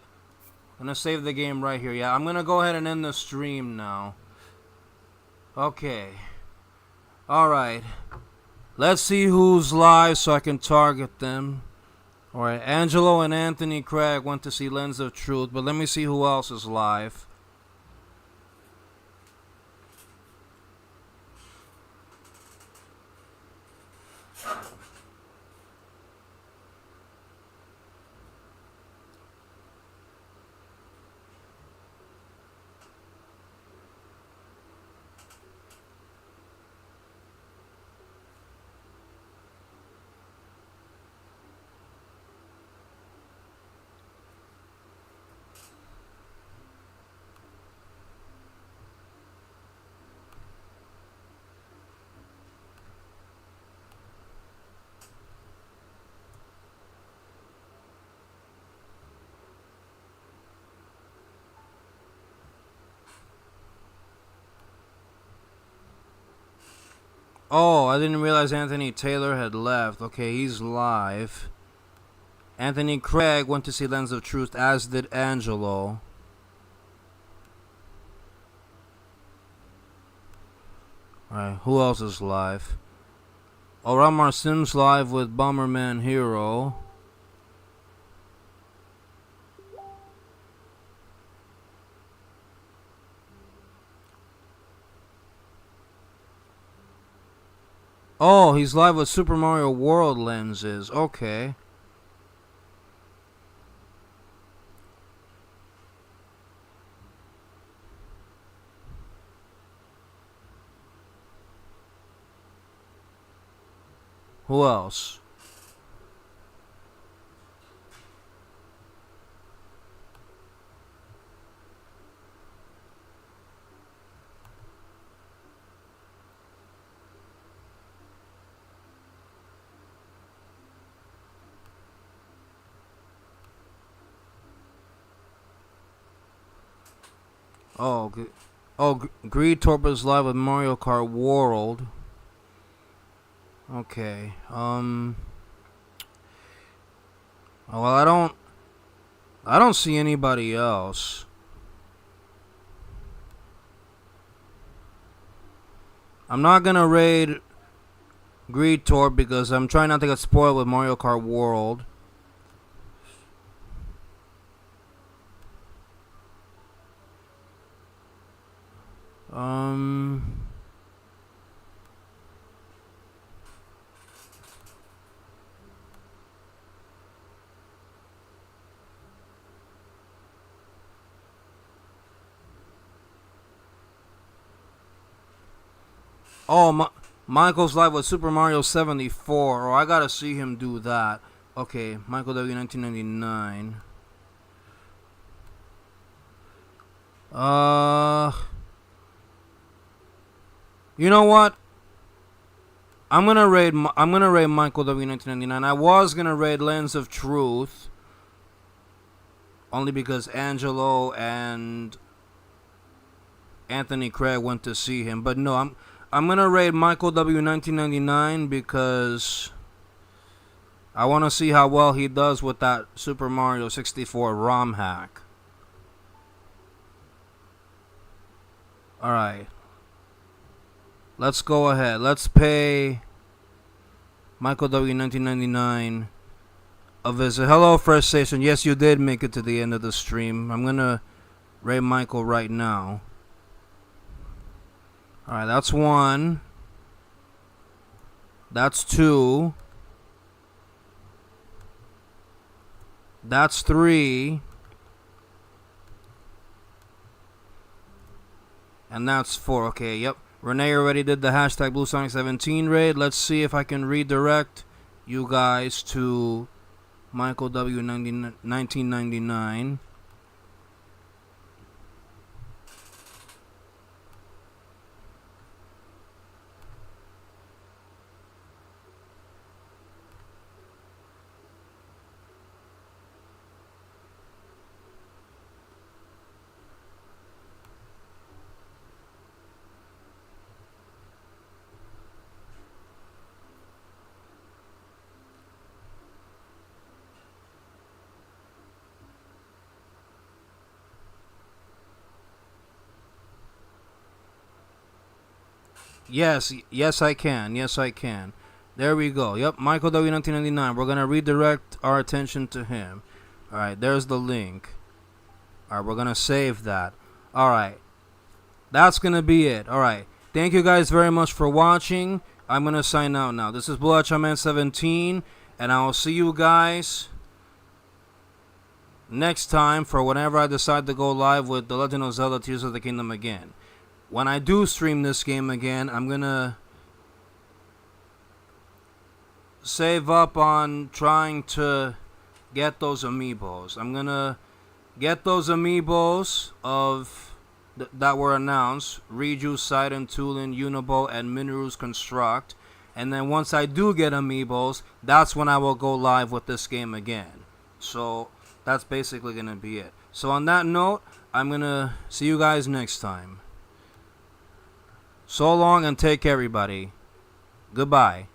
gonna save the game right here. Yeah, I'm gonna go ahead and end the stream now. Okay, alright, let's see who's live so I can target them. Alright, Angelo and Anthony Craig went to see Lens of Truth, but let me see who else is live. Oh, I didn't realize Anthony Taylor had left. Okay, he's live. Anthony Craig went to see Lens of Truth, as did Angelo. Alright, who else is live? Oh, Ramar Sims live with Bomberman Hero. Oh, he's live with Super Mario World lenses. Okay. Who else? Oh, Greed Torp is live with Mario Kart World. Okay. Well, I don't see anybody else. I'm not gonna raid Greed Torp because I'm trying not to get spoiled with Mario Kart World. Oh, Michael's live with Super Mario 74. Oh, I gotta see him do that. Okay, Michael W 1999. You know what? I'm gonna raid Michael W1999. I was gonna raid Lens of Truth, only because Angelo and Anthony Craig went to see him. But no, I'm gonna raid Michael W1999 because I want to see how well he does with that Super Mario 64 ROM hack. All right. Let's go ahead. Let's pay Michael W1999 a visit. Hello, Fresh Station. Yes, you did make it to the end of the stream. I'm going to raid Michael right now. Alright, that's 1. That's 2. That's 3. And that's 4. Okay, yep. Renee already did the hashtag BlueSonic17 raid. Let's see if I can redirect you guys to Michael W1999. Yes, I can. Yes, I can. There we go. Yep, Michael W1999. We're going to redirect our attention to him. Alright, there's the link. Alright, we're going to save that. Alright, that's going to be it. Alright, thank you guys very much for watching. I'm going to sign out now. This is BlueHman17, and I will see you guys next time for whenever I decide to go live with The Legend of Zelda Tears of the Kingdom again. When I do stream this game again, I'm gonna save up on trying to get those amiibos. I'm gonna get those amiibos of that were announced: Riju, Sidon, Tulin, Unibo, and Mineru's Construct. And then once I do get amiibos, that's when I will go live with this game again. So that's basically gonna be it. So on that note, I'm gonna see you guys next time. So long and take care, everybody. Goodbye.